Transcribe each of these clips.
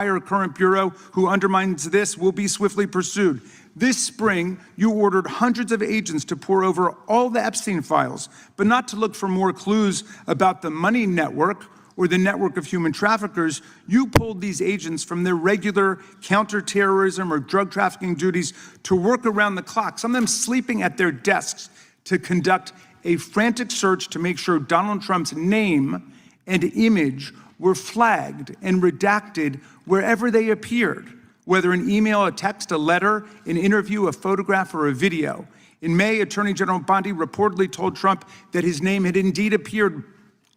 Our current bureau who undermines this will be swiftly pursued. This spring, you ordered hundreds of agents to pore over all the Epstein files, but not to look for more clues about the money network or the network of human traffickers. You pulled these agents from their regular counterterrorism or drug trafficking duties to work around the clock, some of them sleeping at their desks, to conduct a frantic search to make sure Donald Trump's name and image were flagged and redacted wherever they appeared, whether an email, a text, a letter, an interview, a photograph, or a video. In May, Attorney General Bondi reportedly told Trump that his name had indeed appeared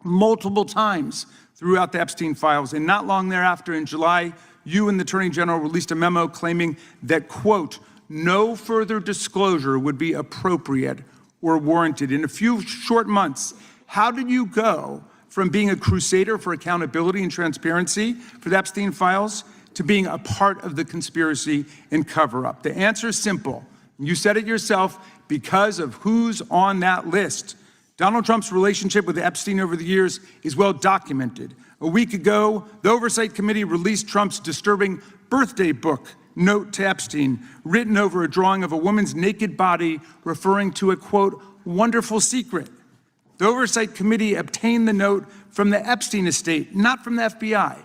multiple times throughout the Epstein files. And not long thereafter, in July, you and the Attorney General released a memo claiming that, quote, no further disclosure would be appropriate or warranted. In a few short months, how did you go from being a crusader for accountability and transparency for the Epstein files to being a part of the conspiracy and cover-up? The answer is simple. You said it yourself, because of who's on that list. Donald Trump's relationship with Epstein over the years is well documented. A week ago, the Oversight Committee released Trump's disturbing birthday book note to Epstein, written over a drawing of a woman's naked body, referring to a, quote, wonderful secret. The Oversight Committee obtained the note from the Epstein estate, not from the FBI,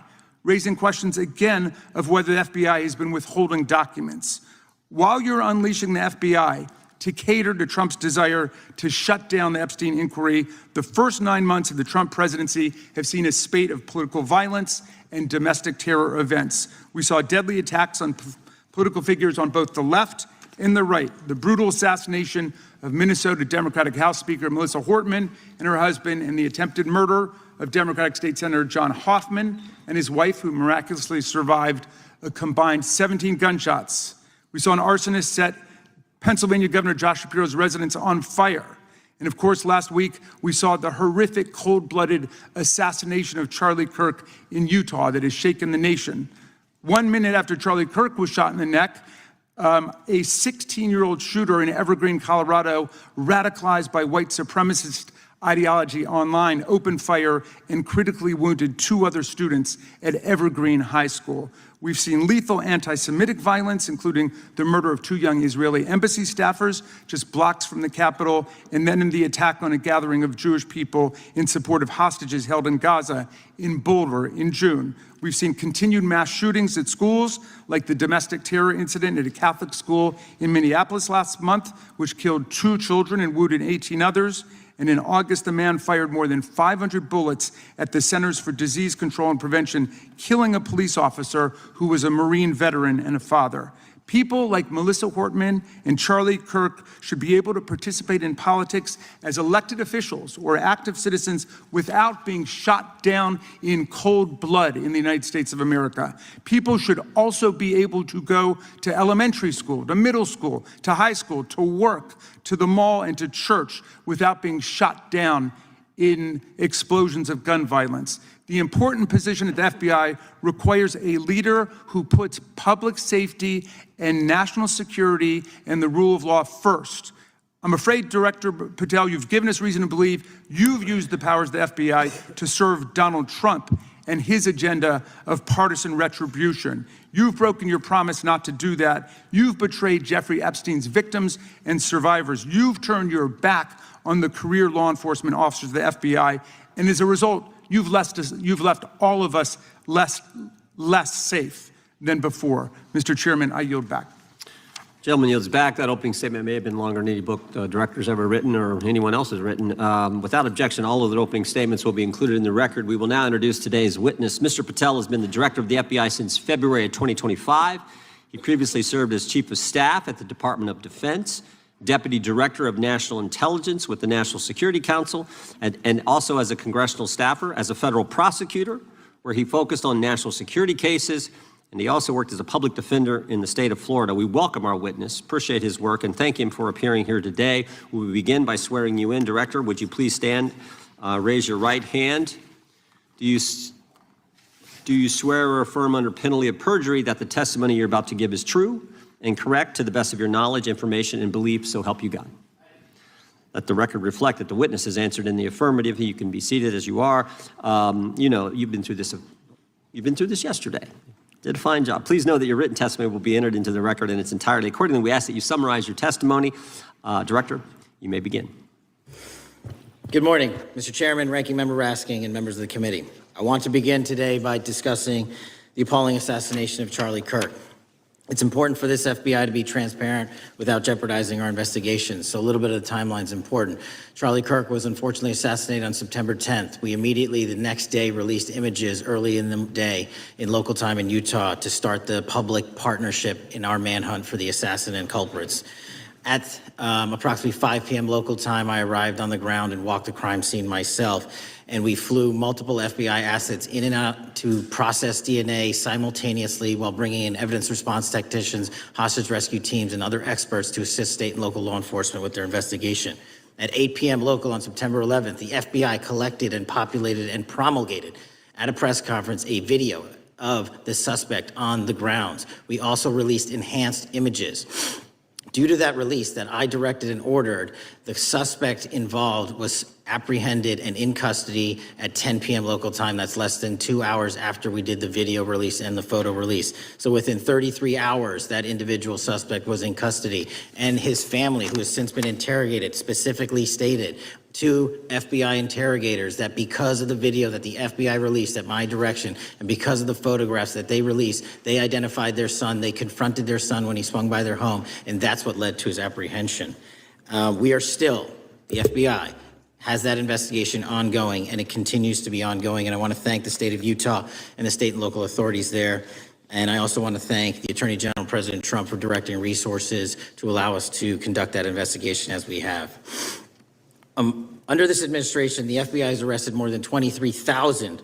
raising questions again of whether the FBI has been withholding documents. While you're unleashing the FBI to cater to Trump's desire to shut down the Epstein inquiry, the first 9 months of the Trump presidency have seen a spate of political violence and domestic terror events. We saw deadly attacks on political figures on both the left and the right. The brutal assassination of Minnesota Democratic House Speaker Melissa Hortman and her husband, and the attempted murder of Democratic State Senator John Hoffman and his wife, who miraculously survived a combined 17 gunshots. We saw an arsonist set Pennsylvania Governor Josh Shapiro's residence on fire. And of course, last week, we saw the horrific, cold-blooded assassination of Charlie Kirk in Utah that has shaken the nation. 1 minute after Charlie Kirk was shot in the neck, a 16-year-old shooter in Evergreen, Colorado, radicalized by white supremacist ideology online, opened fire and critically wounded 2 other students at Evergreen High School. We've seen lethal anti-Semitic violence, including the murder of 2 young Israeli embassy staffers just blocks from the Capitol, and then in the attack on a gathering of Jewish people in support of hostages held in Gaza in Boulder in June. We've seen continued mass shootings at schools, like the domestic terror incident at a Catholic school in Minneapolis last month, which killed 2 children and wounded 18 others. And in August, a man fired more than 500 bullets at the Centers for Disease Control and Prevention, killing a police officer who was a Marine veteran and a father. People like Melissa Hortman and Charlie Kirk should be able to participate in politics as elected officials or active citizens without being shot down in cold blood in the United States of America. People should also be able to go to elementary school, to middle school, to high school, to work, to the mall, and to church without being shot down in explosions of gun violence. The important position at the FBI requires a leader who puts public safety and national security and the rule of law first. I'm afraid, Director Patel, you've given us reason to believe you've used the powers of the FBI to serve Donald Trump and his agenda of partisan retribution. You've broken your promise not to do that. You've betrayed Jeffrey Epstein's victims and survivors. You've turned your back on the career law enforcement officers of the FBI, and as a result, you've left all of us less safe than before. Mr. Chairman, I yield back. Gentleman yields back. That opening statement may have been longer than any book director's ever written or anyone else has written. Without objection, all of the opening statements will be included in the record. We will now introduce today's witness. Mr. Patel has been the director of the FBI since February of 2025. He previously served as chief of staff at the Department of Defense, deputy director of national intelligence with the National Security Council, and also as a congressional staffer, as a federal prosecutor, where he focused on national security cases, and he also worked as a public defender in the state of Florida. We welcome our witness, appreciate his work, and thank him for appearing here today. We will begin by swearing you in. Director, would you please stand, raise your right hand. Do you swear or affirm under penalty of perjury that the testimony you're about to give is true and correct to the best of your knowledge, information, and belief, so help you God? Let the record reflect that the witness has answered in the affirmative. You can be seated as you are. You know, you've been through this yesterday. Did a fine job. Please know that your written testimony will be entered into the record in its entirety. Accordingly, we ask that you summarize your testimony. Director, you may begin. Good morning, Mr. Chairman, Ranking Member Raskin, and members of the committee. I want to begin today by discussing the appalling assassination of Charlie Kirk. It's important for this FBI to be transparent without jeopardizing our investigation, so a little bit of the timeline is important. Charlie Kirk was unfortunately assassinated on September 10th. We immediately, the next day, released images early in the day in local time in Utah to start the public partnership in our manhunt for the assassin and culprits. At approximately 5 p.m. local time, I arrived on the ground and walked the crime scene myself, and we flew multiple FBI assets in and out to process DNA simultaneously while bringing in evidence response technicians, hostage rescue teams, and other experts to assist state and local law enforcement with their investigation. At 8 p.m. local on September 11th, the FBI collected and populated and promulgated at a press conference a video of the suspect on the grounds. We also released enhanced images. Due to that release that I directed and ordered, the suspect involved was apprehended and in custody at 10 p.m. local time. That's less than 2 hours after we did the video release and the photo release. So within 33 hours, that individual suspect was in custody. And his family, who has since been interrogated, specifically stated to FBI interrogators that because of the video that the FBI released at my direction and because of the photographs that they released, they identified their son, they confronted their son when he swung by their home, and that's what led to his apprehension. We are still, the FBI has that investigation ongoing, and it continues to be ongoing, and I want to thank the state of Utah and the state and local authorities there. And I also want to thank the Attorney General, President Trump, for directing resources to allow us to conduct that investigation as we have. Under this administration, the FBI has arrested more than 23,000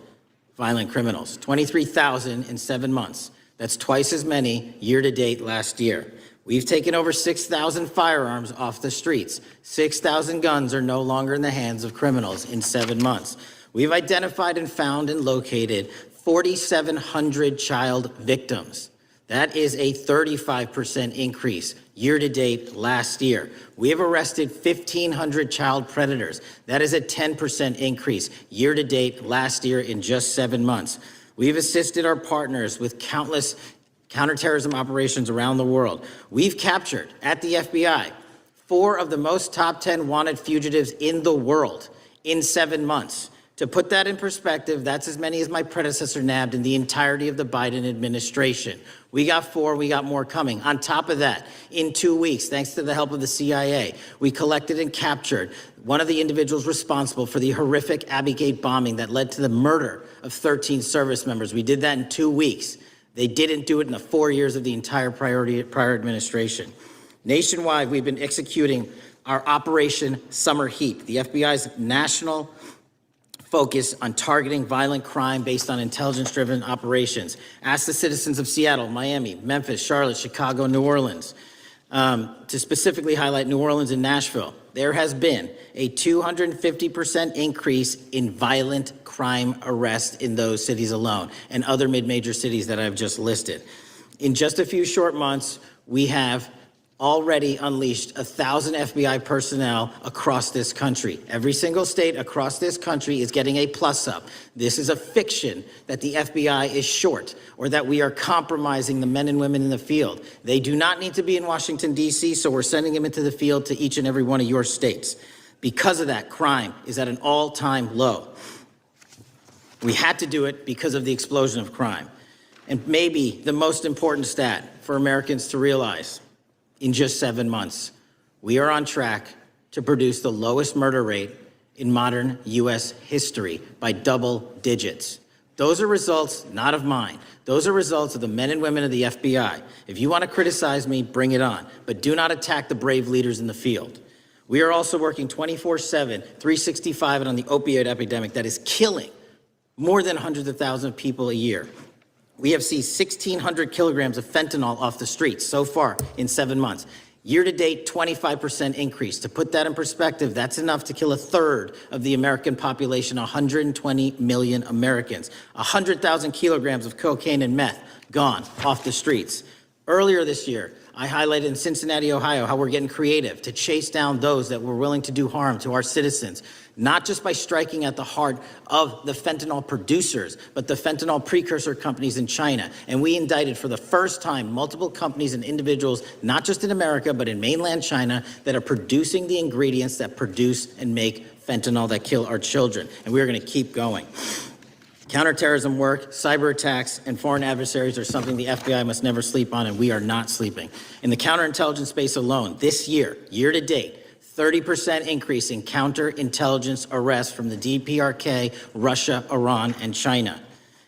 violent criminals, 23,000 in 7 months. That's twice as many year to date last year. We've taken over 6,000 firearms off the streets. 6,000 guns are no longer in the hands of criminals in 7 months. We've identified and found and located 4,700 child victims. That is a 35% increase year to date last year. We have arrested 1,500 child predators. That is a 10% increase year to date last year in just 7 months. We've assisted our partners with countless counterterrorism operations around the world. We've captured at the FBI 4 of the most top 10 wanted fugitives in the world in 7 months. To put that in perspective, that's as many as my predecessor nabbed in the entirety of the Biden administration. We got 4, we got more coming. On top of that, in 2 weeks, thanks to the help of the CIA, we collected and captured one of the individuals responsible for the horrific Abbey Gate bombing that led to the murder of 13 service members. We did that in 2 weeks. They didn't do it in the 4 years of the entire prior administration. Nationwide, we've been executing our Operation Summer Heat, the FBI's national focus on targeting violent crime based on intelligence-driven operations. Ask the citizens of Seattle, Miami, Memphis, Charlotte, Chicago, New Orleans, to specifically highlight New Orleans and Nashville. There has been a 250% increase in violent crime arrests in those cities alone and other mid-major cities that I've just listed. In just a few short months, we have already unleashed 1,000 FBI personnel across this country. Every single state across this country is getting a plus up. This is a fiction that the FBI is short or that we are compromising the men and women in the field. They do not need to be in Washington, D.C., so we're sending them into the field to each and every one of your states. Because of that, crime is at an all-time low. We had to do it because of the explosion of crime. And maybe the most important stat for Americans to realize: in just 7 months, we are on track to produce the lowest murder rate in modern U.S. history by double digits. Those are results not of mine. Those are results of the men and women of the FBI. If you want to criticize me, bring it on, but do not attack the brave leaders in the field. We are also working 24/7, 365 on the opioid epidemic that is killing more than hundreds of thousands of people a year. We have seized 1,600 kilograms of fentanyl off the streets so far in 7 months. Year to date, 25% increase. To put that in perspective, that's enough to kill a third of the American population, 120 million Americans. 100,000 kilograms of cocaine and meth gone off the streets. Earlier this year, I highlighted in Cincinnati, Ohio, how we're getting creative to chase down those that were willing to do harm to our citizens. not just by striking at the heart of the fentanyl producers, but the fentanyl precursor companies in China. And we indicted for the first time multiple companies and individuals, not just in America, but in mainland China, that are producing the ingredients that produce and make fentanyl that kill our children. And we're going to keep going. Counterterrorism work, cyber attacks, and foreign adversaries are something the FBI must never sleep on, and we are not sleeping. In the counterintelligence space alone, this year, year to date, 30% increase in counterintelligence arrests from the DPRK, Russia, Iran, and China.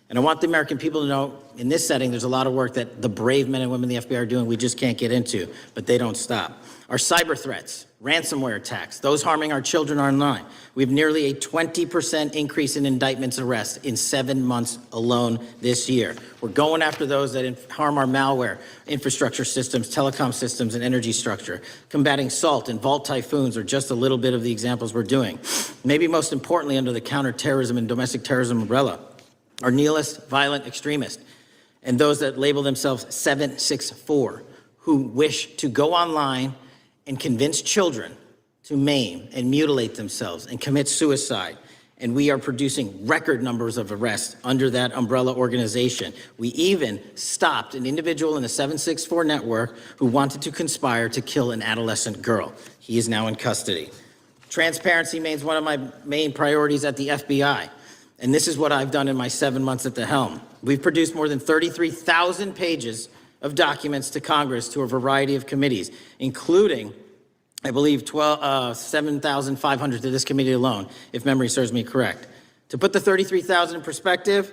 And I want the American people to know, in this setting, there's a lot of work that the brave men and women of the FBI are doing we just can't get into, but they don't stop. Our cyber threats, ransomware attacks, those harming our children online. We have nearly a 20% increase in indictments arrests in 7 months alone this year. We're going after those that harm our malware, infrastructure systems, telecom systems, and energy structure. Combating SALT and Vault typhoons are just a little bit of the examples we're doing. Maybe most importantly, under the counterterrorism and domestic terrorism umbrella, are nihilist, violent extremists, and those that label themselves 764, who wish to go online and convince children to maim and mutilate themselves and commit suicide. And we are producing record numbers of arrests under that umbrella organization. We even stopped an individual in the 764 network who wanted to conspire to kill an adolescent girl. He is now in custody. Transparency remains one of my main priorities at the FBI. And this is what I've done in my 7 months at the helm. We've produced more than 33,000 pages of documents to Congress, to a variety of committees, including, I believe, 7,500 to this committee alone, if memory serves me correct. To put the 33,000 in perspective,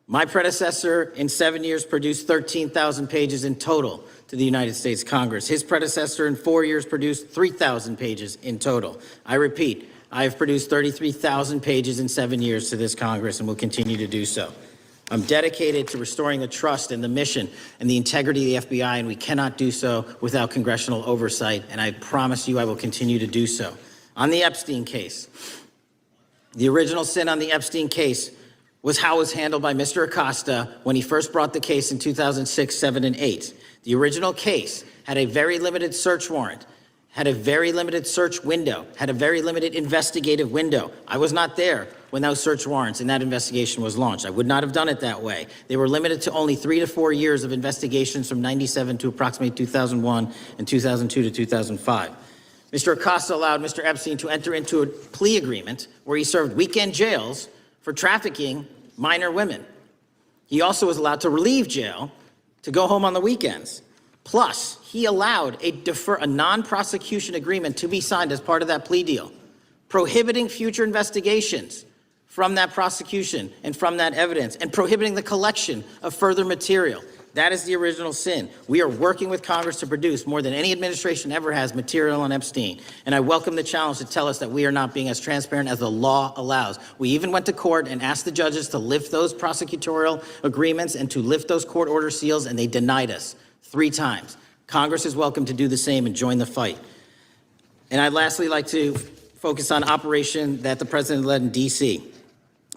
my predecessor in 7 years produced 13,000 pages in total to the United States Congress. His predecessor in 4 years produced 3,000 pages in total. I repeat, I have produced 33,000 pages in 7 years to this Congress and will continue to do so. I'm dedicated to restoring the trust and the mission and the integrity of the FBI, and we cannot do so without congressional oversight, and I promise you I will continue to do so. On the Epstein case, the original sin on the Epstein case was how it was handled by Mr. Acosta when he first brought the case in 2006, 7, and 8. The original case had a very limited search warrant, had a very limited search window, had a very limited investigative window. I was not there when those search warrants and that investigation was launched. I would not have done it that way. They were limited to only 3 to 4 years of investigations from 97 to approximately 2001 and 2002 to 2005. Mr. Acosta allowed Mr. Epstein to enter into a plea agreement where he served weekend jails for trafficking minor women. He also was allowed to relieve jail to go home on the weekends. Plus, he allowed a non-prosecution agreement to be signed as part of that plea deal, prohibiting future investigations from that prosecution and from that evidence, and prohibiting the collection of further material. That is the original sin. We are working with Congress to produce more than any administration ever has material on Epstein. And I welcome the challenge to tell us that we are not being as transparent as the law allows. We even went to court and asked the judges to lift those prosecutorial agreements and to lift those court order seals, and they denied us 3 times. Congress is welcome to do the same and join the fight. And I'd lastly like to focus on operation that the president led in D.C.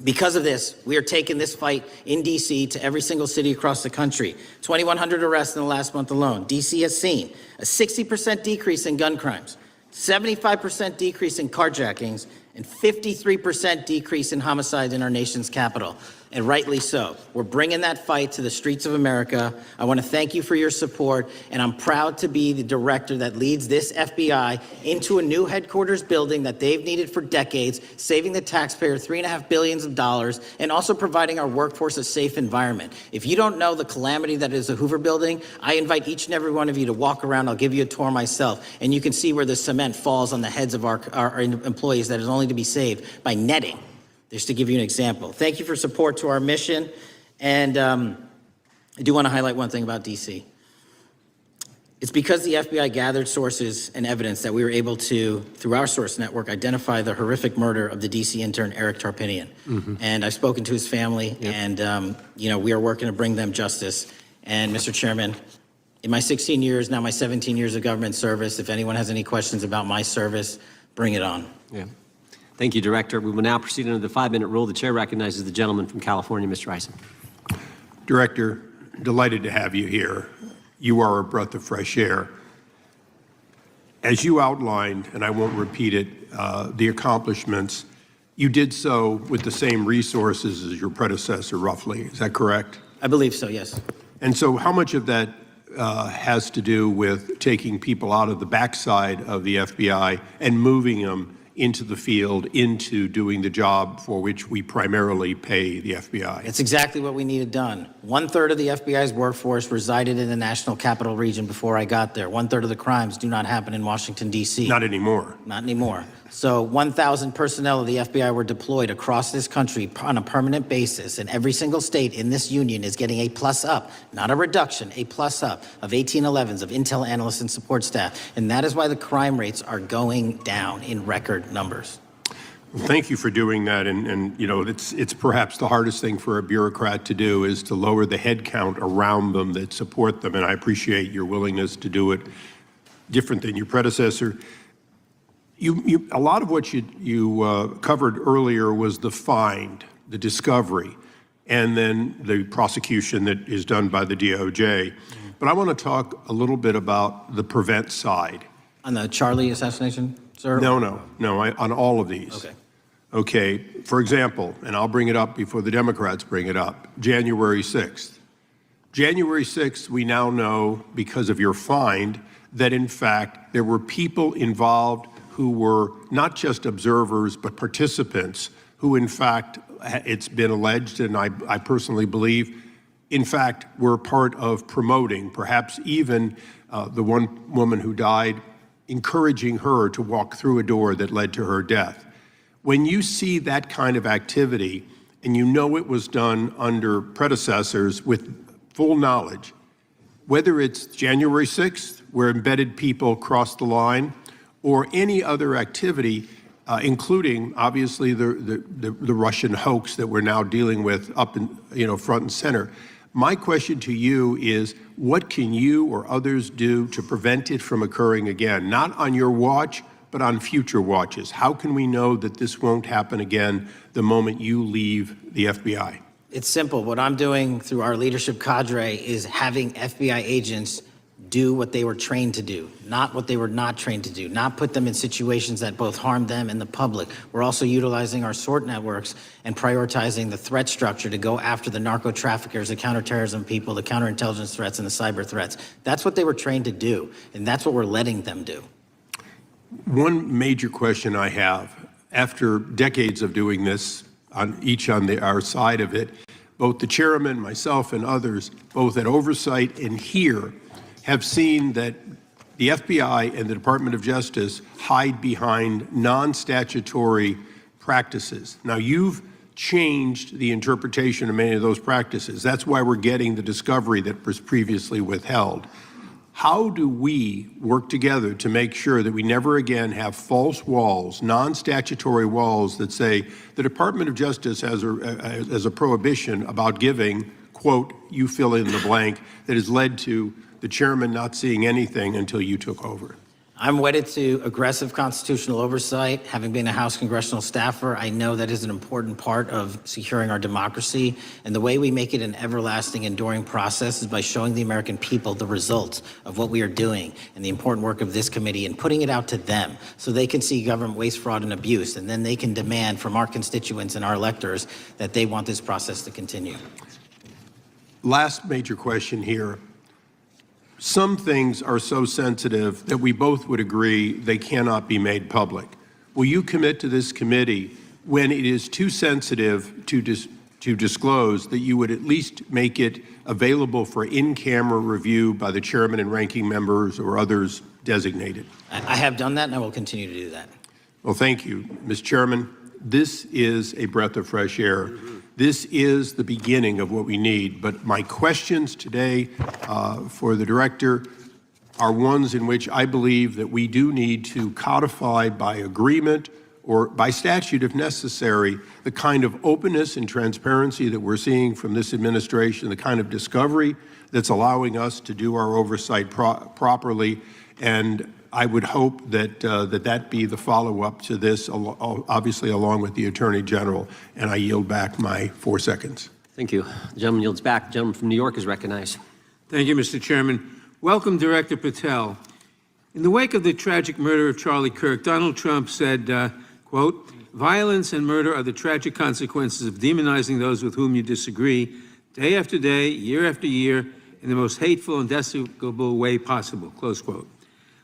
Because of this, we are taking this fight in D.C. to every single city across the country. 2,100 arrests in the last month alone. D.C. has seen a 60% decrease in gun crimes, 75% decrease in carjackings, and 53% decrease in homicides in our nation's capital. And rightly so. We're bringing that fight to the streets of America. I want to thank you for your support, and I'm proud to be the director that leads this FBI into a new headquarters building that they've needed for decades, saving the taxpayer $3.5 billion, and also providing our workforce a safe environment. If you don't know the calamity that is the Hoover Building, I invite each and every one of you to walk around. I'll give you a tour myself, and you can see where the cement falls on the heads of our employees that is only to be saved by netting. Just to give you an example. Thank you for support to our mission. And I do want to highlight one thing about D.C. It's because the FBI gathered sources and evidence that we were able to, through our source network, identify the horrific murder of the D.C. intern, Eric Tarpinian. And I've spoken to his family, and we are working to bring them justice. And Mr. Chairman, in my 16 years, now my 17 years of government service, if anyone has any questions about my service, bring it on. Yeah. Thank you, Director. We will now proceed under the 5-minute rule. The chair recognizes the gentleman from California, Mr. Eisen. Director, delighted to have you here. You are a breath of fresh air. As you outlined, and I won't repeat it, the accomplishments, you did so with the same resources as your predecessor, roughly. Is that correct? I believe so, yes. And so how much of that has to do with taking people out of the backside of the FBI and moving them into the field, into doing the job for which we primarily pay the FBI? It's exactly what we needed done. 1/3 of the FBI's workforce resided in the National Capital Region before I got there. 1/3 of the crimes do not happen in Washington, D.C. Not anymore. Not anymore. So 1,000 personnel of the FBI were deployed across this country on a permanent basis, and every single state in this union is getting a plus up, not a reduction, a plus up of 1811s of intel analysts and support staff. And that is why the crime rates are going down in record numbers. Well, thank you for doing that. And you know, it's perhaps the hardest thing for a bureaucrat to do is to lower the head count around them that support them. And I appreciate your willingness to do it different than your predecessor. A lot of what you covered earlier was the find, the discovery, and then the prosecution that is done by the DOJ. But I want to talk a little bit about the prevent side. On the Charlie assassination, sir? No, on all of these. Okay. Okay, for example, and I'll bring it up before the Democrats bring it up, January 6th. January 6th, we now know, because of your find, that in fact there were people involved who were not just observers, but participants who, in fact, it's been alleged, and I personally believe, in fact, were part of promoting, perhaps even the one woman who died, encouraging her to walk through a door that led to her death. When you see that kind of activity, and you know it was done under predecessors with full knowledge, whether it's January 6th, where embedded people crossed the line, or any other activity, including obviously the Russian hoax that we're now dealing with up in, front and center. My question to you is, what can you or others do to prevent it from occurring again? Not on your watch, but on future watches. How can we know that this won't happen again the moment you leave the FBI? It's simple. What I'm doing through our leadership cadre is having FBI agents do what they were trained to do, not what they were not trained to do, not put them in situations that both harm them and the public. We're also utilizing our SORT networks and prioritizing the threat structure to go after the narco traffickers, the counterterrorism people, the counterintelligence threats, and the cyber threats. That's what they were trained to do, and that's what we're letting them do. One major question I have, after decades of doing this, on our side of it, both the chairman, myself, and others, both at Oversight and here, have seen that the FBI and the Department of Justice hide behind non-statutory practices. Now, you've changed the interpretation of many of those practices. That's why we're getting the discovery that was previously withheld. How do we work together to make sure that we never again have false walls, non-statutory walls that say the Department of Justice has a prohibition about giving, quote, you fill in the blank, that has led to the chairman not seeing anything until you took over? I'm wedded to aggressive constitutional oversight. Having been a House congressional staffer, I know that is an important part of securing our democracy. And the way we make it an everlasting, enduring process is by showing the American people the results of what we are doing and the important work of this committee and putting it out to them so they can see government waste, fraud, and abuse. And then they can demand from our constituents and our electors that they want this process to continue. Last major question here. Some things are so sensitive that we both would agree they cannot be made public. Will you commit to this committee, when it is too sensitive to disclose, that you would at least make it available for in-camera review by the chairman and ranking members or others designated? I have done that, and I will continue to do that. Well, thank you, Mr. Chairman. This is a breath of fresh air. This is the beginning of what we need. But my questions today for the director are ones in which I believe that we do need to codify by agreement or by statute, if necessary, the kind of openness and transparency that we're seeing from this administration, the kind of discovery that's allowing us to do our oversight properly. And I would hope that that be the follow-up to this, obviously along with the Attorney General. And I yield back my 4 seconds. Thank you. The gentleman yields back. The gentleman from New York is recognized. Thank you, Mr. Chairman. Welcome, Director Patel. In the wake of the tragic murder of Charlie Kirk, Donald Trump said, quote, "Violence and murder are the tragic consequences of demonizing those with whom you disagree, day after day, year after year, in the most hateful and despicable way possible," close quote.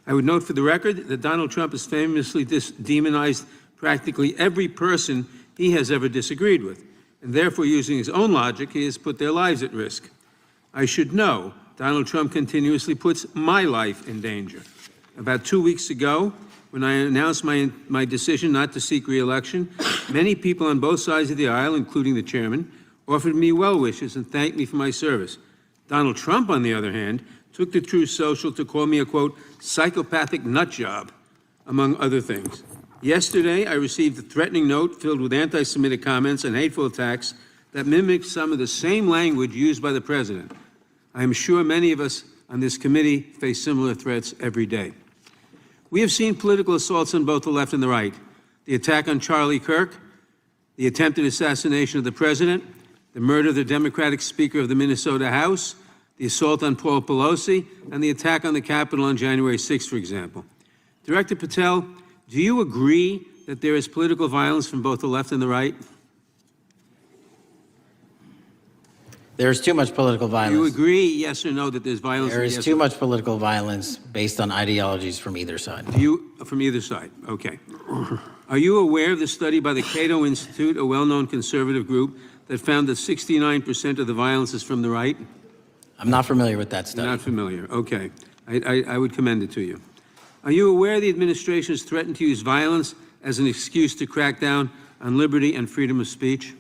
I would note for the record that Donald Trump has famously demonized practically every person he has ever disagreed with, and therefore, using his own logic, he has put their lives at risk. I should know Donald Trump continuously puts my life in danger. About 2 weeks ago, when I announced my decision not to seek re-election, many people on both sides of the aisle, including the chairman, offered me well wishes and thanked me for my service. Donald Trump, on the other hand, took to Truth Social to call me a, quote, "psychopathic nut job," among other things. Yesterday, I received a threatening note filled with anti-Semitic comments and hateful attacks that mimic some of the same language used by the president. I am sure many of us on this committee face similar threats every day. We have seen political assaults on both the left and the right. The attack on Charlie Kirk, the attempted assassination of the president, the murder of the Democratic Speaker of the Minnesota House, the assault on Paul Pelosi, and the attack on the Capitol on January 6th, for example. Director Patel, do you agree that there is political violence from both the left and the right? There is too much political violence. Do you agree, yes or no, that there's violence? There is too much political violence based on ideologies from either side. From either side, okay. Are you aware of the study by the Cato Institute, a well-known conservative group, that found that 69% of the violence is from the right? I'm not familiar with that study. You're not familiar, okay. I would commend it to you. Are you aware the administration has threatened to use violence as an excuse to crack down on liberty and freedom of speech?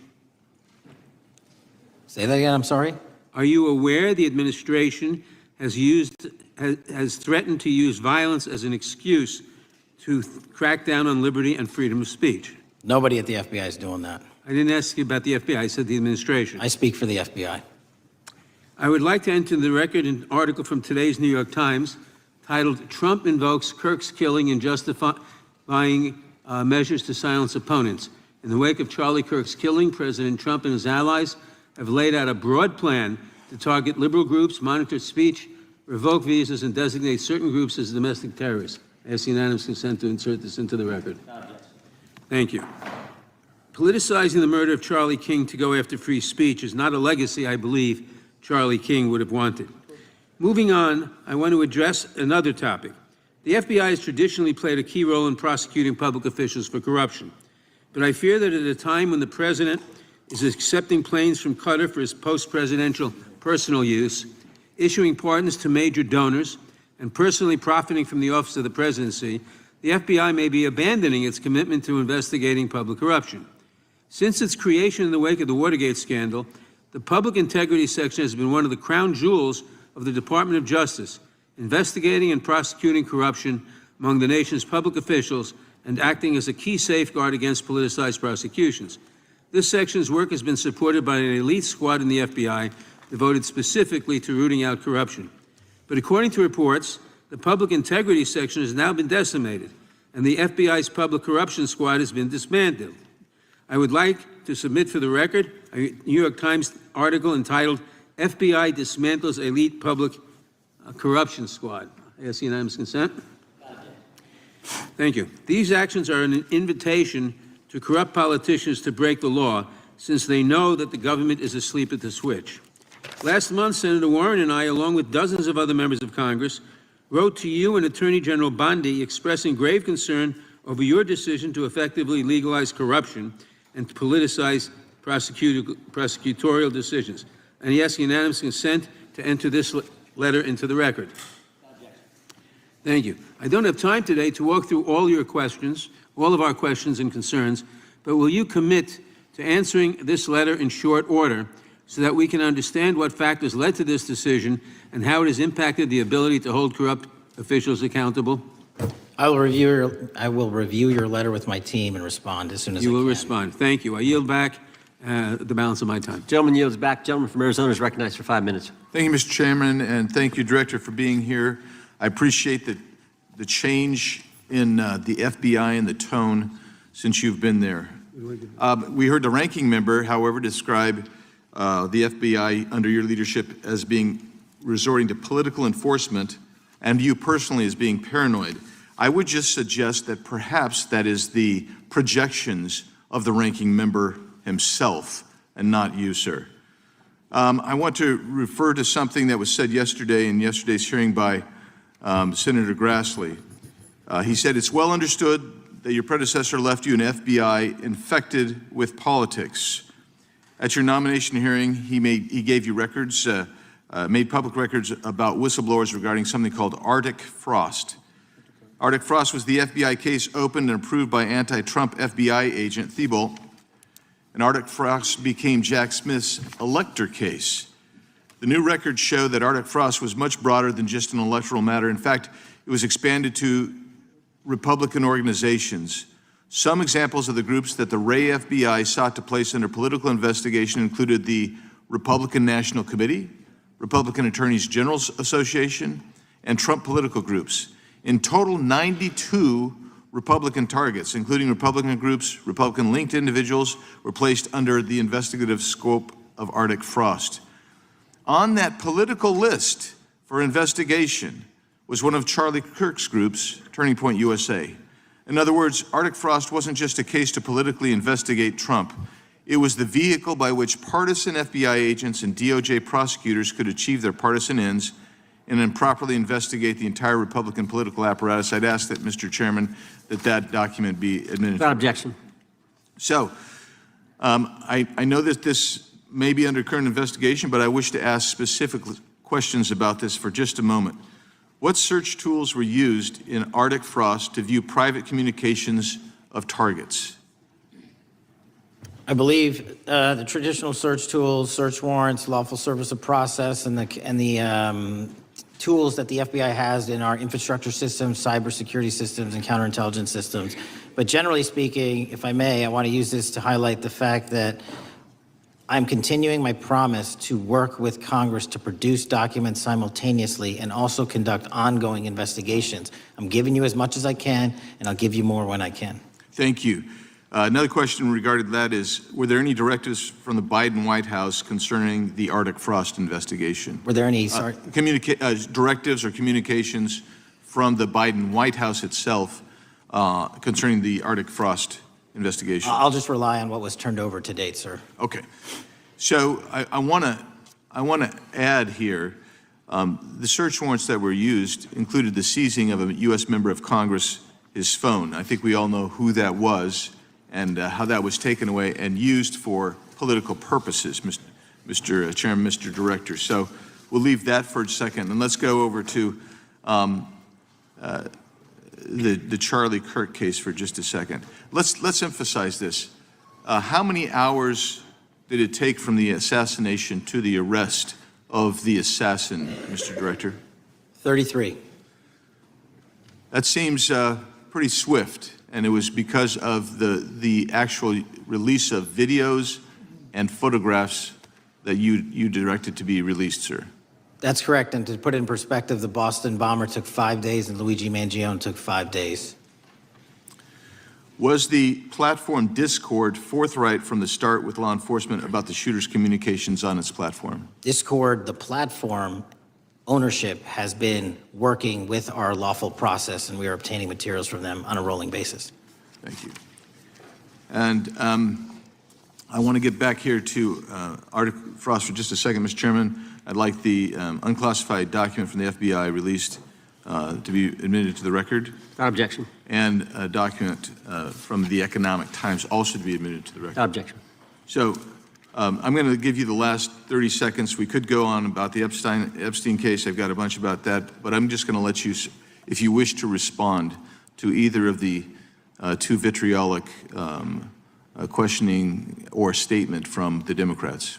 Say that again, I'm sorry? Are you aware the administration has threatened to use violence as an excuse to crack down on liberty and freedom of speech? Nobody at the FBI is doing that. I didn't ask you about the FBI, I said the administration. I speak for the FBI. I would like to enter the record an article from today's New York Times titled, "Trump Invokes Kirk's Killing and Justifying Measures to Silence Opponents." In the wake of Charlie Kirk's killing, President Trump and his allies have laid out a broad plan to target liberal groups, monitor speech, revoke visas, and designate certain groups as domestic terrorists. I ask unanimous consent to insert this into the record. Thank you. Politicizing the murder of Charlie King to go after free speech is not a legacy I believe Charlie King would have wanted. Moving on, I want to address another topic. The FBI has traditionally played a key role in prosecuting public officials for corruption. But I fear that at a time when the president is accepting planes from Qatar for his post-presidential personal use, issuing pardons to major donors, and personally profiting from the office of the presidency, the FBI may be abandoning its commitment to investigating public corruption. Since its creation in the wake of the Watergate scandal, the Public Integrity Section has been one of the crown jewels of the Department of Justice, investigating and prosecuting corruption among the nation's public officials and acting as a key safeguard against politicized prosecutions. This section's work has been supported by an elite squad in the FBI devoted specifically to rooting out corruption. But according to reports, the Public Integrity Section has now been decimated, and the FBI's Public Corruption Squad has been dismantled. I would like to submit for the record a New York Times article entitled, "FBI Dismantles Elite Public Corruption Squad." I ask unanimous consent. Thank you. These actions are an invitation to corrupt politicians to break the law, since they know that the government is asleep at the switch. Last month, Senator Warren and I, along with dozens of other members of Congress, wrote to you and Attorney General Bondi expressing grave concern over your decision to effectively legalize corruption and to politicize prosecutorial decisions. And he asks unanimous consent to enter this letter into the record. Thank you. I don't have time today to walk through all your questions, all of our questions and concerns, but will you commit to answering this letter in short order so that we can understand what factors led to this decision and how it has impacted the ability to hold corrupt officials accountable? I will review your letter with my team and respond as soon as I can. You will respond. Thank you. I yield back the balance of my time. Gentleman yields back. Gentleman from Arizona is recognized for 5 minutes. Thank you, Mr. Chairman, and thank you, Director, for being here. I appreciate the change in the FBI and the tone since you've been there. We heard the ranking member, however, describe the FBI under your leadership as being resorting to political enforcement and you personally as being paranoid. I would just suggest that perhaps that is the projections of the ranking member himself and not you, sir. I want to refer to something that was said yesterday in yesterday's hearing by Senator Grassley. He said, it's well understood that your predecessor left you an FBI infected with politics. At your nomination hearing, he gave you records, made public records about whistleblowers regarding something called Arctic Frost. Arctic Frost was the FBI case opened and approved by anti-Trump FBI agent Thibault, and Arctic Frost became Jack Smith's elector case. The new records show that Arctic Frost was much broader than just an electoral matter. In fact, it was expanded to Republican organizations. Some examples of the groups that the Ray FBI sought to place under political investigation included the Republican National Committee, Republican Attorneys General's Association, and Trump political groups. In total, 92 Republican targets, including Republican groups, Republican-linked individuals, were placed under the investigative scope of Arctic Frost. On that political list for investigation was one of Charlie Kirk's groups, Turning Point USA. In other words, Arctic Frost wasn't just a case to politically investigate Trump. It was the vehicle by which partisan FBI agents and DOJ prosecutors could achieve their partisan ends and improperly investigate the entire Republican political apparatus. I'd ask that, Mr. Chairman, that document be administered. Without objection. So, I know that this may be under current investigation, but I wish to ask specific questions about this for just a moment. What search tools were used in Arctic Frost to view private communications of targets? I believe the traditional search tools, search warrants, lawful service of process, and the tools that the FBI has in our infrastructure systems, cybersecurity systems, and counterintelligence systems. But generally speaking, if I may, I want to use this to highlight the fact that I'm continuing my promise to work with Congress to produce documents simultaneously and also conduct ongoing investigations. I'm giving you as much as I can, and I'll give you more when I can. Thank you. Another question regarding that is, were there any directives from the Biden White House concerning the Arctic Frost investigation? Were there any, directives or communications from the Biden White House itself concerning the Arctic Frost investigation? I'll just rely on what was turned over to date, sir. Okay. So I want to add here, the search warrants that were used included the seizing of a U.S. member of Congress, his phone. I think we all know who that was and how that was taken away and used for political purposes, Mr. Chairman, Mr. Director. So we'll leave that for a second, and let's go over to the Charlie Kirk case for just a second. Let's emphasize this. How many hours did it take from the assassination to the arrest of the assassin, Mr. Director? 33. That seems pretty swift, and it was because of the actual release of videos and photographs that you directed to be released, sir. That's correct, and to put it in perspective, the Boston bomber took 5 days and Luigi Mangione took 5 days. Was the platform Discord forthright from the start with law enforcement about the shooter's communications on its platform? Discord, the platform ownership, has been working with our lawful process, and we are obtaining materials from them on a rolling basis. Thank you. And I want to get back here to Arctic Frost for just a second, Mr. Chairman. I'd like the unclassified document from the FBI released to be admitted to the record. Without objection. And a document from the Economic Times also to be admitted to the record. Without objection. So I'm going to give you the last 30 seconds. We could go on about the Epstein case. I've got a bunch about that, but I'm just going to let you, if you wish to respond to either of the two vitriolic questioning or statement from the Democrats.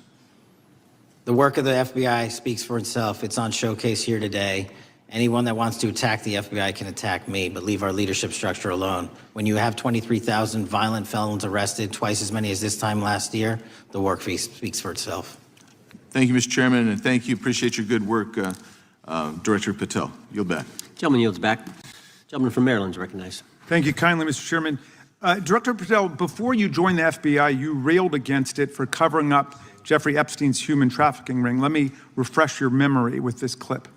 The work of the FBI speaks for itself. It's on showcase here today. Anyone that wants to attack the FBI can attack me, but leave our leadership structure alone. When you have 23,000 violent felons arrested, twice as many as this time last year, the work speaks for itself. Thank you, Mr. Chairman, and thank you. Appreciate your good work, Director Patel. Yield back. Gentleman yields back. Gentleman from Maryland is recognized. Thank you kindly, Mr. Chairman. Director Patel, before you joined the FBI, you railed against it for covering up Jeffrey Epstein's human trafficking ring. Let me refresh your memory with this clip.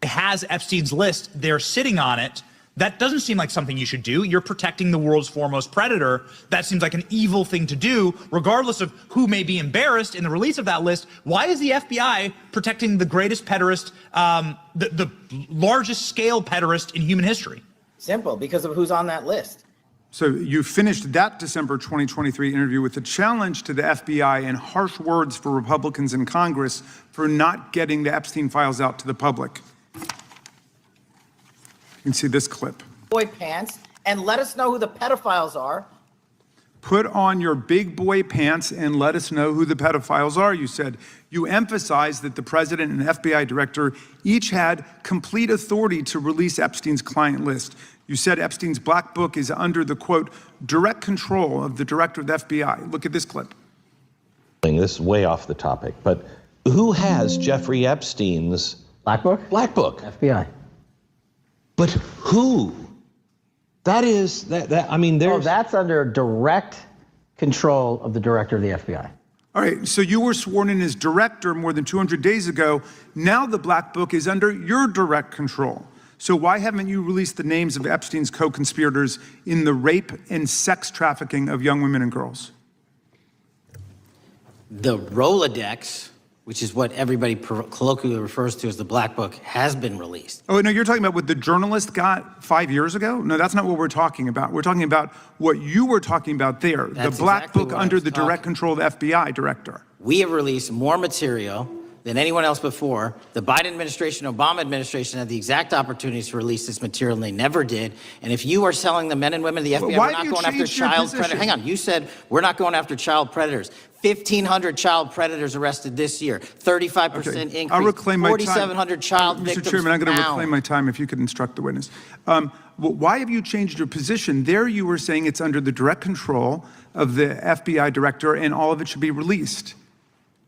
has Epstein's list, they're sitting on it. That doesn't seem like something you should do. You're protecting the world's foremost predator. That seems like an evil thing to do, regardless of who may be embarrassed in the release of that list. Why is the FBI protecting the greatest pederast, the largest scale pederast in human history? Simple, because of who's on that list. So you finished that December 2023 interview with a challenge to the FBI and harsh words for Republicans in Congress for not getting the Epstein files out to the public. You can see this clip. Boy pants, and let us know who the pedophiles are. Put on your big boy pants and let us know who the pedophiles are, you said. You emphasized that the president and FBI director each had complete authority to release Epstein's client list. You said Epstein's black book is under the, quote, direct control of the director of the FBI. Look at this clip. This is way off the topic, but who has Jeffrey Epstein's Black book? black book? FBI. But who? That is, I mean, there's... that's under direct control of the director of the FBI. All right, so you were sworn in as director more than 200 days ago. Now the black book is under your direct control. So why haven't you released the names of Epstein's co-conspirators in the rape and sex trafficking of young women and girls? The Rolodex, which is what everybody colloquially refers to as the Black Book, has been released. Oh, no, you're talking about what the journalist got 5 years ago? No, that's not what we're talking about. We're talking about what you were talking about there, That's the black exactly book what I under was the direct talking. control of the FBI director. We have released more material than anyone else before. The Biden administration, Obama administration had the exact opportunities to release this material, and they never did. And if you are telling the men and women of the FBI, Why we're have not you going after changed your child position? predators. Hang on, you said we're not going after child predators. 1,500 child predators arrested this year, 35% Okay, increase, I'll reclaim my time. 4,700 child victims Mr. Chairman, I'm going to found. reclaim my time if you could instruct the witness. Why have you changed your position? There you were saying it's under the direct control of the FBI director and all of it should be released.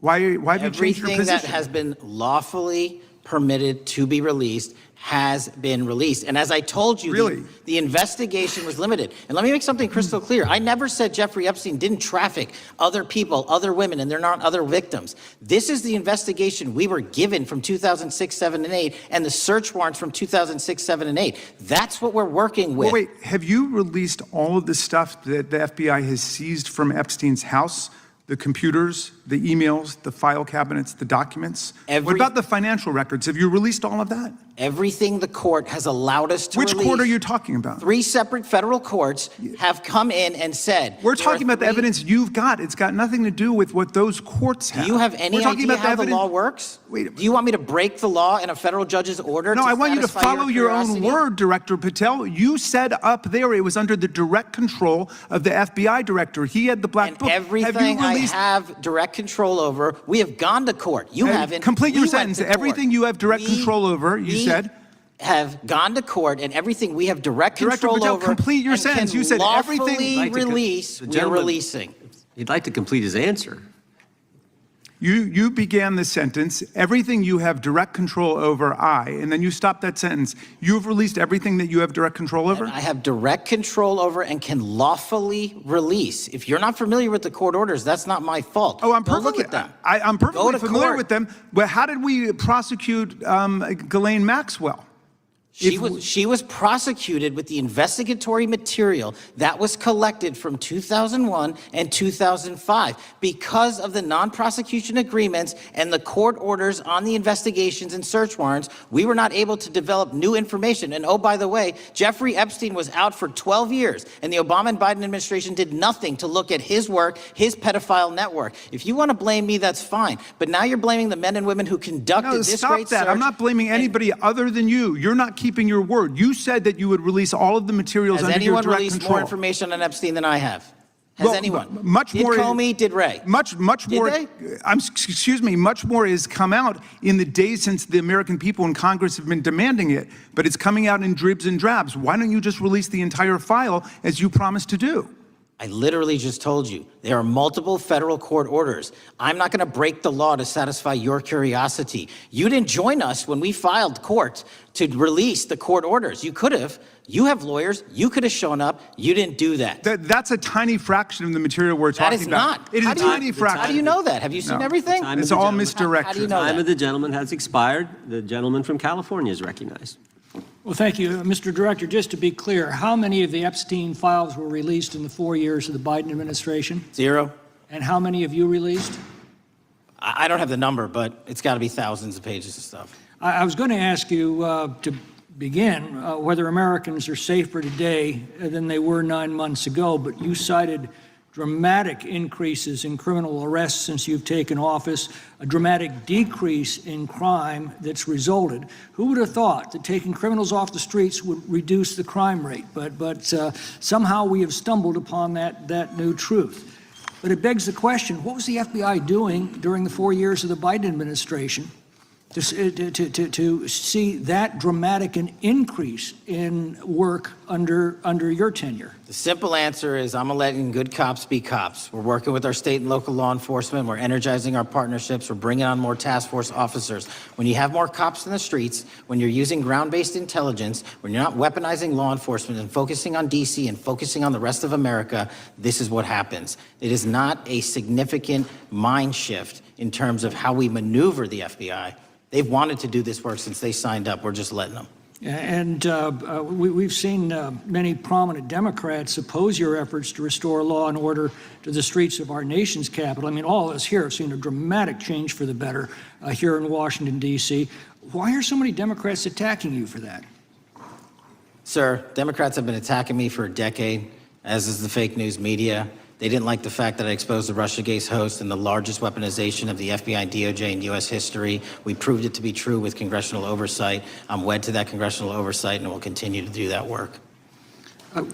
Why have you changed your Everything position? that has been lawfully permitted to be released has been released. And as I told you, Really? the investigation was limited. And let me make something crystal clear. I never said Jeffrey Epstein didn't traffic other people, other women, and they're not other victims. This is the investigation we were given from 2006, 7, and 8, and the search warrants from 2006, 7, and 8. That's what we're working with. Well, wait, have you released all of the stuff that the FBI has seized from Epstein's house? The computers, the emails, the file cabinets, the documents? What about the financial records? Have you released all of that? Everything the court has allowed us to Which release. court are you talking about? 3 separate federal courts have come in and said... We're there are talking about the 3 evidence you've got. It's got nothing to do with what those courts have. Do you have any We're talking idea about how the evidence- law works? Wait. Do you want me to break the law in a federal judge's order? No, I want you to satisfy follow your own curiosity? word, Director Patel. You said up there it was under the direct control of the FBI director. He had the black And book. everything I have direct control over, we have gone to court. You And haven't. complete We your went sentence. to court. Everything you have direct control over, you said. Have gone to court, and everything we have direct Director control Patel, over. complete your and sentence. can You said everything- lawfully Like to co- release. the We're gentleman- releasing. He'd like to complete his answer. You began the sentence, everything you have direct control over, and then you stopped that sentence. You've released everything that you have direct control over? I have direct control over and can lawfully release. If you're not familiar with the court orders, that's not my fault. Oh, I'm Go perfectly, look at them. I'm Go perfectly to familiar court. with them. But how did we prosecute Ghislaine Maxwell? She was prosecuted with the investigatory material that was collected from 2001 and 2005 because of the non-prosecution agreements and the court orders on the investigations and search warrants. We were not able to develop new information. And oh, by the way, Jeffrey Epstein was out for 12 years, and the Obama and Biden administration did nothing to look at his work, his pedophile network. If you want to blame me, that's fine. But now you're blaming the men and women who conducted No, this stop great that. search. I'm not blaming anybody other than you. You're not keeping your word. You said that you would release all of the materials Has under your anyone direct released control. more information on Epstein than I have? Has Well, anyone? much did more- Comey, did Ray? Much Did more. they? Excuse me. Much more has come out in the days since the American people in Congress have been demanding it. But it's coming out in dribs and drabs. Why don't you just release the entire file as you promised to do? I literally just told you, there are multiple federal court orders. I'm not going to break the law to satisfy your curiosity. You didn't join us when we filed court to release the court orders. You could have. You have lawyers. You could have shown up. You didn't do that. That's a tiny fraction of the material we're That talking is about. not. It is How a do you- tiny fraction. How do you know that? Have you seen No. everything? Time It's of the all gentleman- misdirection. How do you know Time that? of the gentleman has expired. The gentleman from California is recognized. Well, thank you. Mr. Director, just to be clear, how many of the Epstein files were released in the 4 years of the Biden administration? 0. And how many have you released? I don't have the number, but it's got to be thousands of pages of stuff. I was going to ask you to begin whether Americans are safer today than they were 9 months ago, but you cited dramatic increases in criminal arrests since you've taken office, a dramatic decrease in crime that's resulted. Who would have thought that taking criminals off the streets would reduce the crime rate? But somehow we have stumbled upon that new truth. But it begs the question, what was the FBI doing during the 4 years of the Biden administration to see that dramatic an increase in work under your tenure? The simple answer is I'm letting good cops be cops. We're working with our state and local law enforcement. We're energizing our partnerships. We're bringing on more task force officers. When you have more cops in the streets, when you're using ground-based intelligence, when you're not weaponizing law enforcement and focusing on D.C. and focusing on the rest of America, this is what happens. It is not a significant mind shift in terms of how we maneuver the FBI. They've wanted to do this work since they signed up. We're just letting them. And we've seen many prominent Democrats oppose your efforts to restore law and order to the streets of our nation's capital. I mean, all of us here have seen a dramatic change for the better here in Washington, D.C. Why are so many Democrats attacking you for that? Sir, Democrats have been attacking me for a decade, as is the fake news media. They didn't like the fact that I exposed the Russiagate host and the largest weaponization of the FBI, DOJ, in U.S. history. We proved it to be true with congressional oversight. I'm wed to that congressional oversight and will continue to do that work.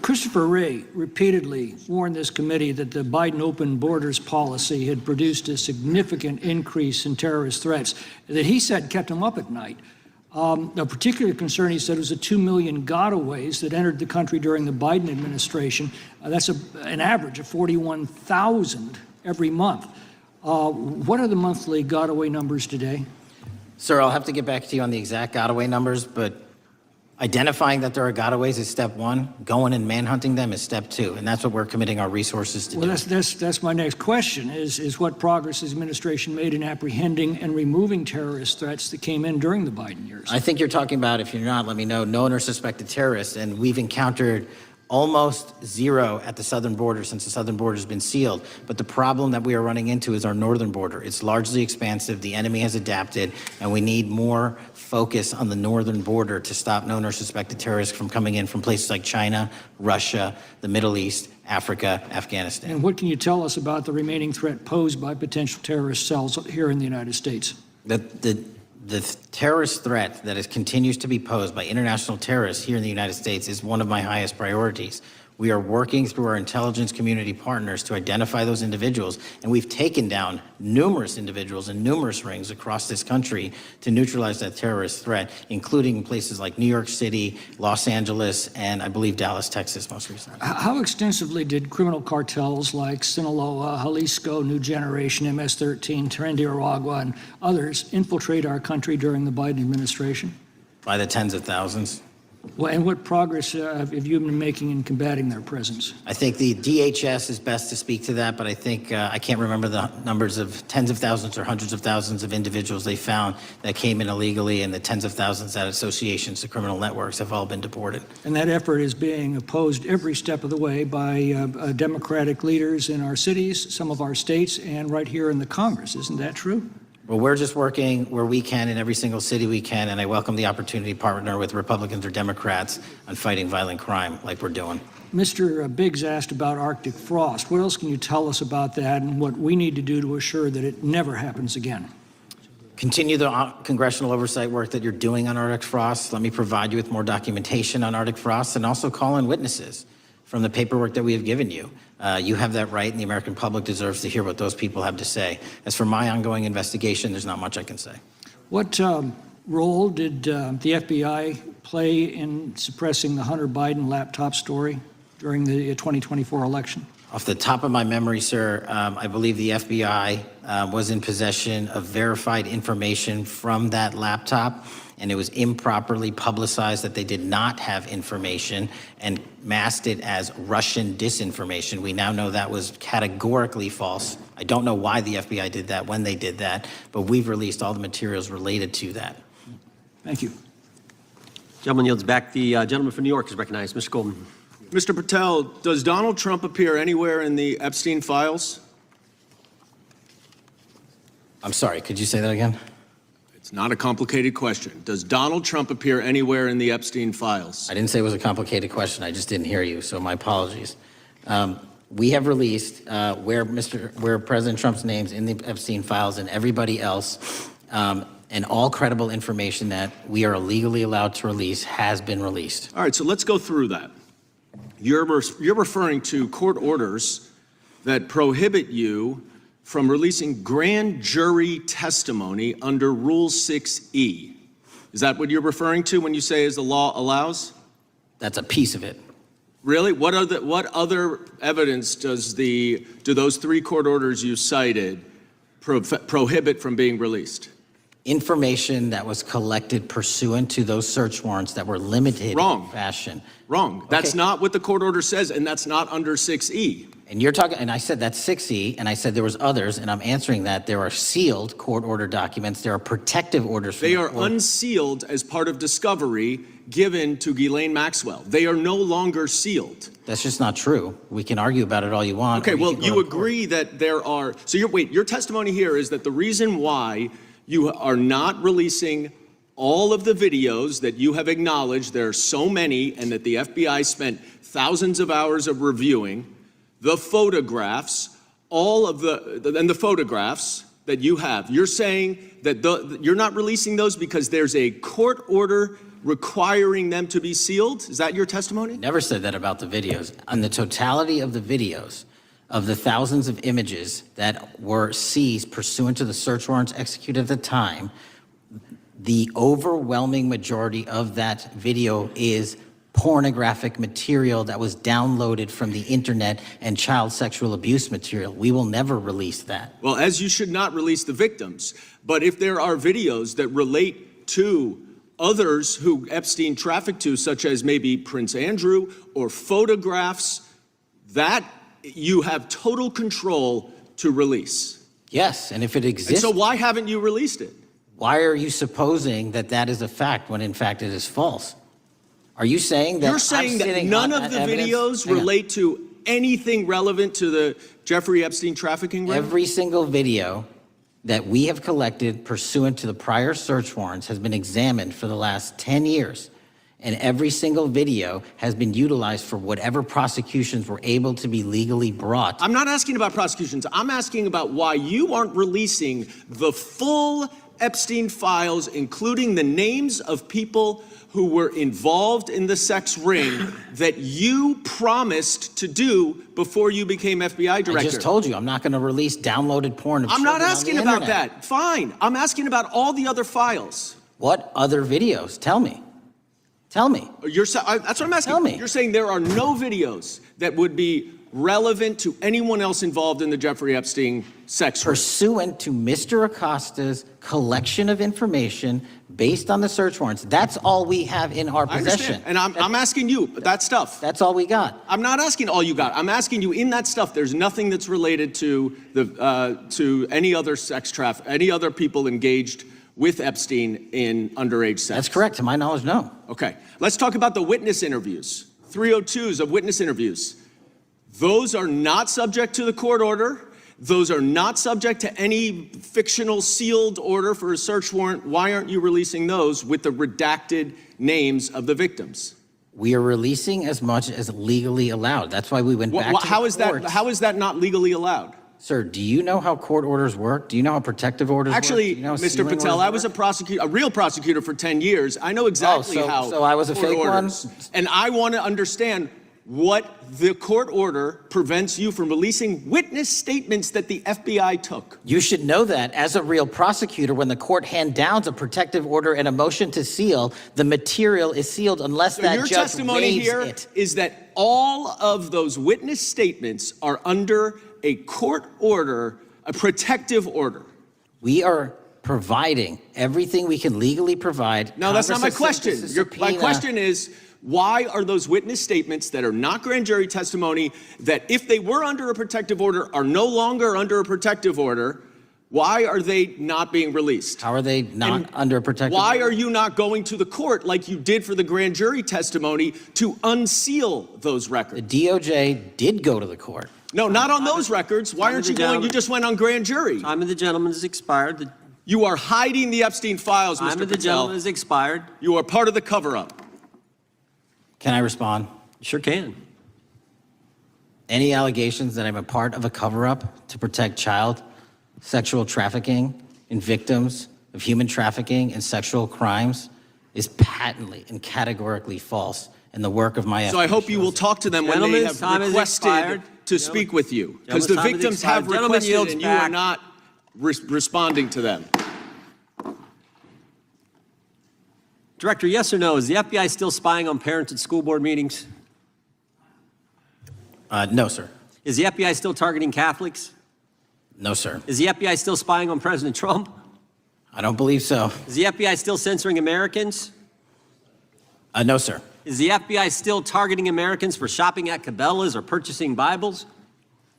Christopher Wray repeatedly warned this committee that the Biden open borders policy had produced a significant increase in terrorist threats that he said kept him up at night. A particular concern, he said, was the 2 million gotaways that entered the country during the Biden administration. That's an average of 41,000 every month. What are the monthly gotaway numbers today? Sir, I'll have to get back to you on the exact gotaway numbers, but identifying that there are gotaways is step one. Going and manhunting them is step two, and that's what we're committing our resources to do. Well, that's my next question, is what progress has the administration made in apprehending and removing terrorist threats that came in during the Biden years? I think you're talking about, if you're not, let me know, known or suspected terrorists, and we've encountered almost zero at the southern border since the southern border has been sealed. But the problem that we are running into is our northern border. It's largely expansive. The enemy has adapted, and we need more focus on the northern border to stop known or suspected terrorists from coming in from places like China, Russia, the Middle East, Africa, Afghanistan. And what can you tell us about the remaining threat posed by potential terrorist cells here in the United States? The terrorist threat that continues to be posed by international terrorists here in the United States is one of my highest priorities. We are working through our intelligence community partners to identify those individuals, and we've taken down numerous individuals in numerous rings across this country to neutralize that terrorist threat, including places like New York City, Los Angeles, and I believe Dallas, Texas most recently. How extensively did criminal cartels like Sinaloa, Jalisco, New Generation, MS-13, Tren and others infiltrate our country during the Biden administration? By the tens of thousands. Well, and what progress have you been making in combating their presence? I think the DHS is best to speak to that, but I think I can't remember the numbers of tens of thousands or hundreds of thousands of individuals they found that came in illegally, and the tens of thousands that associations to criminal networks have all been deported. And that effort is being opposed every step of the way by Democratic leaders in our cities, some of our states, and right here in the Congress. Isn't that true? Well, we're just working where we can in every single city we can, and I welcome the opportunity to partner with Republicans or Democrats on fighting violent crime like we're doing. Mr. Biggs asked about Arctic frost. What else can you tell us about that and what we need to do to assure that it never happens again? Continue the congressional oversight work that you're doing on Arctic frost. Let me provide you with more documentation on Arctic frost and also call in witnesses from the paperwork that we have given you. You have that right, and the American public deserves to hear what those people have to say. As for my ongoing investigation, there's not much I can say. What role did the FBI play in suppressing the Hunter Biden laptop story during the 2024 election? Off the top of my memory, sir, I believe the FBI was in possession of verified information from that laptop, and it was improperly publicized that they did not have information and masked it as Russian disinformation. We now know that was categorically false. I don't know why the FBI did that, when they did that, but we've released all the materials related to that. Thank you. Gentleman yields back. The gentleman from New York is recognized. Mr. Golden. Mr. Patel, does Donald Trump appear anywhere in the Epstein files? I'm sorry, could you say that again? It's not a complicated question. Does Donald Trump appear anywhere in the Epstein files? I didn't say it was a complicated question. I just didn't hear you, so my apologies. We have released where President Trump's name's in the Epstein files and everybody else, and all credible information that we are legally allowed to release has been released. All right, so let's go through that. You're referring to court orders that prohibit you from releasing grand jury testimony under Rule 6E. Is that what you're referring to when you say as the law allows? That's a piece of it. Really? What other evidence do those 3 court orders you cited prohibit from being released? Information that was collected pursuant to those search warrants that were limited in fashion. Wrong. That's not what the court order says, and that's not under 6E. And you're talking, and I said that's 6E, and I said there was others, and I'm answering that. There are sealed court order documents. There are protective orders. They are unsealed as part of discovery given to Ghislaine Maxwell. They are no longer sealed. That's just not true. We can argue about it all you want. Okay, well, you agree that there are, so your testimony here is that the reason why you are not releasing all of the videos that you have acknowledged, there are so many, and that the FBI spent thousands of hours of reviewing, the photographs, the photographs that you have. You're saying that you're not releasing those because there's a court order requiring them to be sealed? Is that your testimony? Never said that about the videos. On the totality of the videos, of the thousands of images that were seized pursuant to the search warrants executed at the time, the overwhelming majority of that video is pornographic material that was downloaded from the internet and child sexual abuse material. We will never release that. Well, as you should not release the victims, but if there are videos that relate to others who Epstein trafficked to, such as maybe Prince Andrew, or photographs, that you have total control to release. Yes, and if it exists. And so why haven't you released it? Why are you supposing that that is a fact when in fact it is false? Are you saying that You're saying that none of the videos relate to anything relevant to the Jeffrey Epstein trafficking ring? Every single video that we have collected pursuant to the prior search warrants has been examined for the last 10 years. And every single video has been utilized for whatever prosecutions were able to be legally brought. I'm not asking about prosecutions. I'm asking about why you aren't releasing the full Epstein files, including the names of people who were involved in the sex ring that you promised to do before you became FBI director. I just told you, I'm not going to release downloaded porn of I'm not children asking on the about internet. that. Fine. I'm asking about all the other files. What other videos? Tell me. Tell me. That's what I'm asking. Tell me. You're saying there are no videos that would be relevant to anyone else involved in the Jeffrey Epstein sex ring. Pursuant to Mr. Acosta's collection of information based on the search warrants. That's all we have in our possession. And I'm asking you, that stuff. That's all we got. I'm not asking all you got. I'm asking you, in that stuff, there's nothing that's related to any other sex traffic, any other people engaged with Epstein in underage sex. That's correct. To my knowledge, no. Okay. Let's talk about the witness interviews. 302s of witness interviews. Those are not subject to the court order. Those are not subject to any fictional sealed order for a search warrant. Why aren't you releasing those with the redacted names of the victims? We are releasing as much as legally allowed. That's why we went back to the courts. How is that not legally allowed? Sir, do you know how court orders work? Do you know how protective orders Actually, work? Do you know how Mr. sealing Patel, orders I was work? a real prosecutor for 10 years. I know exactly how so I was a court fake one? orders. And I want to understand what the court order prevents you from releasing witness statements that the FBI took. You should know that as a real prosecutor, when the court hand downs a protective order and a motion to seal, the material is sealed unless So that your judge testimony waives here it. is that all of those witness statements are under a court order, a protective order. We are providing everything we can legally provide. No, that's not my Congress has question. sent us a My subpoena. question is, why are those witness statements that are not grand jury testimony, that if they were under a protective order are no longer under a protective order, why are they not being released? How are they not And under a protective Why order? are you not going to the court like you did for the grand jury testimony to unseal those The records? DOJ did go to the court. No, not on those records. Why aren't you going? You just went on grand jury. Time of the gentleman has expired. You are hiding the Epstein files, Time Mr. of the gentleman Patel. has expired. You are part of the cover-up. Can I respond? Sure can. Any allegations that I'm a part of a cover-up to protect child sexual trafficking and victims of human trafficking and sexual crimes is patently and categorically false, and the work of my So I hope you will talk to them when they Gentlemen's have time has requested expired. to speak with you. Because the Gentlemen's time has victims have expired. Gentleman requested yields and you are back. not responding to them. Director, yes or no, is the FBI still spying on parents at school board meetings? No, sir. Is the FBI still targeting Catholics? No, sir. Is the FBI still spying on President Trump? I don't believe so. Is the FBI still censoring Americans? No, sir. Is the FBI still targeting Americans for shopping at Cabela's or purchasing Bibles?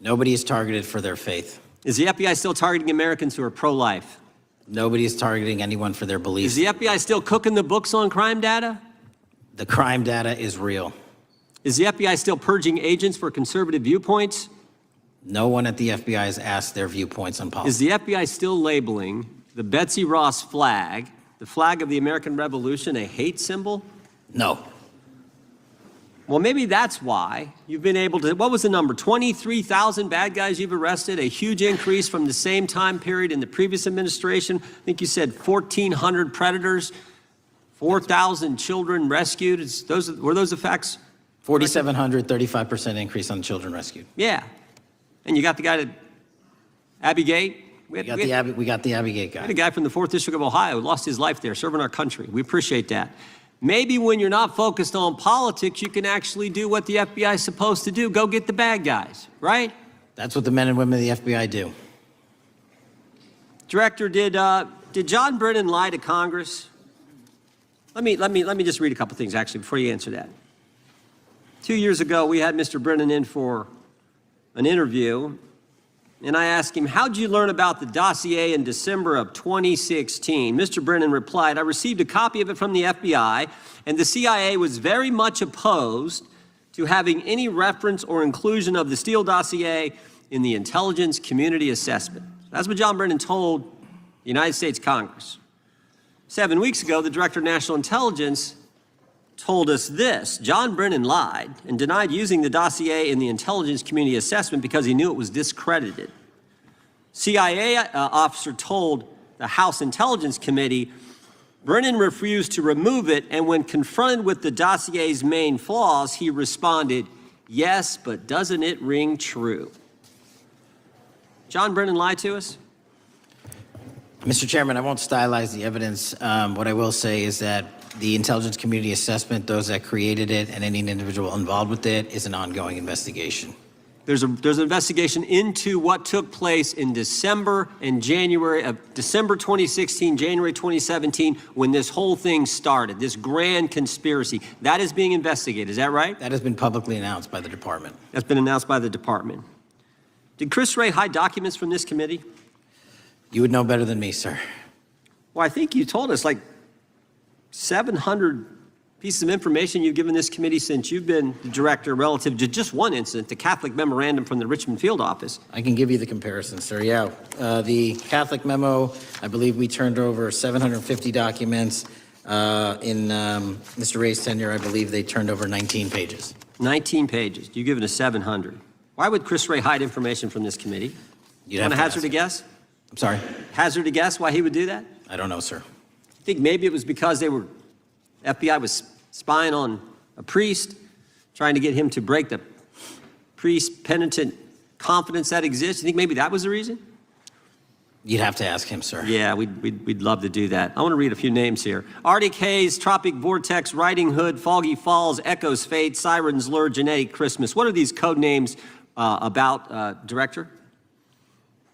Nobody is targeted for their faith. Is the FBI still targeting Americans who are pro-life? Nobody is targeting anyone for their Is beliefs. the FBI still cooking the books on crime data? The crime data is real. Is the FBI still purging agents for conservative viewpoints? No one at the FBI has asked their viewpoints on Is policy. the FBI still labeling the Betsy Ross flag, the flag of the American Revolution, a hate symbol? No. Well, maybe that's why you've been able to, what was the number? 23,000 bad guys you've arrested, a huge increase from the same time period in the previous administration. I think you said 1,400 predators, 4,000 children rescued. Were those the facts? 4,700, 35% increase on children rescued. Yeah. And you got the guy that, Abbey Gate? We got the Abbey Gate guy. We had a guy from the 4th District of Ohio who lost his life there serving our country. We appreciate that. Maybe when you're not focused on politics, you can actually do what the FBI is supposed to do. Go get the bad guys, right? That's what the men and women of the FBI do. Director, did John Brennan lie to Congress? Let me just read a couple things actually before you answer that. 2 years ago, we had Mr. Brennan in for an interview, and I asked him, how'd you learn about the dossier in December of 2016? Mr. Brennan replied, I received a copy of it from the FBI, and the CIA was very much opposed to having any reference or inclusion of the Steele dossier in the intelligence community assessment. That's what John Brennan told the United States Congress. 7 weeks ago, the Director of National Intelligence told us this: John Brennan lied and denied using the dossier in the intelligence community assessment because he knew it was discredited. CIA officer told the House Intelligence Committee Brennan refused to remove it, and when confronted with the dossier's main flaws, he responded, yes, but doesn't it ring true? John Brennan lied to us? Mr. Chairman, I won't stylize the evidence. What I will say is that the intelligence community assessment, those that created it and any individual involved with it, is an ongoing investigation. There's an investigation into what took place in December and January of December 2016, January 2017, when this whole thing started, this grand conspiracy. That is being investigated, is that right? That has been publicly announced by the department. That's been announced by the department. Did Chris Wray hide documents from this committee? You would know better than me, sir. Well, I think you told us like 700 pieces of information you've given this committee since you've been the director relative to just one incident, the Catholic memorandum from the Richmond field office. I can give you the comparison, sir. Yeah, the Catholic memo, I believe we turned over 750 documents. In Mr. Ray's tenure, I believe they turned over 19 pages. 19 pages. You've given us 700. Why would Chris Wray hide information from this committee? You'd Want have to to hazard ask a him. guess? I'm sorry? Hazard a guess why he would do that? I don't know, sir. I think maybe it was because FBI was spying on a priest, trying to get him to break the pre-penitent confidence that exists? You think maybe that was the reason? You'd have to ask him, sir. Yeah, we'd love to do that. I want to read a few names here. Arctic Haze, Tropic Vortex, Riding Hood, Foggy Falls, Echoes Fate, Sirens Lure, Genetic Christmas. What are these code names about, Director?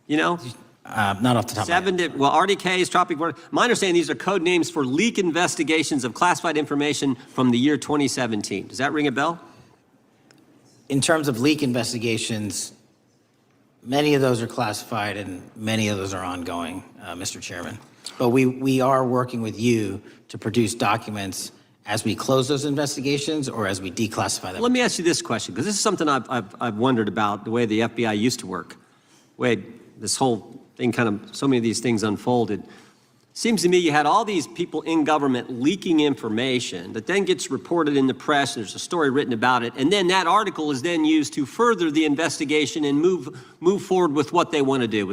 You know? Not off the top of my head. Well, Arctic Haze, Tropic Vortex. My understanding, these are code names for leak investigations of classified information from the year 2017. Does that ring a bell? In terms of leak investigations, many of those are classified and many of those are ongoing, Mr. Chairman. But we are working with you to produce documents as we close those investigations or as we declassify them. Let me ask you this question, because this is something I've wondered about, the way the FBI used to work. This whole thing so many of these things unfolded. Seems to me you had all these people in government leaking information that then gets reported in the press, there's a story written about it, and then that article is then used to further the investigation and move forward with what they want to do.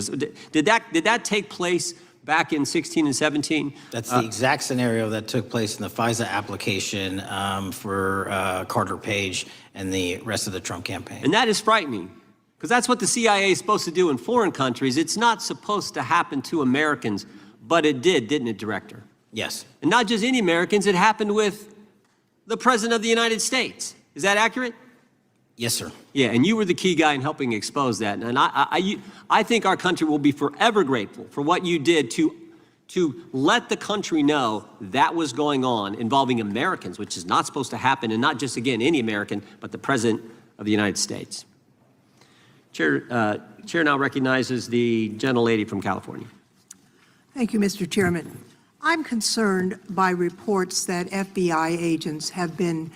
Did that take place back in 16 and 17? That's the exact scenario that took place in the FISA application for Carter Page and the rest of the Trump campaign. And that is frightening, because that's what the CIA is supposed to do in foreign countries. It's not supposed to happen to Americans. But it did, didn't it, Director? Yes. And not just any Americans, it happened with the President of the United States. Is that accurate? Yes, sir. Yeah, and you were the key guy in helping expose that. And I think our country will be forever grateful for what you did to let the country know that was going on involving Americans, which is not supposed to happen, and not just, again, any American, but the President of the United States. Chair now recognizes the gentlelady from California. Thank you, Mr. Chairman. I'm concerned by reports that FBI agents have been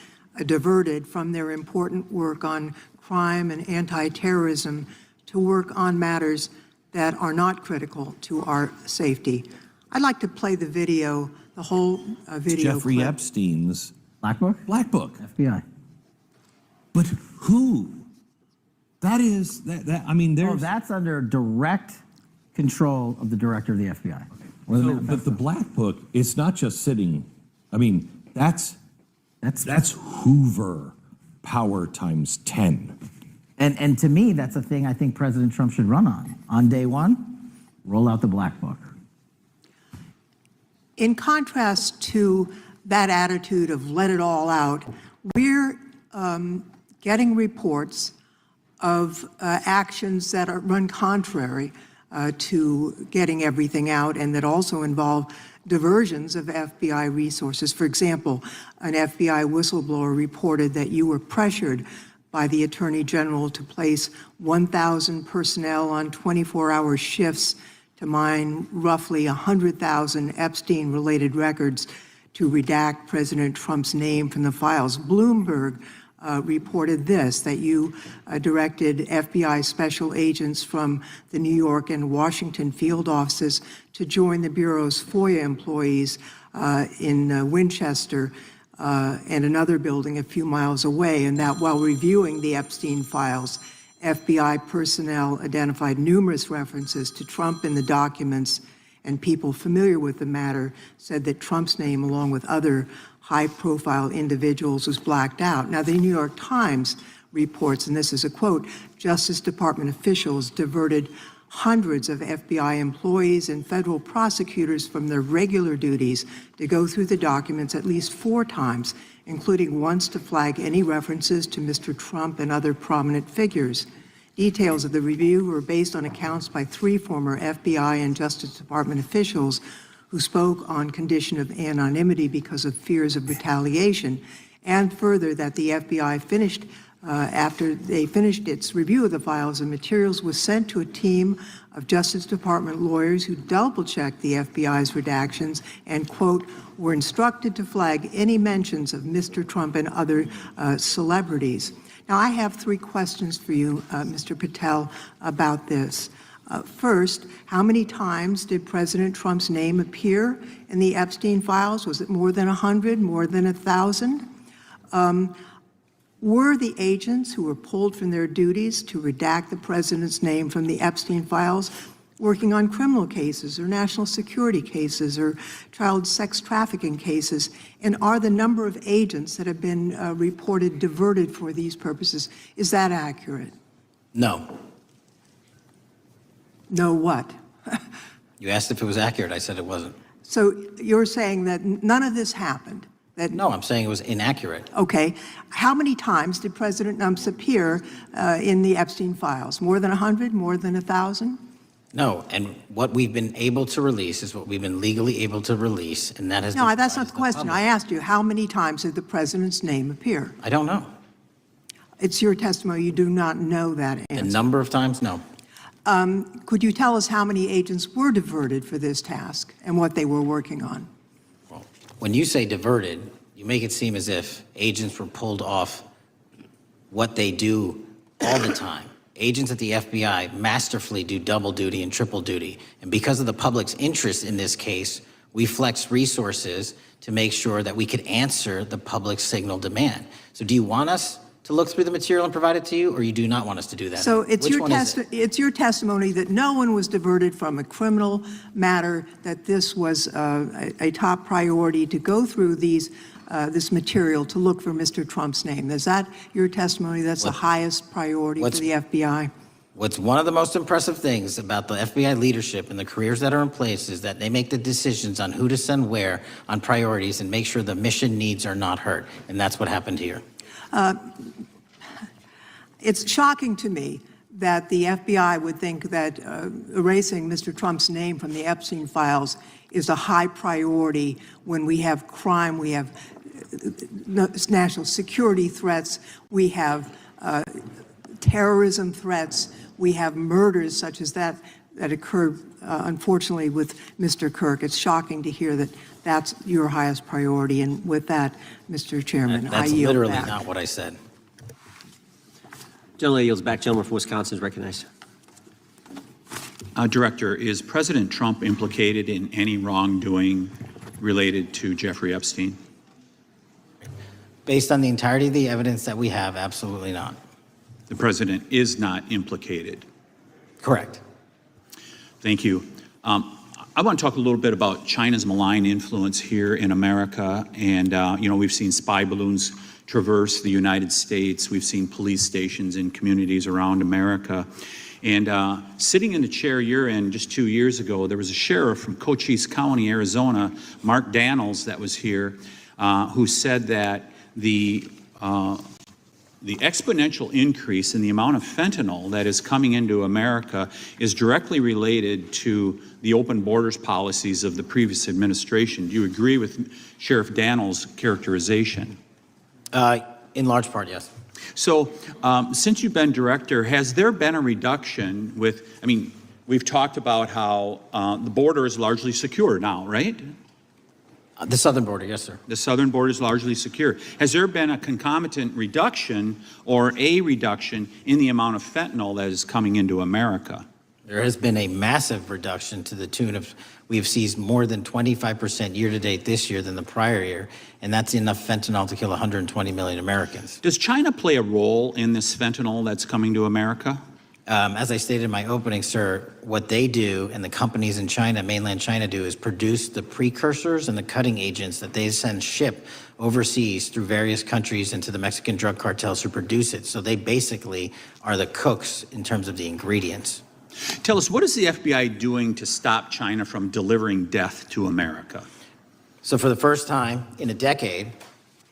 diverted from their important work on crime and anti-terrorism to work on matters that are not critical to our safety. I'd like to play the video, the whole video Jeffrey clip. Epstein's Black Book? Black Book. FBI. But who? That is, I mean, there's... Oh, that's under direct control of the director of the FBI. So, but the Black Book, it's not just sitting, I mean, that's Hoover power times 10. And to me, that's a thing I think President Trump should run on. On day one, roll out the Black Book. In contrast to that attitude of let it all out, we're getting reports of actions that run contrary to getting everything out and that also involve diversions of FBI resources. For example, an FBI whistleblower reported that you were pressured by the Attorney General to place 1,000 personnel on 24-hour shifts to mine roughly 100,000 Epstein-related records to redact President Trump's name from the files. Bloomberg reported this, that you directed FBI special agents from the New York and Washington field offices to join the Bureau's FOIA employees in Winchester and another building a few miles away, and that while reviewing the Epstein files, FBI personnel identified numerous references to Trump in the documents, and people familiar with the matter said that Trump's name, along with other high-profile individuals, was blacked out. Now, the New York Times reports, and this is a quote, Justice Department officials diverted hundreds of FBI employees and federal prosecutors from their regular duties to go through the documents at least 4 times, including once to flag any references to Mr. Trump and other prominent figures. Details of the review were based on accounts by 3 former FBI and Justice Department officials who spoke on condition of anonymity because of fears of retaliation, and further that the FBI finished, after they finished its review of the files and materials, was sent to a team of Justice Department lawyers who double-checked the FBI's redactions and, quote, were instructed to flag any mentions of Mr. Trump and other celebrities. Now, I have 3 questions for you, Mr. Patel, about this. First, how many times did President Trump's name appear in the Epstein files? Was it more than 100, more than 1,000? Were the agents who were pulled from their duties to redact the president's name from the Epstein files working on criminal cases or national security cases or child sex trafficking cases? And are the number of agents that have been reported diverted for these purposes, is that accurate? No. No what? You asked if it was accurate. I said it wasn't. So you're saying that none of this happened? That, No, I'm saying it was inaccurate. okay. How many times did President Numps appear in the Epstein files? More than 100? More than 1,000? No, and what we've been able to release is what we've been legally able to release, and that has No, been that's not the provided to question. public. I asked you, how many times did the president's name appear? I don't know. It's your testimony. You do not know that The answer. number of times, no. Could you tell us how many agents were diverted for this task and what they were working on? Well, when you say diverted, you make it seem as if agents were pulled off what they do all the time. Agents at the FBI masterfully do double duty and triple duty. And because of the public's interest in this case, we flexed resources to make sure that we could answer the public's signal demand. So do you want us to look through the material and provide it to you, or you do not want us to do that? So it's Which your, one is it? it's your testimony that no one was diverted from a criminal matter, that this was a top priority to go through this material to look for Mr. Trump's name. Is that your testimony? That's the highest priority for the FBI? What's one of the most impressive things about the FBI leadership and the careers that are in place is that they make the decisions on who to send where on priorities and make sure the mission needs are not hurt. And that's what happened here. It's shocking to me that the FBI would think that erasing Mr. Trump's name from the Epstein files is a high priority when we have crime, we have national security threats, we have terrorism threats, we have murders such as that occurred, unfortunately, with Mr. Kirk. It's shocking to hear that that's your highest priority. And with that, Mr. Chairman, I That's yield literally back. not what I said. Gentleman yields back. Gentleman from Wisconsin is recognized. Director, is President Trump implicated in any wrongdoing related to Jeffrey Epstein? Based on the entirety of the evidence that we have, absolutely not. The president is not implicated. Correct. Thank you. I want to talk a little bit about China's malign influence here in America. And, we've seen spy balloons traverse the United States. We've seen police stations in communities around America. And sitting in the chair you're in just 2 years ago, there was a sheriff from Cochise County, Arizona, Mark Daniels, that was here, who said that the exponential increase in the amount of fentanyl that is coming into America is directly related to the open borders policies of the previous administration. Do you agree with Sheriff Daniels' characterization? In large part, yes. So since you've been director, has there been a reduction with, we've talked about how the border is largely secure now, right? The southern border, yes, sir. The southern border is largely secure. Has there been a concomitant reduction or a reduction in the amount of fentanyl that is coming into America? There has been a massive reduction to the tune of, we've seized more than 25% year-to-date this year than the prior year, and that's enough fentanyl to kill 120 million Americans. Does China play a role in this fentanyl that's coming to America? As I stated in my opening, sir, what they do and the companies in China, mainland China, do is produce the precursors and the cutting agents that they ship overseas through various countries into the Mexican drug cartels who produce it. So they basically are the cooks in terms of the ingredients. Tell us, what is the FBI doing to stop China from delivering death to America? So for the first time in a decade,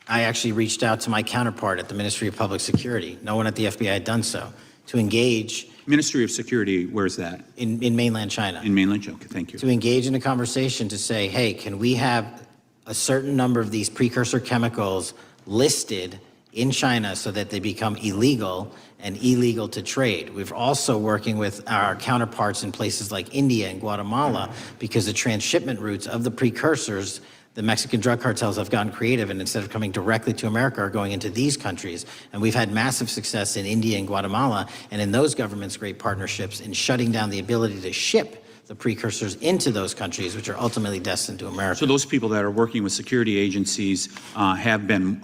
I actually reached out to my counterpart at the Ministry of Public Security. No one at the FBI had done so. To engage. Ministry of Security, where's that? In mainland China. In mainland China, okay, thank you. To engage in a conversation to say, hey, can we have a certain number of these precursor chemicals listed in China so that they become illegal and illegal to trade. We're also working with our counterparts in places like India and Guatemala because the transshipment routes of the precursors, the Mexican drug cartels have gotten creative, and instead of coming directly to America are going into these countries. And we've had massive success in India and Guatemala, and in those governments, great partnerships in shutting down the ability to ship the precursors into those countries, which are ultimately destined to America. So those people that are working with security agencies have been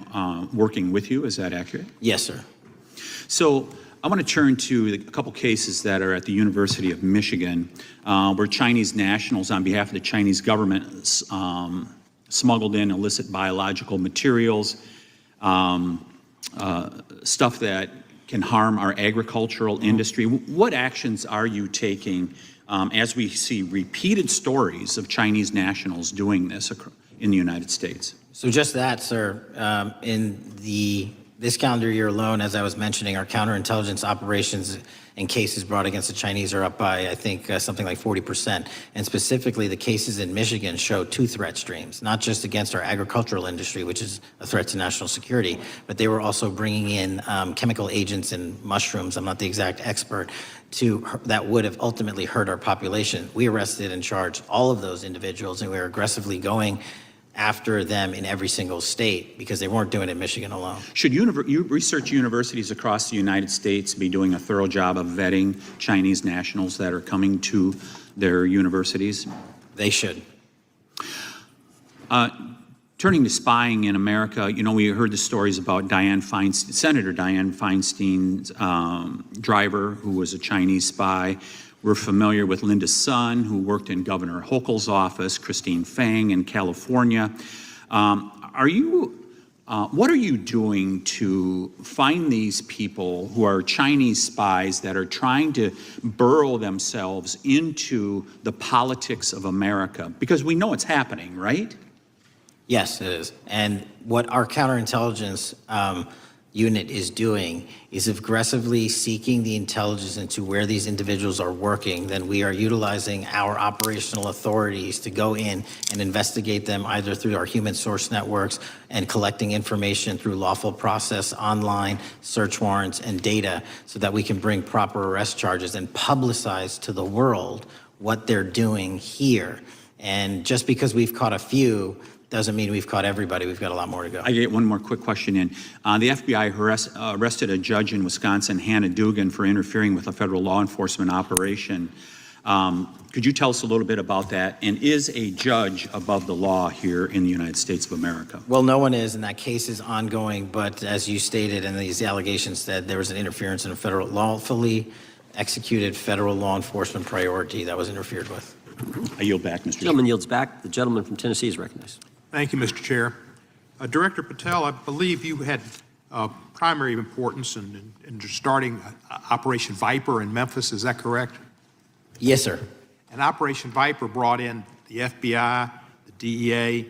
working with you, is that accurate? Yes, sir. So I want to turn to a couple cases that are at the University of Michigan, where Chinese nationals, on behalf of the Chinese government, smuggled in illicit biological materials, stuff that can harm our agricultural industry. What actions are you taking as we see repeated stories of Chinese nationals doing this in the United States? So just that, sir. This calendar year alone, as I was mentioning, our counterintelligence operations and cases brought against the Chinese are up by, I think, something like 40%. And specifically, the cases in Michigan show two threat streams, not just against our agricultural industry, which is a threat to national security, but they were also bringing in chemical agents and mushrooms, I'm not the exact expert, that would have ultimately hurt our population. We arrested and charged all of those individuals, and we were aggressively going after them in every single state because they weren't doing it in Michigan alone. Should research universities across the United States be doing a thorough job of vetting Chinese nationals that are coming to their universities? They should. Turning to spying in America, you know, we heard the stories about Senator Dianne Feinstein's driver, who was a Chinese spy. We're familiar with Linda's son, who worked in Governor Hochul's office, Christine Fang in California. What are you doing to find these people who are Chinese spies that are trying to burrow themselves into the politics of America? Because we know it's happening, right? Yes, it is. And what our counterintelligence unit is doing is aggressively seeking the intelligence into where these individuals are working. Then we are utilizing our operational authorities to go in and investigate them either through our human source networks and collecting information through lawful process, online search warrants and data so that we can bring proper arrest charges and publicize to the world what they're doing here. And just because we've caught a few doesn't mean we've caught everybody. We've got a lot more to go. I get one more quick question in. The FBI arrested a judge in Wisconsin, Hannah Dugan, for interfering with a federal law enforcement operation. Could you tell us a little bit about that? And is a judge above the law here in the United States of America? Well, no one is, and that case is ongoing. But as you stated, and these allegations said, there was an interference in a federal lawfully executed federal law enforcement priority that was interfered with. I yield back, Mr. Chairman. Gentleman yields back. The gentleman from Tennessee is recognized. Thank you, Mr. Chair. Director Patel, I believe you had primary importance in starting Operation Viper in Memphis. Is that correct? Yes, sir. And Operation Viper brought in the FBI, the DEA,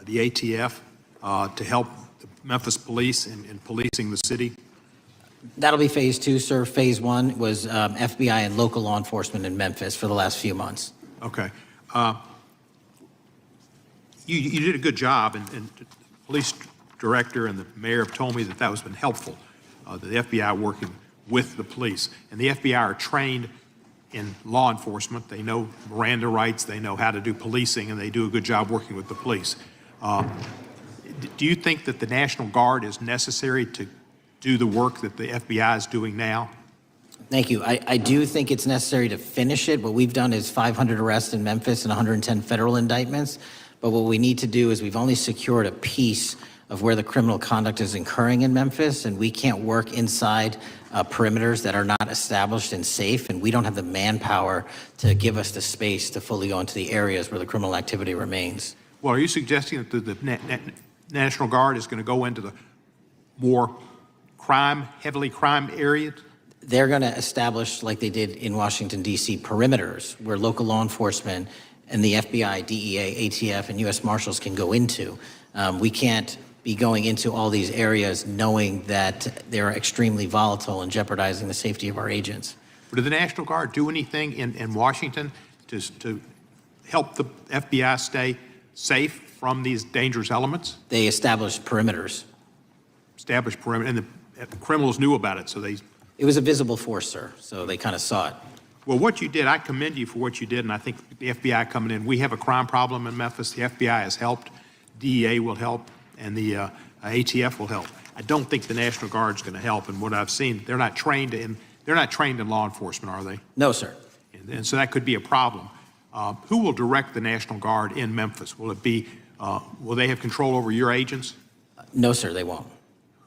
the ATF to help the Memphis police in policing the city. That'll be phase two, sir. Phase one was FBI and local law enforcement in Memphis for the last few months. Okay. You did a good job, and the police director and the mayor have told me that has been helpful, the FBI working with the police. And the FBI are trained in law enforcement. They know Miranda rights, they know how to do policing, and they do a good job working with the police. Do you think that the National Guard is necessary to do the work that the FBI is doing now? Thank you. I do think it's necessary to finish it. What we've done is 500 arrests in Memphis and 110 federal indictments. But what we need to do is we've only secured a piece of where the criminal conduct is occurring in Memphis, and we can't work inside perimeters that are not established and safe, and we don't have the manpower to give us the space to fully go into the areas where the criminal activity remains. Well, are you suggesting that the National Guard is going to go into the more heavily crime areas? They're going to establish, like they did in Washington, D.C., perimeters where local law enforcement and the FBI, DEA, ATF, and U.S. Marshals can go into. We can't be going into all these areas knowing that they're extremely volatile and jeopardizing the safety of our agents. But did the National Guard do anything in Washington to help the FBI stay safe from these dangerous elements? They established perimeters. Established perimeter, and the criminals knew about it, so they... It was a visible force, sir, so they kind of saw it. Well, what you did, I commend you for what you did, and I think the FBI coming in, we have a crime problem in Memphis. The FBI has helped, DEA will help, and the ATF will help. I don't think the National Guard is going to help, and what I've seen, they're not trained in law enforcement, are they? No, sir. And so that could be a problem. Who will direct the National Guard in Memphis? Will it be? Will they have control over your agents? No, sir, they won't.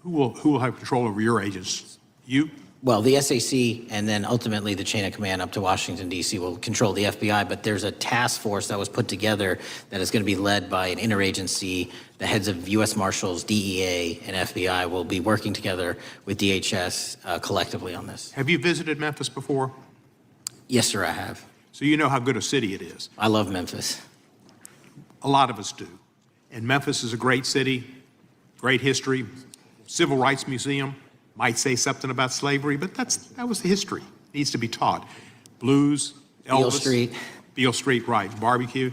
Who will have control over your agents? You? Well, the SAC and then ultimately the chain of command up to Washington, D.C. will control the FBI, but there's a task force that was put together that is going to be led by an interagency. The heads of U.S. Marshals, DEA, and FBI will be working together with DHS collectively on this. Have you visited Memphis before? Yes, sir, I have. So you know how good a city it is. I love Memphis. A lot of us do. And Memphis is a great city, great history, civil rights museum. Might say something about slavery, but that was the history. Needs to be taught. Blues, Elvis. Beale Street. Beale Street, right, barbecue.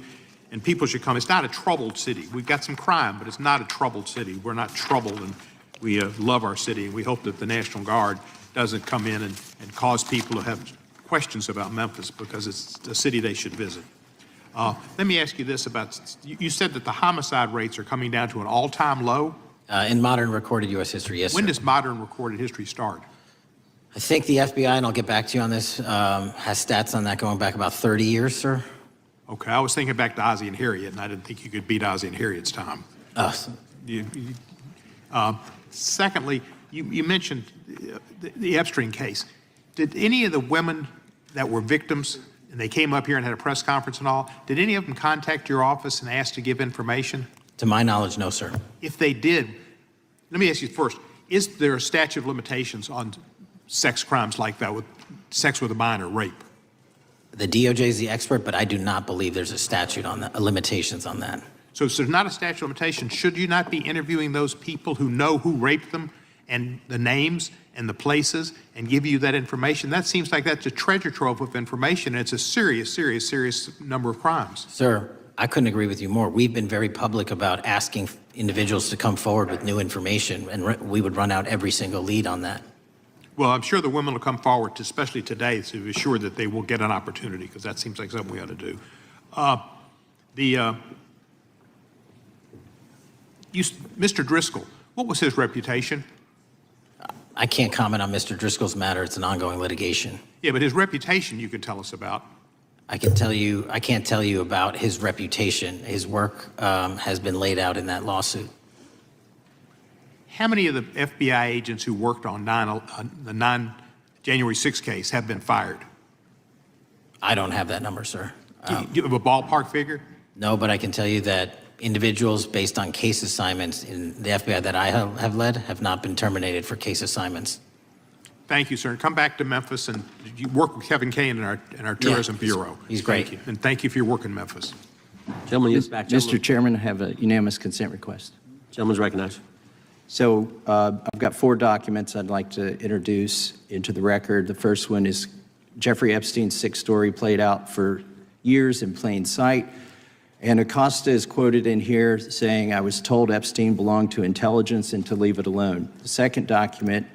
And people should come. It's not a troubled city. We've got some crime, but it's not a troubled city. We're not troubled, and we love our city. And we hope that the National Guard doesn't come in and cause people to have questions about Memphis, because it's a city they should visit. Let me ask you this about, you said that the homicide rates are coming down to an all-time low? In modern recorded U.S. history, yes, sir. When does modern recorded history start? I think the FBI, and I'll get back to you on this, has stats on that going back about 30 years, sir. Okay, I was thinking back to Ozzie and Harriet, and I didn't think you could beat Ozzie and Harriet's time. Secondly, you mentioned the Epstein case. Did any of the women that were victims, and they came up here and had a press conference and all, did any of them contact your office and ask to give information? To my knowledge, no, sir. If they did, let me ask you first, is there a statute of limitations on sex crimes like that, with sex with a minor, rape? The DOJ is the expert, but I do not believe there's a statute on that, limitations on that. So there's not a statute of limitations. Should you not be interviewing those people who know who raped them and the names and the places and give you that information? That seems like that's a treasure trove of information, and it's a serious, serious, serious number of crimes. Sir, I couldn't agree with you more. We've been very public about asking individuals to come forward with new information, and we would run out every single lead on that. Well, I'm sure the women will come forward, especially today, to be sure that they will get an opportunity, because that seems like something we ought to do. Mr. Driscoll, what was his reputation? I can't comment on Mr. Driscoll's matter. It's an ongoing litigation. Yeah, but his reputation you could tell us about. I can't tell you about his reputation. His work has been laid out in that lawsuit. How many of the FBI agents who worked on the January 6th case have been fired? I don't have that number, sir. Do you have a ballpark figure? No, but I can tell you that individuals based on case assignments in the FBI that I have led have not been terminated for case assignments. Thank you, sir. Come back to Memphis, and you work with Kevin Kane in our Tourism Bureau. He's great. Thank you. And thank you for your work in Memphis. Gentleman yields back. Mr. Chairman, I have a unanimous consent request. Gentleman's recognized. So I've got 4 documents I'd like to introduce into the record. The first one is Jeffrey Epstein's 6th story played out for years in plain sight. And Acosta is quoted in here saying, "I was told Epstein belonged to intelligence and to leave it alone." The second document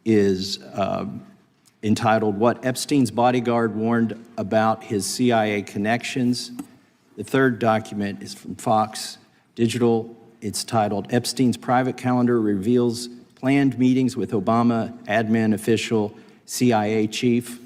is entitled, "What Epstein's Bodyguard Warned About His CIA Connections." The third document is from Fox Digital. It's titled, "Epstein's Private Calendar Reveals Planned Meetings with Obama Admin Official CIA Chief."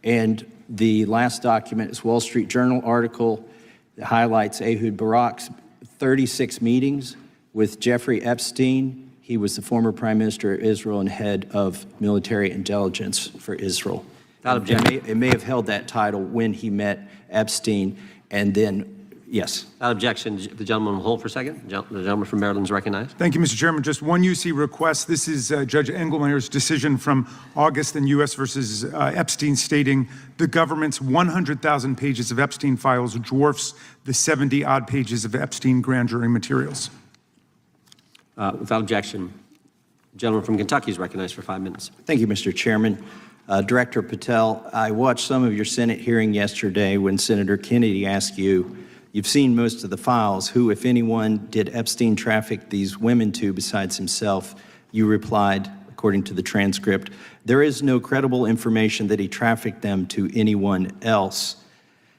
And the last document is Wall Street Journal article that highlights Ehud Barak's 36 meetings with Jeffrey Epstein. He was the former Prime Minister of Israel and head of military intelligence for Israel. It may have held that title when he met Epstein, and then, yes. Without objection, the gentleman will hold for a second. The gentleman from Maryland is recognized. Thank you, Mr. Chairman. Just one UC request. This is Judge Engelmeyer's decision from August in U.S. versus Epstein, stating the government's 100,000 pages of Epstein files dwarfs the 70-odd pages of Epstein grand jury materials. Without objection, the gentleman from Kentucky is recognized for 5 minutes. Thank you, Mr. Chairman. Director Patel, I watched some of your Senate hearing yesterday when Senator Kennedy asked you, "You've seen most of the files. Who, if anyone, did Epstein traffic these women to besides himself?" You replied, according to the transcript, "There is no credible information that he trafficked them to anyone else."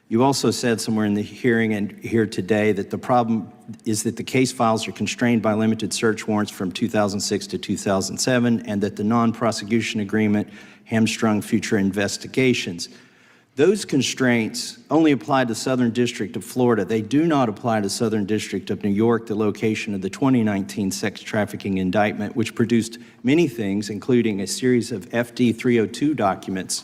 You also said somewhere in the hearing and here today that the problem is that the case files are constrained by limited search warrants from 2006 to 2007, and that the non-prosecution agreement hamstrung future investigations. Those constraints only apply to Southern District of Florida. They do not apply to Southern District of New York, the location of the 2019 sex trafficking indictment, which produced many things, including a series of FD 302 documents.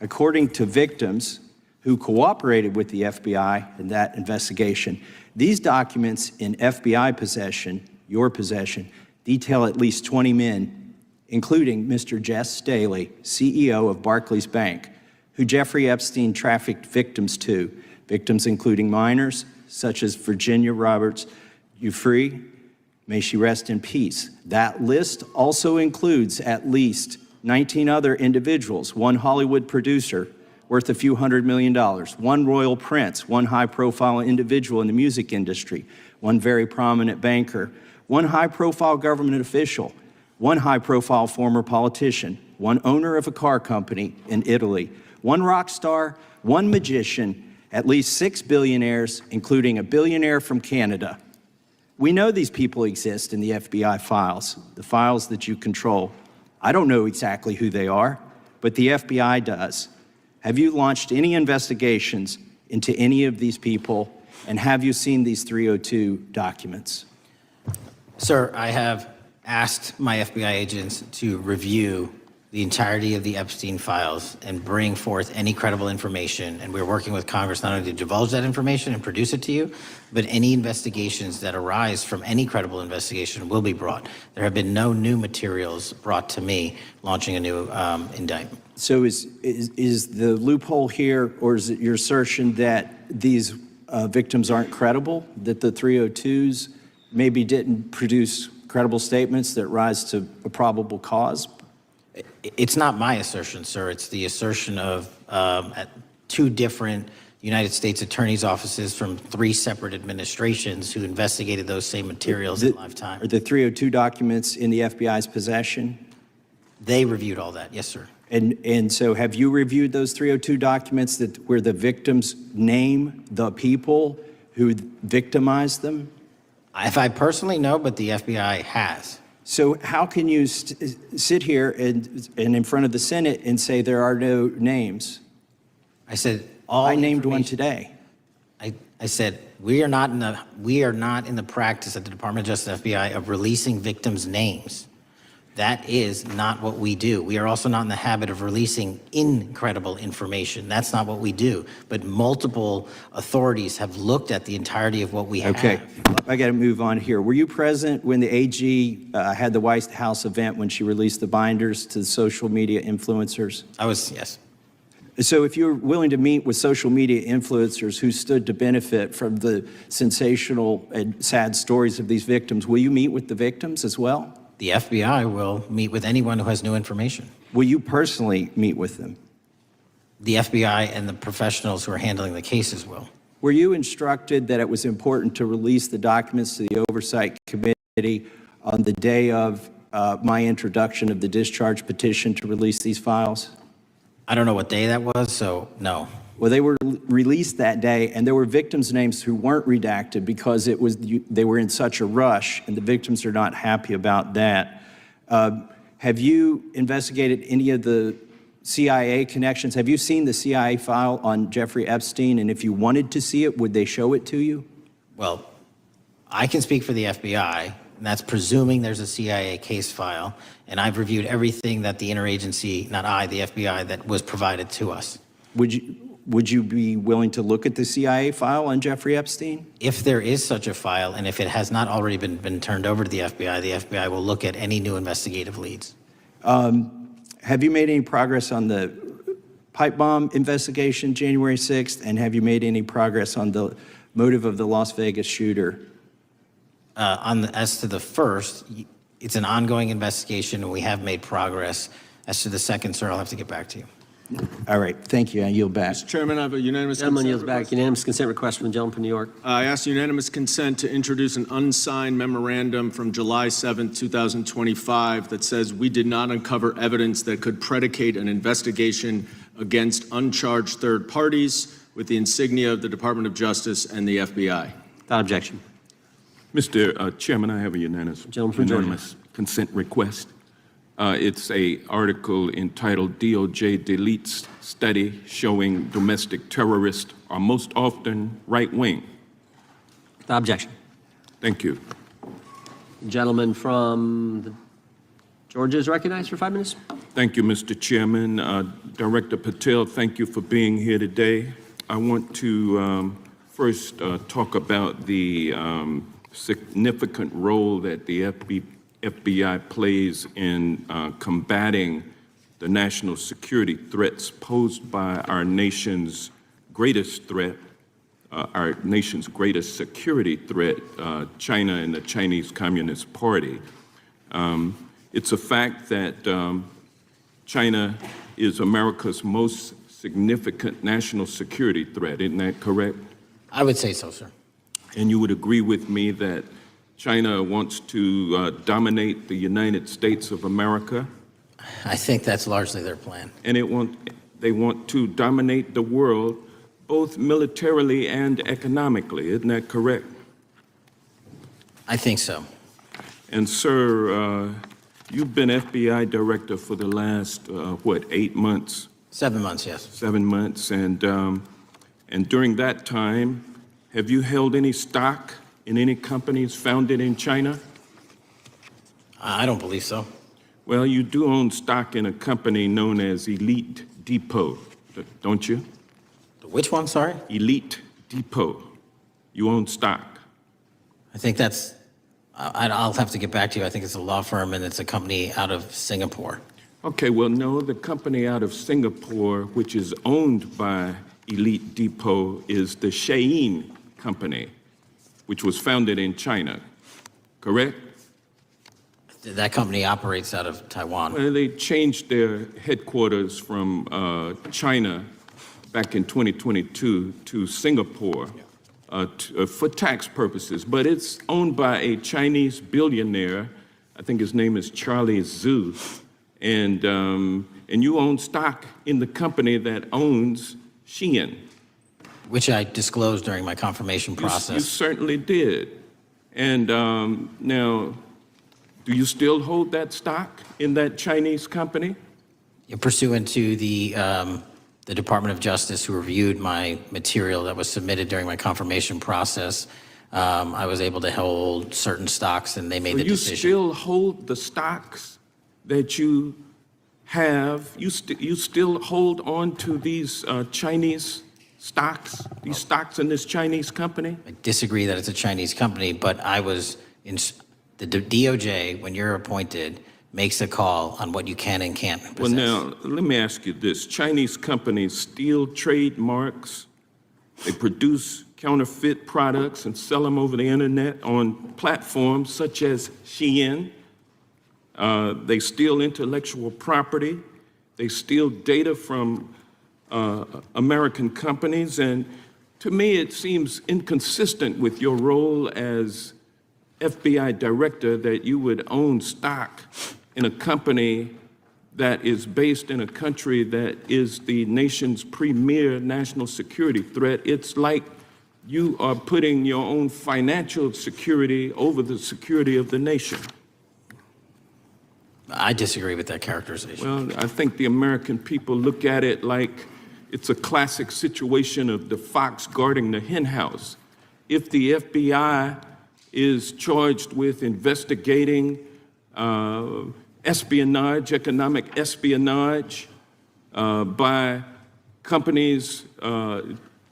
According to victims who cooperated with the FBI in that investigation, these documents in FBI possession, your possession, detail at least 20 men, including Mr. Jess Staley, CEO of Barclays Bank, who Jeffrey Epstein trafficked victims to, victims including minors, such as Virginia Roberts Giuffre, may she rest in peace. That list also includes at least 19 other individuals, one Hollywood producer worth a few $100 million, one royal prince, one high-profile individual in the music industry, one very prominent banker, one high-profile government official, one high-profile former politician, one owner of a car company in Italy, one rock star, one magician, at least 6 billionaires, including a billionaire from Canada. We know these people exist in the FBI files, the files that you control. I don't know exactly who they are, but the FBI does. Have you launched any investigations into any of these people, and have you seen these 302 documents? Sir, I have asked my FBI agents to review the entirety of the Epstein files and bring forth any credible information. And we're working with Congress not only to divulge that information and produce it to you, but any investigations that arise from any credible investigation will be brought. There have been no new materials brought to me launching a new indictment. So is the loophole here, or is it your assertion that these victims aren't credible, that the 302s maybe didn't produce credible statements that rise to a probable cause? It's not my assertion, sir. It's the assertion of two different United States attorneys' offices from 3 separate administrations who investigated those same materials in lifetime. Are the 302 documents in the FBI's possession? They reviewed all that, yes, sir. And so have you reviewed those 302 documents where the victims name the people who victimized them? If I personally know, but the FBI has. So how can you sit here and in front of the Senate and say there are no names? I said I named one today. I said we are not in the practice at the Department of Justice FBI of releasing victims' names. That is not what we do. We are also not in the habit of releasing incredible information. That's not what we do. But multiple authorities have looked at the entirety of what we have. Okay, I got to move on here. Were you present when the AG had the White House event when she released the binders to the social media influencers? I was, yes. So if you're willing to meet with social media influencers who stood to benefit from the sensational and sad stories of these victims, will you meet with the victims as well? The FBI will meet with anyone who has new information. Will you personally meet with them? The FBI and the professionals who are handling the cases will. Were you instructed that it was important to release the documents to the Oversight Committee on the day of my introduction of the discharge petition to release these files? I don't know what day that was, so no. Well, they were released that day, and there were victims' names who weren't redacted because they were in such a rush, and the victims are not happy about that. Have you investigated any of the CIA connections? Have you seen the CIA file on Jeffrey Epstein? And if you wanted to see it, would they show it to you? Well, I can speak for the FBI, and that's presuming there's a CIA case file, and I've reviewed everything that the interagency, not I, the FBI, that was provided to us. Would you be willing to look at the CIA file on Jeffrey Epstein? If there is such a file, and if it has not already been turned over to the FBI will look at any new investigative leads. Have you made any progress on the pipe bomb investigation January 6th? And have you made any progress on the motive of the Las Vegas shooter? As to the first, it's an ongoing investigation, and we have made progress. As to the second, sir, I'll have to get back to you. All right, thank you. I yield back. Mr. Chairman, I have a unanimous Gentleman consent yields back. request. Unanimous consent request from the gentleman from New York. I ask unanimous consent to introduce an unsigned memorandum from July 7, 2025 that says we did not uncover evidence that could predicate an investigation against uncharged third parties with the insignia of the Department of Justice and the FBI. Without objection. Mr. Chairman, I have a unanimous Gentleman from Georgia. consent request It's a article entitled DOJ Deletes Study Showing Domestic Terrorists Are Most Often Right-Wing. Without objection. Thank you. Gentleman from Georgia is recognized for 5 minutes. Thank you, Mr. Chairman. Director Patel, thank you for being here today. I want to first talk about the significant role that the FBI plays in combating the national security threats posed by our nation's greatest threat, our nation's greatest security threat, China and the Chinese Communist Party. It's a fact that China is America's most significant national security threat, isn't that correct? I would say so, sir. And you would agree with me that China wants to dominate the United States of America? I think that's largely their plan. And they want to dominate the world, both militarily and economically, isn't that correct? I think so. And sir, you've been FBI director for the last, 8 months? 7 months, yes. 7 months, and during that time, have you held any stock in any companies founded in China? I don't believe so. Well, you do own stock in a company known as Elite Depot, don't you? Which one, sorry? Elite Depot. You own stock. I think that's, I'll have to get back to you. I think it's a law firm and it's a company out of Singapore. Okay, well, no, the company out of Singapore, which is owned by Elite Depot, is the Shein Company, which was founded in China, correct? That company operates out of Taiwan. Well, they changed their headquarters from China back in 2022 to Singapore for tax purposes, but it's owned by a Chinese billionaire. I think his name is Charlie Zhu, and you own stock in the company that owns Shein. Which I disclosed during my confirmation process. You certainly did. And now, do you still hold that stock in that Chinese company? Pursuant to the Department of Justice, who reviewed my material that was submitted during my confirmation process, I was able to hold certain stocks, and they made the decision. You still hold the stocks that you have? You still hold on to these Chinese stocks, these stocks in this Chinese company? I disagree that it's a Chinese company, but I was in the DOJ, when you're appointed, makes a call on what you can and can't possess. Well, now, let me ask you this. Chinese companies steal trademarks, they produce counterfeit products and sell them over the internet on platforms such as Shein. They steal intellectual property. They steal data from American companies. And to me, it seems inconsistent with your role as FBI director that you would own stock in a company that is based in a country that is the nation's premier national security threat. It's like you are putting your own financial security over the security of the nation. I disagree with that characterization. Well, I think the American people look at it like it's a classic situation of the fox guarding the hen house. If the FBI is charged with investigating espionage, economic espionage by companies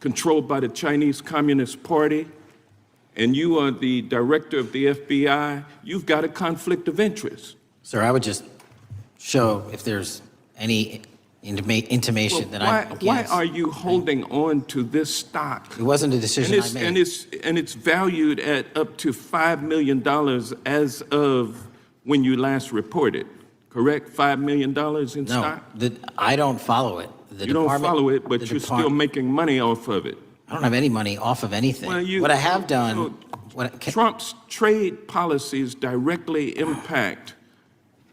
controlled by the Chinese Communist Party, and you are the director of the FBI, you've got a conflict of interest. Sir, I would just show if there's any intimation that I'm against. Why are you holding on to this stock? It wasn't a decision I made. And it's valued at up to $5 million as of when you last reported, correct? $5 million in stock? No, I don't follow it. You don't follow it, but you're still making money off of it. I don't have any money off of anything. Well, what I have done... Trump's trade policies directly impact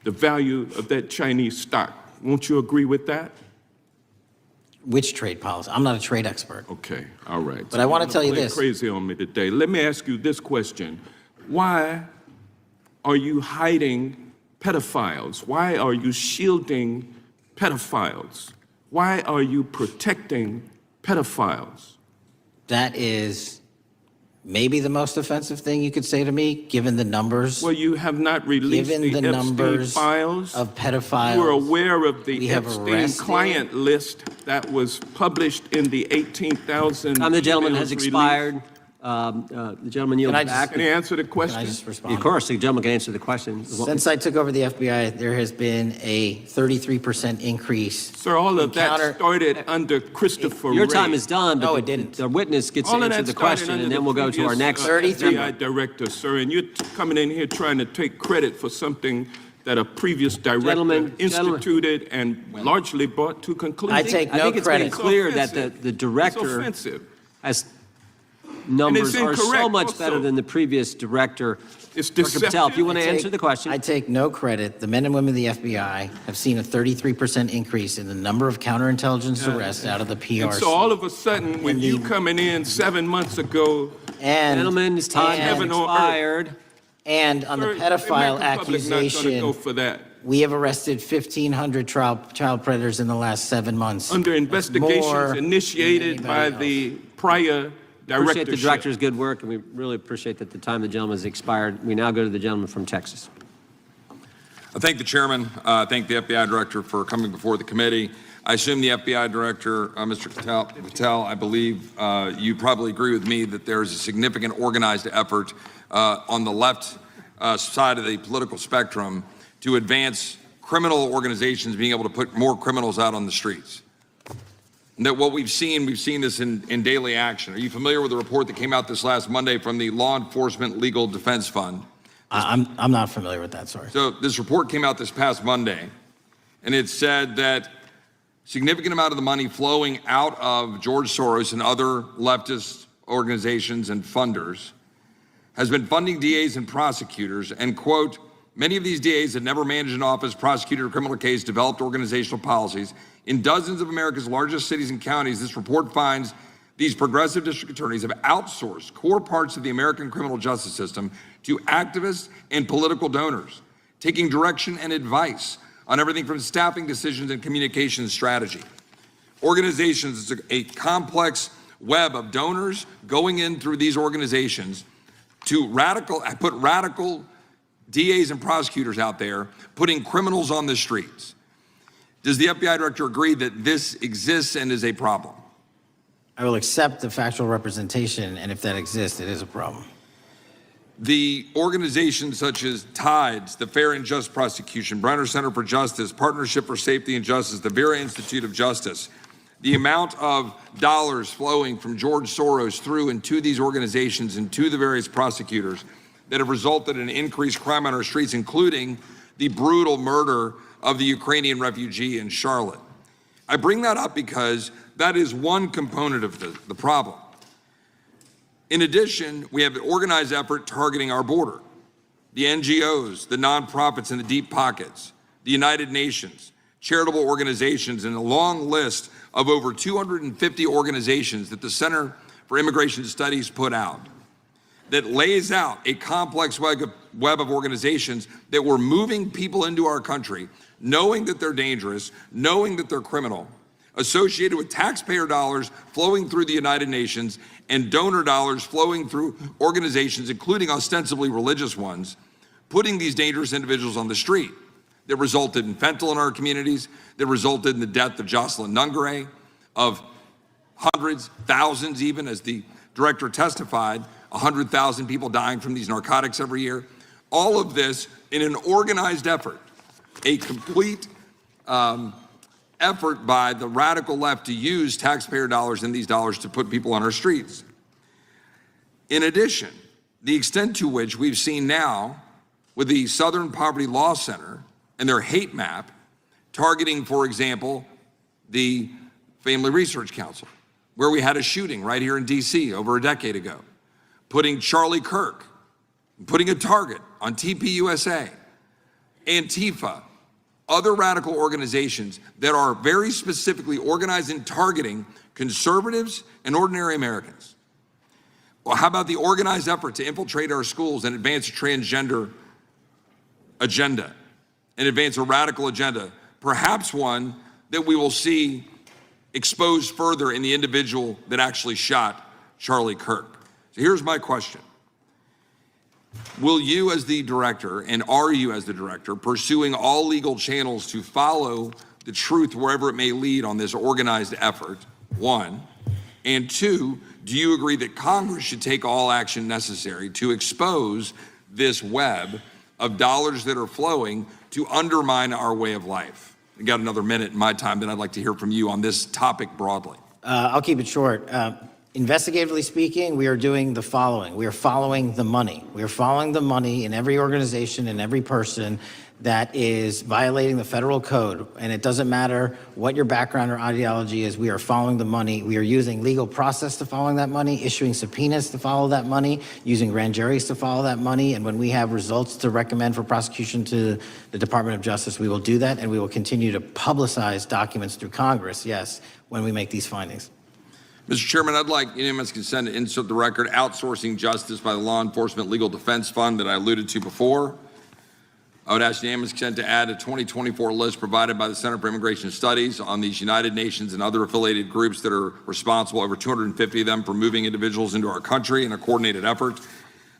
the value of that Chinese stock. Won't you agree with that? Which trade policy? I'm not a trade expert. Okay, all right. But I want to tell you this. Crazy on me today. Let me ask you this question. Why are you hiding pedophiles? Why are you shielding pedophiles? Why are you protecting pedophiles? That is maybe the most offensive thing you could say to me, given the numbers. Well, you have not released Given the the Epstein numbers files. of pedophiles. You are aware of the we have Epstein arrested- client list that was published in the 18,000 Time the gentleman emails has released? expired. The gentleman yields back. Can you answer the Can question? I just respond? Of course, the gentleman can answer the question. Since I took over the FBI, there has been a 33% increase. Sir, all of that Encounter- started under Christopher Your Wray. time is done, but No, it didn't. the witness gets All to of answer that the started question, under and the then we'll go to our previous, next. 33 FBI director, sir, and you're coming in here trying to take credit for something that a previous director Gentlemen, instituted and largely brought to conclusion. I take I no think it's credit. made clear that offensive. the It's director offensive. has numbers are so incorrect much also. better than the previous director. It's Dr. Patel, if you want to I take- answer the question. I take no credit. The men and women of the FBI have seen a 33% increase in the number of counterintelligence arrests out of the And PRC. so all of a sudden, when And you the- coming in 7 months ago, and, Gentlemen, his time has Heaven on earth. expired. and on the sir, pedophile American public not gonna accusation, go for that. we have arrested 1,500 child predators in the last 7 months. Under That's investigations more than initiated by anybody the prior Appreciate the directorship. director's good work, and we really appreciate that the time of the gentleman has expired. We now go to the gentleman from Texas. I thank the chairman. Thank the FBI director for coming before the committee. I assume the FBI director, Mr. Patel, I believe you probably agree with me that there is a significant organized effort on the left side of the political spectrum to advance criminal organizations being able to put more criminals out on the streets. And that what we've seen this in daily action. Are you familiar with the report that came out this last Monday from the Law Enforcement Legal Defense Fund? I'm not familiar with that, sorry. So this report came out this past Monday, and it said that significant amount of the money flowing out of George Soros and other leftist organizations and funders has been funding DAs and prosecutors, and quote, many of these DAs had never managed an office, prosecuted a criminal case, developed organizational policies. In dozens of America's largest cities and counties, this report finds these progressive district attorneys have outsourced core parts of the American criminal justice system to activists and political donors, taking direction and advice on everything from staffing decisions and communication strategy. Organizations, it's a complex web of donors going in through these organizations to put radical DAs and prosecutors out there, putting criminals on the streets. Does the FBI director agree that this exists and is a problem? I will accept the factual representation, and if that exists, it is a problem. The organizations such as TIDES, the Fair and Just Prosecution, Brenner Center for Justice, Partnership for Safety and Justice, the Vera Institute of Justice, the amount of dollars flowing from George Soros through and to these organizations and to the various prosecutors that have resulted in increased crime on our streets, including the brutal murder of the Ukrainian refugee in Charlotte. I bring that up because that is one component of the problem. In addition, we have an organized effort targeting our border. The NGOs, the nonprofits in the deep pockets, the United Nations, charitable organizations, and a long list of over 250 organizations that the Center for Immigration Studies put out that lays out a complex web of organizations that were moving people into our country, knowing that they're dangerous, knowing that they're criminal, associated with taxpayer dollars flowing through the United Nations and donor dollars flowing through organizations, including ostensibly religious ones, putting these dangerous individuals on the street. That resulted in fentanyl in our communities, that resulted in the death of Jocelyn Nungare, of hundreds, thousands even, as the director testified, 100,000 people dying from these narcotics every year. All of this in an organized effort, a complete effort by the radical left to use taxpayer dollars and these dollars to put people on our streets. In addition, the extent to which we've seen now with the Southern Poverty Law Center and their hate map targeting, for example, the Family Research Council, where we had a shooting right here in DC over a decade ago, putting Charlie Kirk, putting a target on TPUSA, Antifa, other radical organizations that are very specifically organized in targeting conservatives and ordinary Americans. Well, how about the organized effort to infiltrate our schools and advance a transgender agenda? and advance a radical agenda, perhaps one that we will see exposed further in the individual that actually shot Charlie Kirk. So here's my question. Will you as the director, and are you as the director, pursuing all legal channels to follow the truth wherever it may lead on this organized effort, one? And two, do you agree that Congress should take all action necessary to expose this web of dollars that are flowing to undermine our way of life? I got another minute in my time that I'd like to hear from you on this topic broadly. I'll keep it short. Investigatively speaking, we are doing the following. We are following the money. We are following the money in every organization and every person that is violating the federal code. And it doesn't matter what your background or ideology is, we are following the money. We are using legal process to following that money, issuing subpoenas to follow that money, using grand juries to follow that money. And when we have results to recommend for prosecution to the Department of Justice, we will do that. And we will continue to publicize documents through Congress, yes, when we make these findings. Mr. Chairman, I'd like unanimous consent to insert the record outsourcing justice by the Law Enforcement Legal Defense Fund that I alluded to before. I would ask unanimous consent to add a 2024 list provided by the Center for Immigration Studies on these United Nations and other affiliated groups that are responsible, over 250 of them, for moving individuals into our country in a coordinated effort.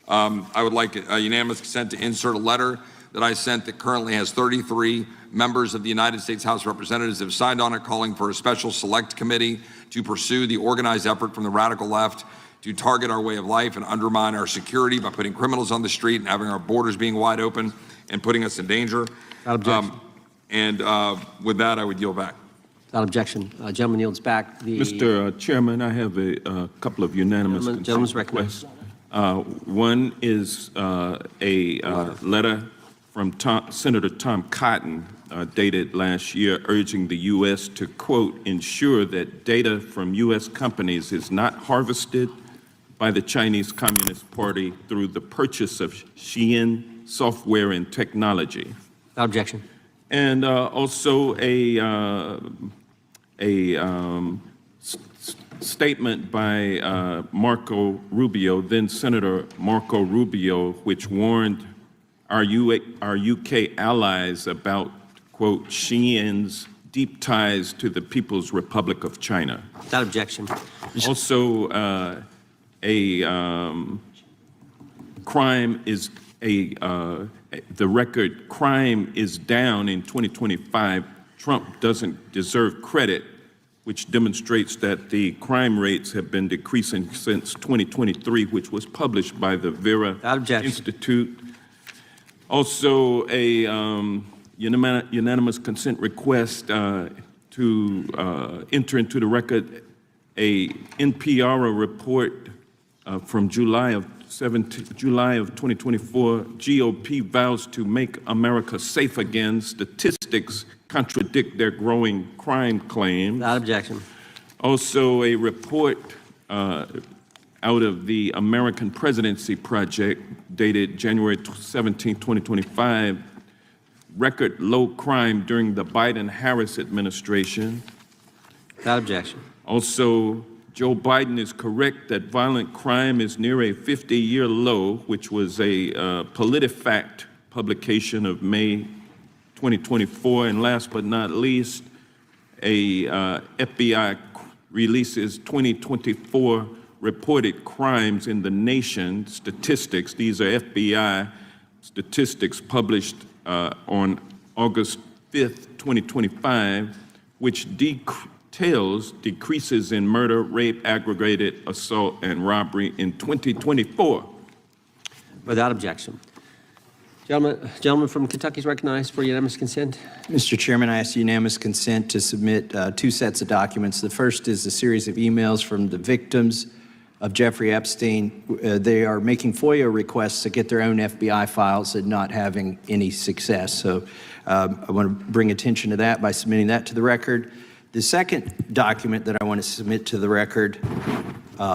I would like a unanimous consent to insert a letter that I sent that currently has 33 members of the United States House of Representatives have signed on it, calling for a special select committee to pursue the organized effort from the radical left to target our way of life and undermine our security by putting criminals on the street and having our borders being wide open and putting us in danger. Without objection. With that, I would yield back. Without objection. Gentleman yields back. Mr. Chairman, I have a couple of unanimous Gentleman's recognized. One is a letter from Senator Tom Cotton, dated last year, urging the U.S. to, quote, ensure that data from U.S. companies is not harvested by the Chinese Communist Party through the purchase of Xi'an software and technology. Without objection. And also a statement by Marco Rubio, then Senator Marco Rubio, which warned our UK allies about, quote, Xi'an's deep ties to the People's Republic of China. Without objection. Also, crime is the record crime is down in 2025. Trump doesn't deserve credit, which demonstrates that the crime rates have been decreasing since 2023, which was published by the Vera Institute. Also, a unanimous consent request to enter into the record a NPR report from July of 2024. GOP vows to make America safe again. Statistics contradict their growing crime claims. Without objection. Also, a report out of the American Presidency Project dated January 17, 2025, record low crime during the Biden-Harris administration. Without objection. Also, Joe Biden is correct that violent crime is near a 50-year low, which was a PolitiFact publication of May 2024. And last but not least, a FBI releases 2024 reported crimes in the nation statistics. These are FBI statistics published on August 5th, 2025, which details decreases in murder, rape, aggravated assault, and robbery in 2024. Without objection. Gentleman from Kentucky is recognized for unanimous consent. Mr. Chairman, I ask unanimous consent to submit two sets of documents. The first is a series of emails from the victims of Jeffrey Epstein. They are making FOIA requests to get their own FBI files and not having any success. So I want to bring attention to that by submitting that to the record. The second document that I want to submit to the record,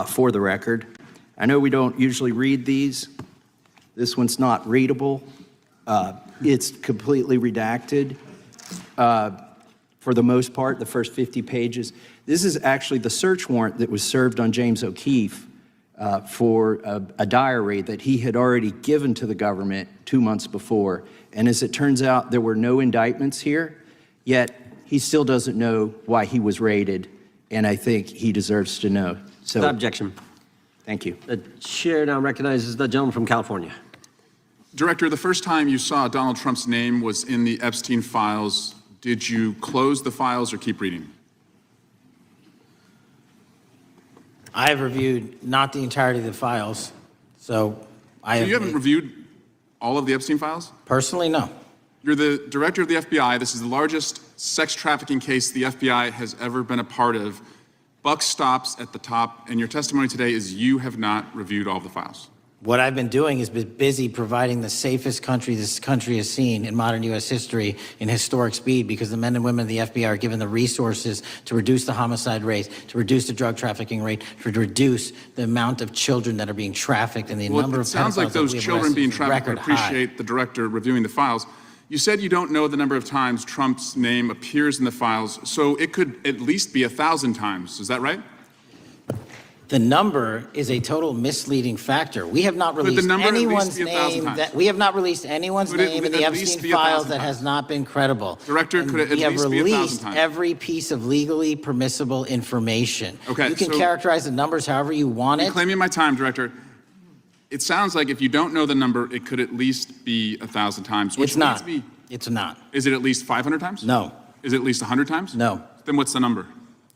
for the record, I know we don't usually read these. This one's not readable. It's completely redacted for the most part, the first 50 pages. This is actually the search warrant that was served on James O'Keefe for a diary that he had already given to the government 2 months before. And as it turns out, there were no indictments here, yet he still doesn't know why he was raided, and I think he deserves to know. So, Without objection. Thank you. The chair now recognizes the gentleman from California. Director, the first time you saw Donald Trump's name was in the Epstein files. Did you close the files or keep reading? I have reviewed not the entirety of the files, so I have. You haven't reviewed all of the Epstein files? Personally, no. You're the director of the FBI. This is the largest sex trafficking case the FBI has ever been a part of. Buck stops at the top, and your testimony today is you have not reviewed all of the files. What I've been doing is been busy providing the safest country this country has seen in modern U.S. history in historic speed, because the men and women of the FBI are given the resources to reduce the homicide rate, to reduce the drug trafficking rate, to reduce the amount of children that are being trafficked, and the number of pedophiles. It sounds like those children being trafficked would appreciate the director reviewing the files. You said you don't know the number of times Trump's name appears in the files, so it could at least be 1,000 times. Is that right? The number is a total misleading factor. We have not released anyone's name in the Epstein files that has not been credible. Director, could it at least be 1,000 times? We have released every piece of legally permissible information. Okay, you can so characterize the numbers however you want it. Reclaiming my time, Director. It sounds like if you don't know the number, it could at least be 1,000 times. Which It's not. leads me- It's not. Is it at least 500 times? No. Is it at least 100 times? No. Then what's the number?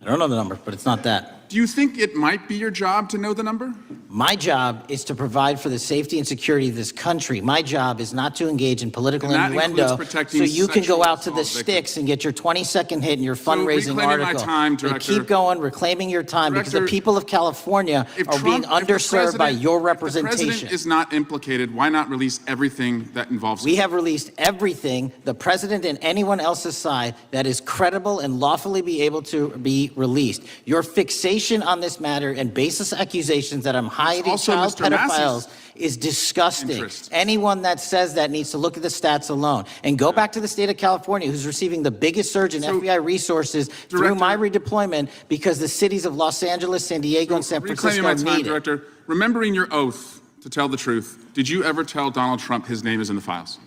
I don't know the number, but it's not that. Do you think it might be your job to know the number? My job is to provide for the safety and security of this country. My job is not to engage in political And that innuendo includes protecting so you can go sexual out to the assault sticks and get your 20-second hit in your So fundraising reclaiming my article. time, But Director. keep going, reclaiming your time, because the Director, people of California are being underserved by your If the representation. president is not implicated, why not release everything that involves We have released everything, the president and anyone else's side, that is credible and lawfully be able to be released. Your fixation on this matter and baseless accusations that I'm hiding also child Mr. Massey's pedophiles is disgusting. interest. Anyone that says that needs to look at the stats alone. And go back to the state of California, who's receiving the biggest surge in FBI resources through my redeployment, because the cities of Los Angeles, San Diego, and San Reclaiming Francisco my time, need it. Director. Remembering your oath to tell the truth, did you ever tell Donald Trump his name is in the files?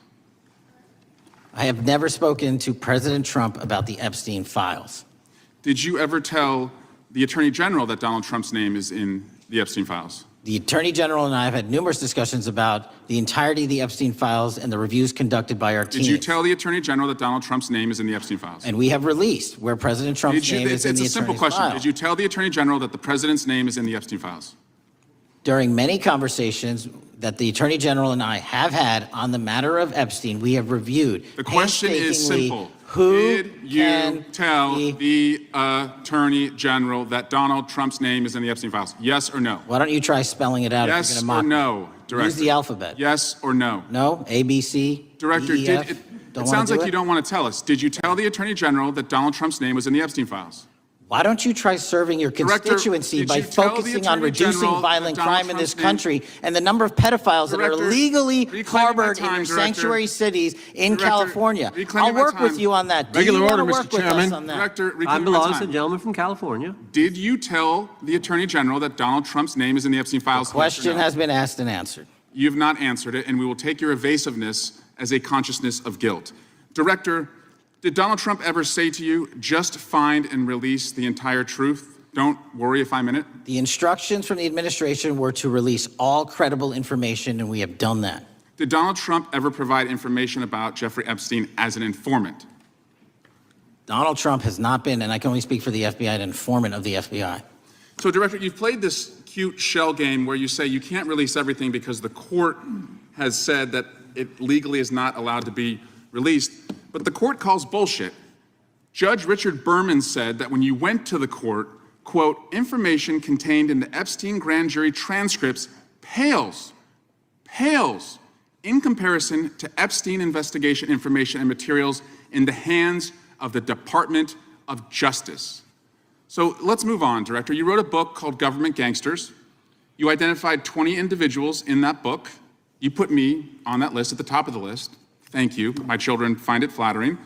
I have never spoken to President Trump about the Epstein files. Did you ever tell the Attorney General that Donald Trump's name is in the Epstein files? The Attorney General and I have had numerous discussions about the entirety of the Epstein files and the reviews conducted by our team. Did you tell the Attorney General that Donald Trump's name is in the Epstein files? And we have released where President Trump's name is in the It's a simple attorney's question. file. Did you tell the Attorney General that the President's name is in the Epstein files? During many conversations that the Attorney General and I have had on the matter of Epstein, we have reviewed. The question is painstakingly simple. Who Did you tell the Attorney General that Donald Trump's name is in the Epstein files? Yes or no? Why don't you try spelling it out if Yes you're going or to mock no, me? Director? Use the alphabet. Yes or no? No? A, B, C, Director, D, E, F? it Don't sounds wanna do like you don't want to tell us. Did you tell the Attorney General that Donald Trump's name was in the Epstein files? Why don't you try serving your Director, constituency did by you tell the focusing on Attorney reducing General violent that Donald crime in this Trump's name- country and the number of pedophiles that are Director, illegally reclaiming my harbored in time, your Director. sanctuary cities in Director, California? reclaiming I'll my work with time. you on that. Do Regular you order, wanna Mr. work with us Chairman. on that? Director, Time reclaiming my belongs to the time. gentleman from California. Did you tell the Attorney General that Donald Trump's name is in the Epstein files? The question has been asked and answered. You have not answered it, and we will take your evasiveness as a consciousness of guilt. Director, did Donald Trump ever say to you, just find and release the entire truth? Don't worry if I'm in it. The instructions from the administration were to release all credible information, and we have done that. Did Donald Trump ever provide information about Jeffrey Epstein as an informant? Donald Trump has not been, and I can only speak for the FBI, an informant of the FBI. So, Director, you've played this cute shell game where you say you can't release everything because the court has said that it legally is not allowed to be released, but the court calls bullshit. Judge Richard Berman said that when you went to the court, quote, information contained in the Epstein grand jury transcripts pales in comparison to Epstein investigation information and materials in the hands of the Department of Justice. So let's move on, Director. You wrote a book called Government Gangsters. You identified 20 individuals in that book. You put me on that list at the top of the list. Thank you. My children find it flattering.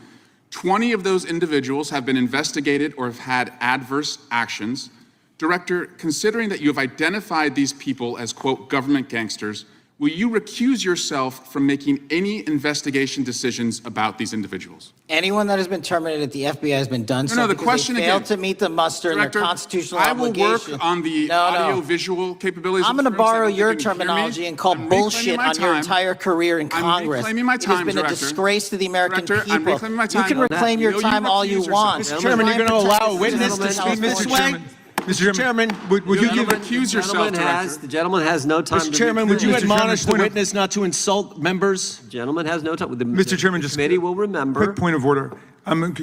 20 of those individuals have been investigated or have had adverse actions. Director, considering that you have identified these people as, quote, government gangsters, will you recuse yourself from making any investigation decisions about these individuals? Anyone that has been terminated at the FBI has been done so the because question they failed again, to meet the muster in their Director, constitutional I will obligation. work on the audio-visual capabilities. I'm of going to terms that borrow don't your even hear me. terminology and call I'm reclaiming bullshit my on your time. entire career in I'm Congress. reclaiming my It time, has been a Director. disgrace to the American Director, I'm people. reclaiming my You time. can reclaim your time all you want. Mr. Chairman, Try and protect the witness to citizens of speak, Mr. California. Chairman. Mr. Chairman, would you give recuse yourself, Director? The gentleman has no time. Mr. Chairman, would you Mr. admonish Chairman, the witness not to insult members? The gentleman has no time. Mr. Chairman, the just committee will remember. quick point of order.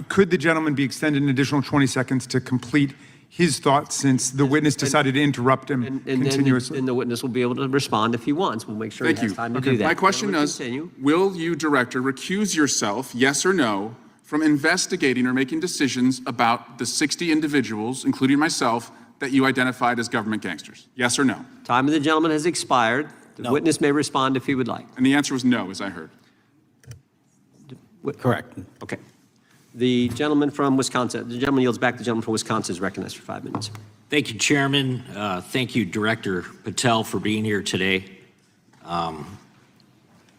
Could the gentleman be extended an additional 20 seconds to complete his thoughts since the witness decided to interrupt him continuously? And the witness will be able to respond if he wants. We'll make sure he has time to do that. My question is, will you, Director, recuse yourself, yes or no, from investigating or making decisions about the 60 individuals, including myself, that you identified as government gangsters? Yes or no? Time of the gentleman has expired. The witness may respond if he would like. And the answer was no, as I heard. Correct. Okay. The gentleman from Wisconsin, the gentleman yields back. The gentleman from Wisconsin is recognized for 5 minutes. Thank you, Chairman. Thank you, Director Patel, for being here today.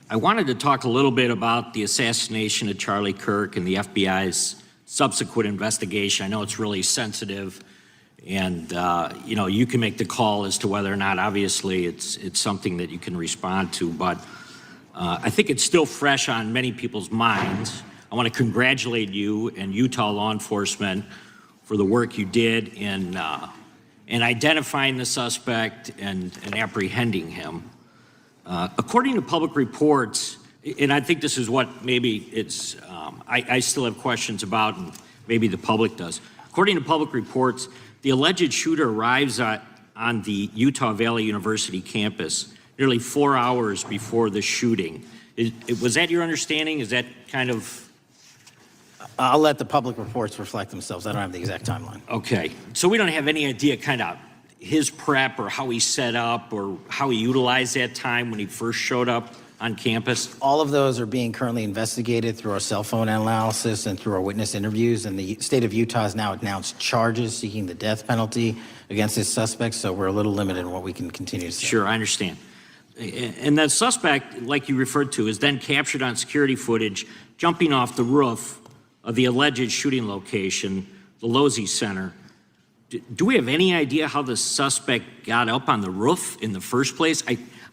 I wanted to talk a little bit about the assassination of Charlie Kirk and the FBI's subsequent investigation. I know it's really sensitive, and you can make the call as to whether or not, obviously, it's something that you can respond to, but I think it's still fresh on many people's minds. I want to congratulate you and Utah law enforcement for the work you did in identifying the suspect and apprehending him. According to public reports, and I think this is what maybe it's, I still have questions about, and maybe the public does. According to public reports, the alleged shooter arrives on the Utah Valley University campus nearly 4 hours before the shooting. Was that your understanding? Is that kind of... I'll let the public reports reflect themselves. I don't have the exact timeline. Okay. So we don't have any idea kind of his prep or how he set up or how he utilized that time when he first showed up on campus? All of those are being currently investigated through our cell phone analysis and through our witness interviews. And the state of Utah has now announced charges seeking the death penalty against this suspect. So we're a little limited in what we can continue to say. Sure, I understand. And that suspect, like you referred to, is then captured on security footage jumping off the roof of the alleged shooting location, the Losey Center. Do we have any idea how the suspect got up on the roof in the first place?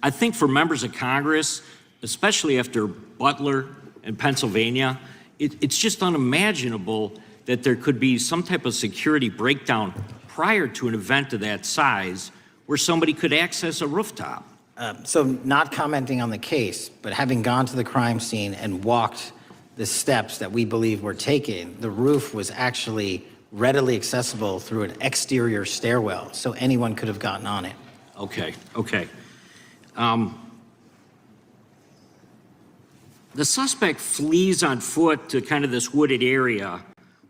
I think for members of Congress, especially after Butler and Pennsylvania, it's just unimaginable that there could be some type of security breakdown prior to an event of that size where somebody could access a rooftop. So not commenting on the case, but having gone to the crime scene and walked the steps that we believe were taken, the roof was actually readily accessible through an exterior stairwell, so anyone could have gotten on it. Okay, okay. The suspect flees on foot to kind of this wooded area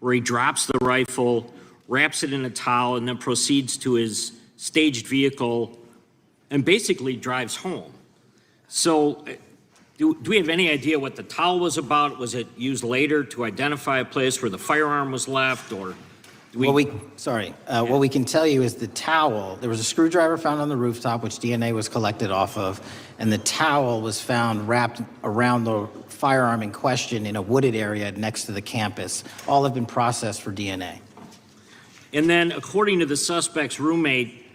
where he drops the rifle, wraps it in a towel, and then proceeds to his staged vehicle and basically drives home. So do we have any idea what the towel was about? Was it used later to identify a place where the firearm was left, or do we... What we can tell you is the towel, there was a screwdriver found on the rooftop, which DNA was collected off of, and the towel was found wrapped around the firearm in question in a wooded area next to the campus. All have been processed for DNA. And then, according to the suspect's roommate,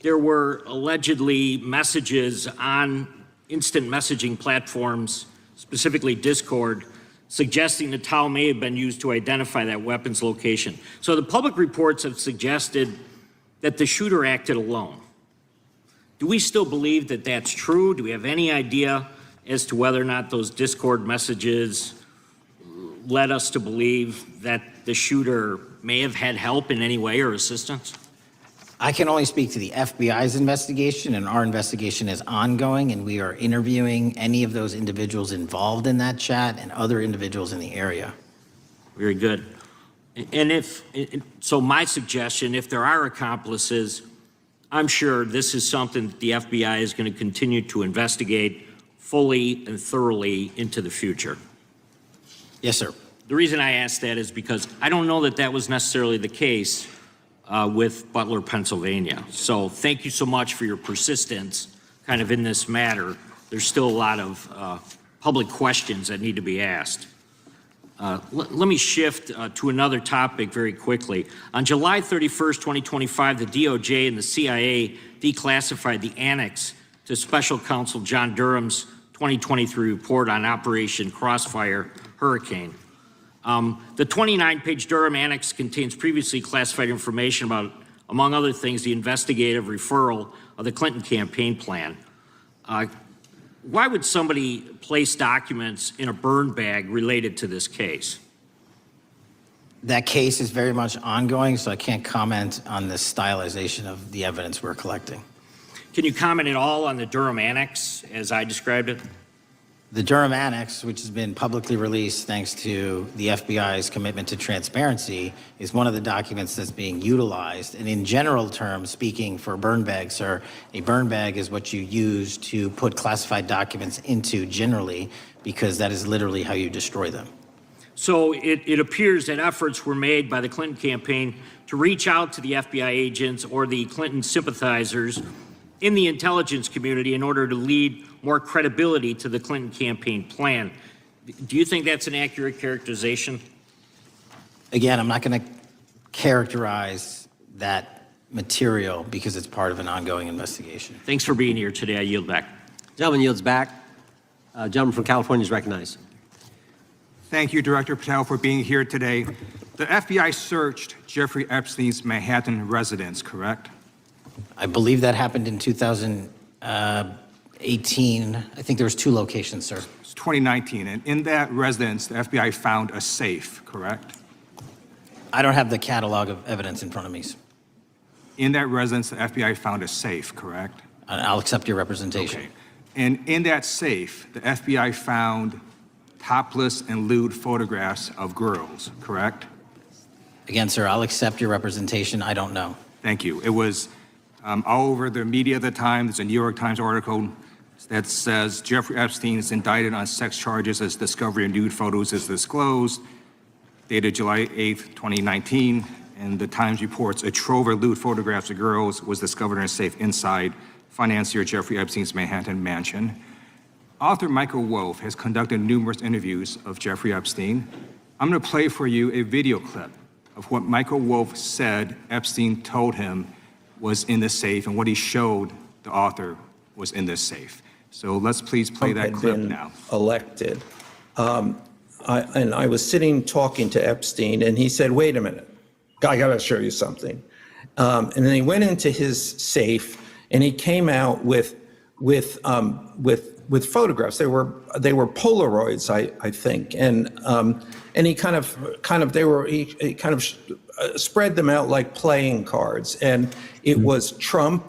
there were allegedly messages on instant messaging platforms, specifically Discord, suggesting the towel may have been used to identify that weapon's location. So the public reports have suggested that the shooter acted alone. Do we still believe that that's true? Do we have any idea as to whether or not those Discord messages led us to believe that the shooter may have had help in any way or assistance? I can only speak to the FBI's investigation, and our investigation is ongoing, and we are interviewing any of those individuals involved in that chat and other individuals in the area. Very good. And so my suggestion, if there are accomplices, I'm sure this is something that the FBI is going to continue to investigate fully and thoroughly into the future. Yes, sir. The reason I ask that is because I don't know that that was necessarily the case with Butler, Pennsylvania. So thank you so much for your persistence kind of in this matter. There's still a lot of public questions that need to be asked. Let me shift to another topic very quickly. On July 31st, 2025, the DOJ and the CIA declassified the annex to Special Counsel John Durham's 2023 report on Operation Crossfire Hurricane. The 29-page Durham Annex contains previously classified information about, among other things, the investigative referral of the Clinton campaign plan. Why would somebody place documents in a burn bag related to this case? That case is very much ongoing, so I can't comment on the stylization of the evidence we're collecting. Can you comment at all on the Durham Annex as I described it? The Durham Annex, which has been publicly released thanks to the FBI's commitment to transparency, is one of the documents that's being utilized. And in general terms, speaking for burn bags, sir, a burn bag is what you use to put classified documents into generally, because that is literally how you destroy them. So it appears that efforts were made by the Clinton campaign to reach out to the FBI agents or the Clinton sympathizers in the intelligence community in order to lead more credibility to the Clinton campaign plan. Do you think that's an accurate characterization? Again, I'm not going to characterize that material because it's part of an ongoing investigation. Thanks for being here today. I yield back. Gentleman yields back. Gentleman from California is recognized. Thank you, Director Patel, for being here today. The FBI searched Jeffrey Epstein's Manhattan residence, correct? I believe that happened in 2018. I think there was 2 locations, sir. It's 2019, and in that residence, the FBI found a safe, correct? I don't have the catalog of evidence in front of me. In that residence, the FBI found a safe, correct? I'll accept your representation. Okay. And in that safe, the FBI found topless and lewd photographs of girls, correct? Again, sir, I'll accept your representation. I don't know. Thank you. It was all over the media at the time. There's a New York Times article that says Jeffrey Epstein is indicted on sex charges as discovery of nude photos is disclosed, dated July 8th, 2019. And the Times reports a trove of lewd photographs of girls was discovered in a safe inside financier Jeffrey Epstein's Manhattan mansion. Author Michael Wolff has conducted numerous interviews of Jeffrey Epstein. I'm going to play for you a video clip of what Michael Wolff said Epstein told him was in the safe and what he showed the author was in this safe. So let's please play that clip now. Elected. And I was sitting talking to Epstein, and he said, "Wait a minute, I got to show you something." And then he went into his safe, and he came out with photographs. They were Polaroids, I think, and he kind of spread them out like playing cards, and it was Trump.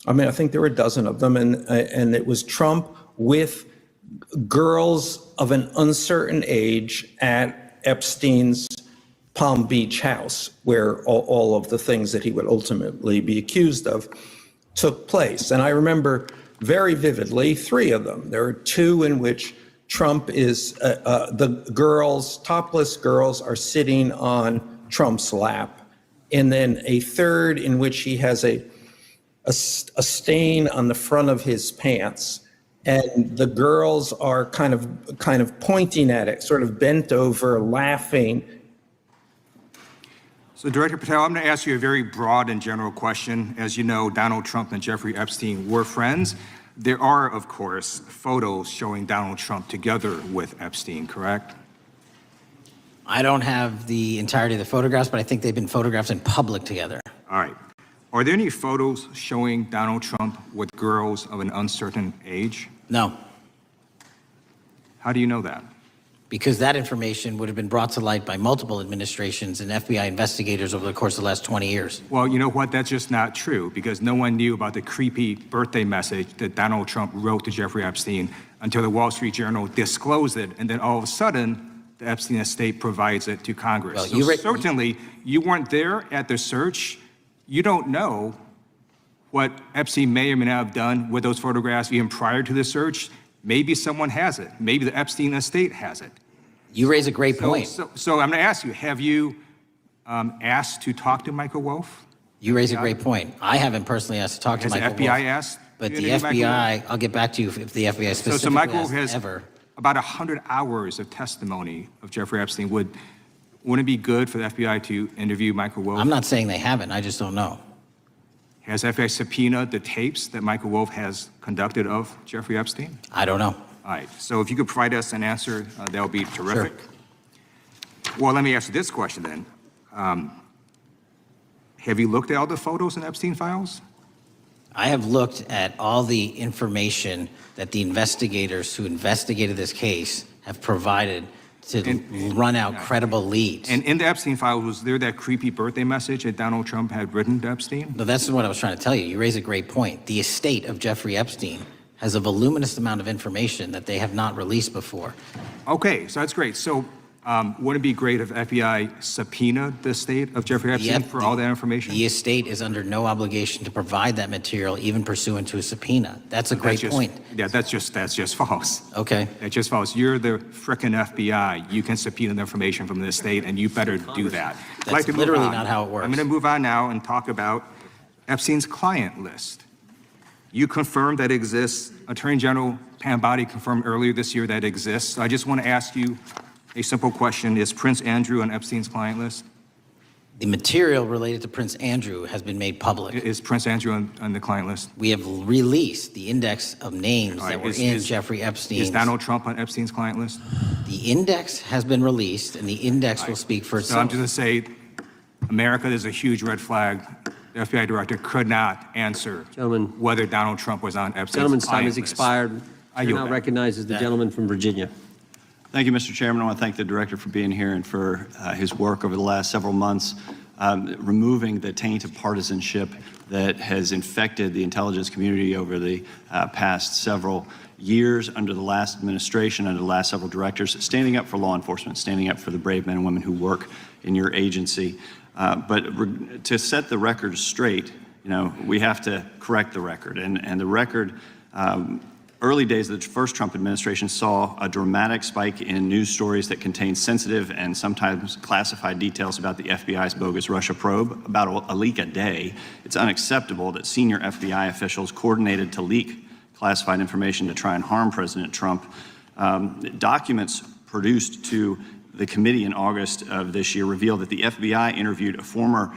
I mean, I think there were a dozen of them, and it was Trump with girls of an uncertain age at Epstein's Palm Beach house, where all of the things that he would ultimately be accused of took place. And I remember very vividly 3 of them. There are 2 in which Trump is, the girls, topless girls, are sitting on Trump's lap. And then a 3rd in which he has a stain on the front of his pants. And the girls are kind of pointing at it, sort of bent over, laughing. So Director Patel, I'm going to ask you a very broad and general question. As you know, Donald Trump and Jeffrey Epstein were friends. There are, of course, photos showing Donald Trump together with Epstein, correct? I don't have the entirety of the photographs, but I think they've been photographed in public together. All right. Are there any photos showing Donald Trump with girls of an uncertain age? No. How do you know that? Because that information would have been brought to light by multiple administrations and FBI investigators over the course of the last 20 years. Well, you know what? That's just not true, because no one knew about the creepy birthday message that Donald Trump wrote to Jeffrey Epstein until the Wall Street Journal disclosed it, and then all of a sudden, the Epstein estate provides it to Congress. Well, so certainly, you weren't there at the search. You don't know what Epstein may or may not have done with those photographs even prior to the search. Maybe someone has it. Maybe the Epstein estate has it. You raise a great point. So I'm going to ask you, have you asked to talk to Michael Wolff? You raise a great point. I haven't personally asked to talk to Has the Michael FBI Wolff, asked? but you the to Michael Wolff? FBI, I'll get back to you if the FBI specifically So Michael Wolff asked has ever. about 100 hours of testimony of Jeffrey Epstein. Wouldn't it be good for the FBI to interview Michael Wolff? I'm not saying they haven't, I just don't know. Has FBI subpoenaed the tapes that Michael Wolff has conducted of Jeffrey Epstein? I don't know. All right, so if you could provide us an answer, that would be terrific. Well, let me ask you this question then. Have you looked at all the photos in Epstein files? I have looked at all the information that the investigators who investigated this case have provided to run out credible leads. And in the Epstein files, was there that creepy birthday message that Donald Trump had written to Epstein? No, that's what I was trying to tell you. You raise a great point. The estate of Jeffrey Epstein has a voluminous amount of information that they have not released before. Okay, so that's great. So wouldn't it be great if FBI subpoenaed the estate of Jeffrey Epstein for all that information? The estate is under no obligation to provide that material, even pursuant to a subpoena. That's a great point. Yeah, that's just false. Okay. That's just false. You're the frickin' FBI. You can subpoena the information from the estate, and you better do that. I'd like to move literally on. not how it works. I'm going to move on now and talk about Epstein's client list. You confirmed that it exists. Attorney General Pam Bondi confirmed earlier this year that it exists. So I just want to ask you a simple question. Is Prince Andrew on Epstein's client list? The material related to Prince Andrew has been made public. Is Prince Andrew on the client list? We have released the index of names All right, that were is- in is- Jeffrey Epstein's. Is Donald Trump on Epstein's client list? The index has been released, and the index will speak for So I'm itself. just going to say, America, there's a huge red flag. The FBI director could not answer whether Donald Trump was on Epstein's Gentleman's time client has list. expired. I Chair yield now back. recognizes the gentleman from Virginia. Thank you, Mr. Chairman. I want to thank the director for being here and for his work over the last several months, removing the taint of partisanship that has infected the intelligence community over the past several years under the last administration, under the last several directors, standing up for law enforcement, standing up for the brave men and women who work in your agency. But to set the record straight, we have to correct the record. And the record, early days of the first Trump administration saw a dramatic spike in news stories that contained sensitive and sometimes classified details about the FBI's bogus Russia probe, about a leak a day. It's unacceptable that senior FBI officials coordinated to leak classified information to try and harm President Trump. Documents produced to the committee in August of this year revealed that the FBI interviewed a former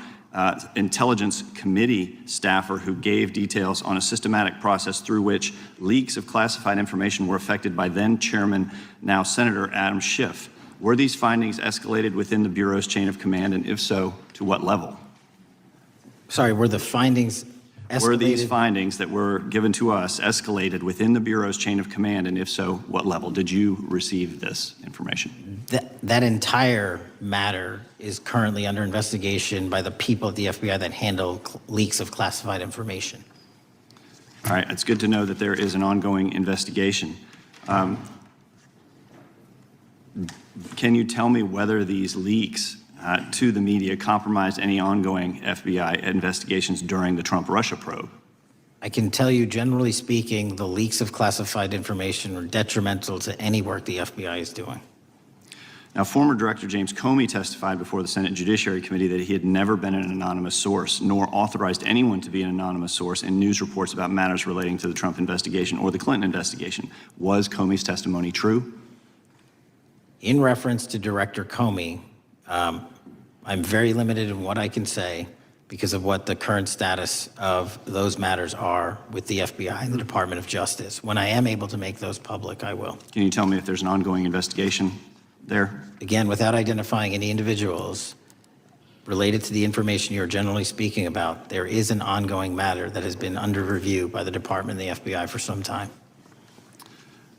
Intelligence Committee staffer who gave details on a systematic process through which leaks of classified information were affected by then Chairman, now Senator Adam Schiff. Were these findings escalated within the Bureau's chain of command, and if so, to what level? Sorry, were the findings escalated? Were these findings that were given to us escalated within the Bureau's chain of command, and if so, what level? Did you receive this information? That entire matter is currently under investigation by the people at the FBI that handle leaks of classified information. All right, it's good to know that there is an ongoing investigation. Can you tell me whether these leaks to the media compromised any ongoing FBI investigations during the Trump-Russia probe? I can tell you, generally speaking, the leaks of classified information are detrimental to any work the FBI is doing. Now, former Director James Comey testified before the Senate Judiciary Committee that he had never been an anonymous source, nor authorized anyone to be an anonymous source in news reports about matters relating to the Trump investigation or the Clinton investigation. Was Comey's testimony true? In reference to Director Comey, I'm very limited in what I can say because of what the current status of those matters are with the FBI and the Department of Justice. When I am able to make those public, I will. Can you tell me if there's an ongoing investigation there? Again, without identifying any individuals related to the information you're generally speaking about, there is an ongoing matter that has been under review by the Department and the FBI for some time.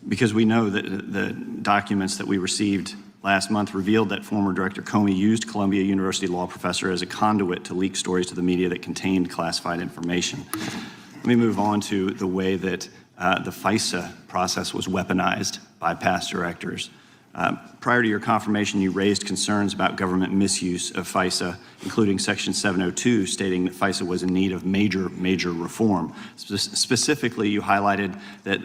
Because we know that the documents that we received last month revealed that former Director Comey used Columbia University law professor as a conduit to leak stories to the media that contained classified information. Let me move on to the way that the FISA process was weaponized by past directors. Prior to your confirmation, you raised concerns about government misuse of FISA, including Section 702, stating that FISA was in need of major reform. Specifically, you highlighted that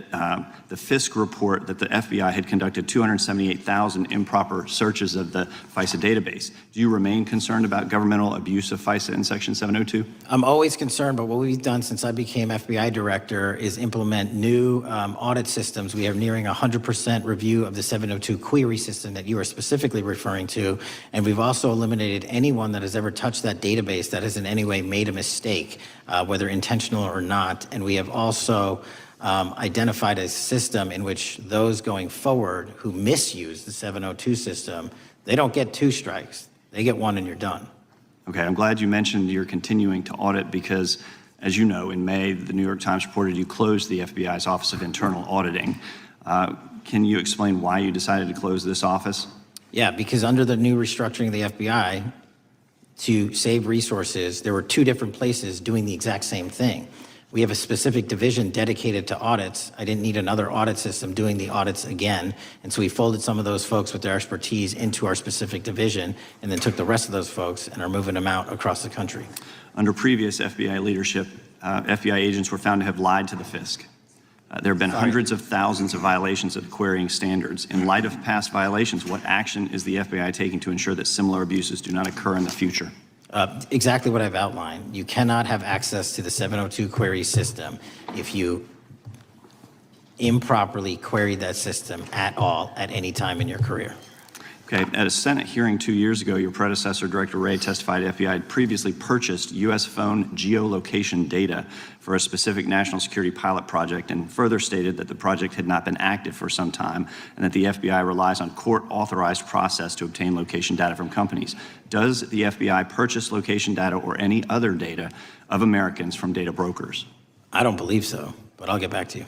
the FISC report that the FBI had conducted 278,000 improper searches of the FISA database. Do you remain concerned about governmental abuse of FISA in Section 702? I'm always concerned, but what we've done since I became FBI director is implement new audit systems. We are nearing 100% review of the 702 query system that you are specifically referring to, and we've also eliminated anyone that has ever touched that database that has in any way made a mistake, whether intentional or not. And we have also identified a system in which those going forward who misuse the 702 system, they don't get 2 strikes. They get 1 and you're done. Okay, I'm glad you mentioned you're continuing to audit because, as you know, in May, the New York Times reported you closed the FBI's Office of Internal Auditing. Can you explain why you decided to close this office? Yeah, because under the new restructuring of the FBI, to save resources, there were 2 different places doing the exact same thing. We have a specific division dedicated to audits. I didn't need another audit system doing the audits again. And so we folded some of those folks with their expertise into our specific division and then took the rest of those folks and are moving them out across the country. Under previous FBI leadership, FBI agents were found to have lied to the FISC. There have been hundreds of thousands of violations of the querying standards. In light of past violations, what action is the FBI taking to ensure that similar abuses do not occur in the future? Exactly what I've outlined. You cannot have access to the 702 query system if you improperly queried that system at all at any time in your career. Okay, at a Senate hearing 2 years ago, your predecessor, Director Wray, testified FBI had previously purchased U.S. phone geolocation data for a specific national security pilot project and further stated that the project had not been active for some time and that the FBI relies on court-authorized process to obtain location data from companies. Does the FBI purchase location data or any other data of Americans from data brokers? I don't believe so, but I'll get back to you.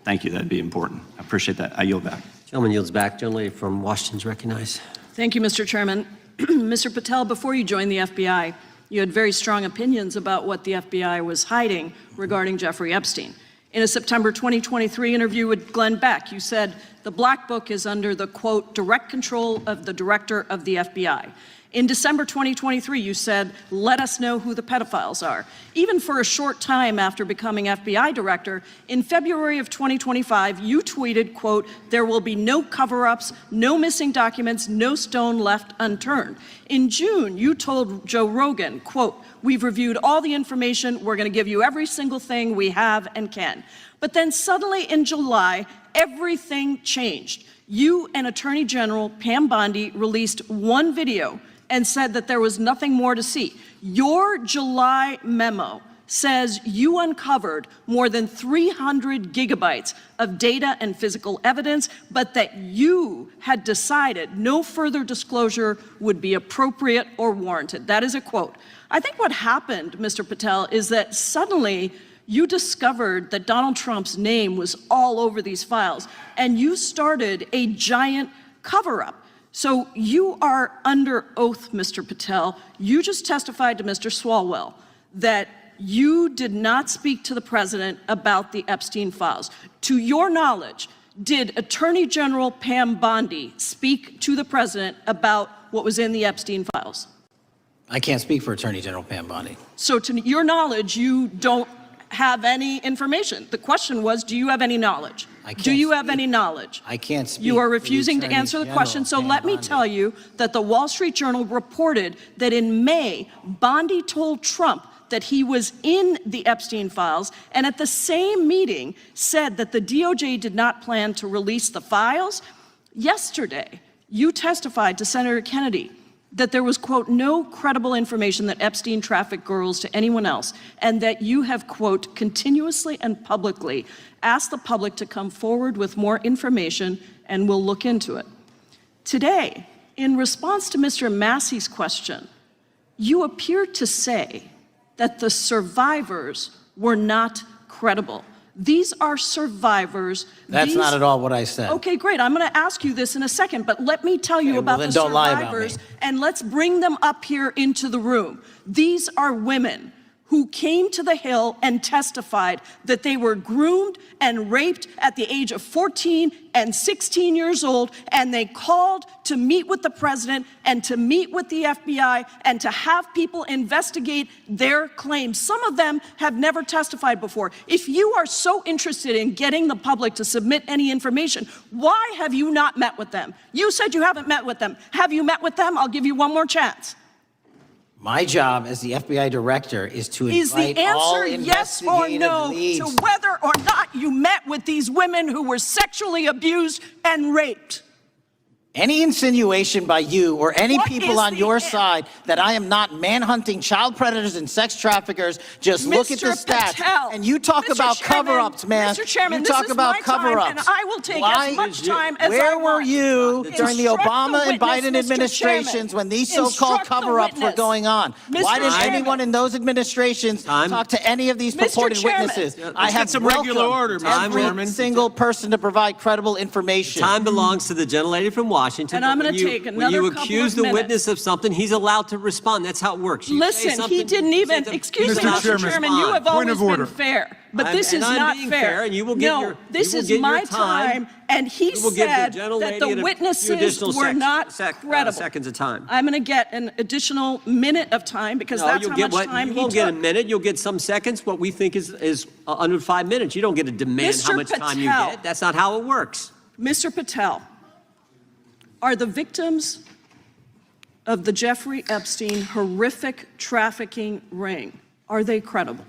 Thank you, that'd be important. I appreciate that. I yield back. Gentleman yields back. Gentleman from Washington is recognized. Thank you, Mr. Chairman. Mr. Patel, before you joined the FBI, you had very strong opinions about what the FBI was hiding regarding Jeffrey Epstein. In a September 2023 interview with Glenn Beck, you said, the Black Book is under the, quote, direct control of the director of the FBI. In December 2023, you said, let us know who the pedophiles are. Even for a short time after becoming FBI director, in February of 2025, you tweeted, quote, there will be no cover-ups, no missing documents, no stone left unturned. In June, you told Joe Rogan, quote, we've reviewed all the information, we're gonna give you every single thing we have and can. But then suddenly in July, everything changed. You and Attorney General Pam Bondi released one video and said that there was nothing more to see. Your July memo says you uncovered more than 300 gigabytes of data and physical evidence, but that you had decided no further disclosure would be appropriate or warranted. That is a quote. I think what happened, Mr. Patel, is that suddenly you discovered that Donald Trump's name was all over these files, and you started a giant cover-up. So you are under oath, Mr. Patel. You just testified to Mr. Swalwell that you did not speak to the president about the Epstein files. To your knowledge, did Attorney General Pam Bondi speak to the president about what was in the Epstein files? I can't speak for Attorney General Pam Bondi. So to your knowledge, you don't have any information. The question was, do you have any knowledge? Do you have any knowledge? I can't speak. You are refusing to answer the question, so let me tell you that the Wall Street Journal reported that in May, Bondi told Trump that he was in the Epstein files, and at the same meeting said that the DOJ did not plan to release the files. Yesterday, you testified to Senator Kennedy that there was, quote, no credible information that Epstein trafficked girls to anyone else, and that you have, quote, continuously and publicly asked the public to come forward with more information and we'll look into it. Today, in response to Mr. Massey's question, you appear to say that the survivors were not credible. These are survivors. That's not at all what I said. Okay, great. I'm going to ask you this in a second, but let me tell you about the survivors, and let's bring them up here into the room. These are women who came to the Hill and testified that they were groomed and raped at the age of 14 and 16 years old, and they called to meet with the president and to meet with the FBI and to have people investigate their claims. Some of them have never testified before. If you are so interested in getting the public to submit any information, why have you not met with them? You said you haven't met with them. Have you met with them? I'll give you one more chance. My job as the FBI director is to invite all Is the answer yes or investigative no leads. to whether or not you met with these women who were sexually abused and raped? Any insinuation by you or any What people is on the your an- side that I am not manhunting child predators and sex traffickers, just look at the Mr. stats. Patel, And you talk Mr. about Chairman, cover-ups, man. Mr. Chairman, you this talk is about my time, cover-ups. and I will take Why as much time as I Where were want. you during the Instruct the Obama and witness, Biden Mr. administrations Chairman. when these so-called Instruct the cover-ups were witness. going on? Mr. Why didn't Chairman. anyone in those administrations talk to any of these Mr. purported Chairman. witnesses? Yeah, I let's have get some regular order, Mr. every Chairman. single person to provide credible information. Time belongs to the gentlelady from Washington. And I'm but gonna when you- take when another you couple accuse of the minutes. witness of something, he's allowed to respond. That's how it works. You say Listen, something, he didn't you even, say excuse me, Mr. Mr. Chairman, Chairman, you have point always of been order. fair, but this and is I'm not being fair. fair, and you will get No, your- this you will is get my your time. and he We will give the said that gentlelady the a few witnesses additional were not credible. seconds of time. I'm going to get an additional minute of time because that's you'll how get much time you he won't get a took. minute. You'll get some seconds. What we think is under 5 minutes. You don't get to demand how Mr. much time you Patel. get. That's not how it works. Mr. Patel, are the victims of the Jeffrey Epstein horrific trafficking ring, are they credible?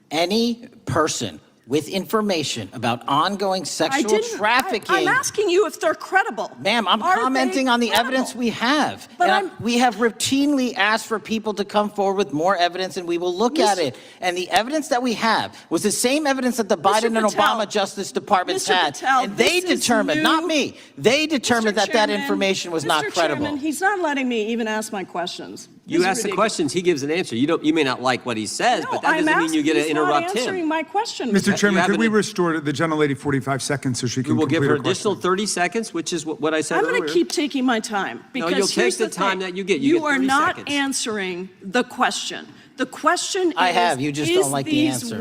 Any person with information about ongoing sexual trafficking. I'm asking you if they're credible. Ma'am, I'm Are commenting they on the credible? evidence we have. But And we have routinely asked for people to come forward with more evidence, and we will look at it. And the evidence that we have was the same evidence that the Biden and Patel, Obama Justice Departments Mr. had. Patel, And they this is determined, not new. me, they determined that that Chairman, information was Mr. not credible. Chairman, he's not letting me even ask my questions. You This is ask the ridiculous. questions, he gives an answer. You may not like what he says, No, but that I'm doesn't mean you get to he's interrupt not him. answering my question. Mr. Chairman, have could we an- restore the gentlelady 45 seconds so she We can will give complete her her question? additional 30 seconds, which is what I said I'm earlier. going to keep taking my time because you'll take here's the time thing. that you get. You get are 30 not seconds. answering the question. The question I is, have, you just don't like the answer.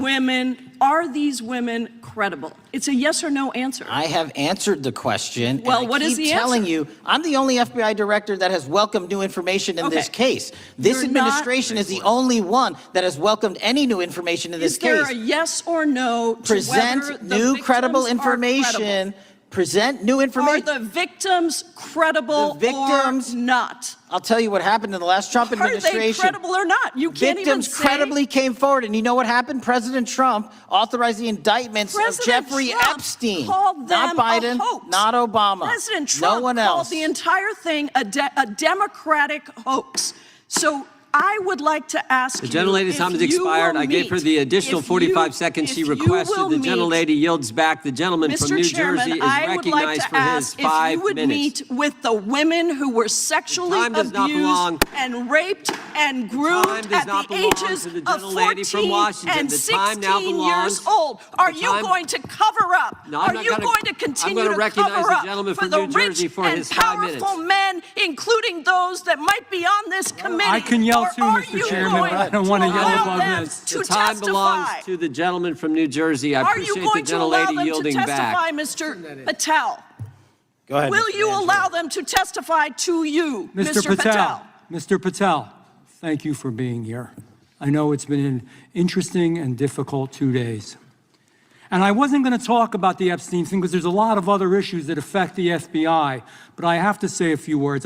Are these women credible? It's a yes or no answer. I have answered the question. Well, and I what is keep the telling answer? you, I'm the only FBI director that has welcomed new information in this Okay. case. This You're not- administration is the only one that has welcomed any new information in this Is there case. a yes or no to whether Present the new credible victims are information. credible? Present new Are information. the victims credible The victims- or not? I'll tell you what happened in the last Trump Are they administration. credible or not? You can't even Victims say. credibly came forward, and you know what happened? President Trump authorized the indictments of President Jeffrey Trump Epstein, called not them Biden, a hoax. not Obama, President Trump no one called else. the entire thing a Democratic hoax. So I would like to ask The you gentlelady's if time has you expired. will I gave her meet- the additional if 45 you- seconds she if you requested. will The meet- gentlelady yields back. The gentleman from Mr. New Chairman, Jersey is I would like recognized to for his ask if 5 you would minutes. meet with the women who were sexually time does not belong- abused and raped and groomed time does at not the belong ages to the of gentlelady from 14 Washington. and The time now 16 belongs- years old. Are the you time- going to cover up? No, I'm Are not you gonna- going to I'm continue gonna to recognize cover the up gentleman for from the New Jersey rich for and his 5 minutes. powerful men, including those that might be on this committee? I can yell Or too, are Mr. you Chairman, going but I don't want to yell allow above them this. to The time belongs testify? to the gentleman from New Jersey. I Are you appreciate the going to allow gentlelady them to yielding testify, back. Mr. Patel? Go ahead. Will Mr. you Angelo. allow them to testify to you, Mr. Patel, Mr. Patel, thank you for being here. I know it's been an interesting and difficult 2 days. And I wasn't going to talk about the Epstein thing because there's a lot of other issues that affect the FBI, but I have to say a few words.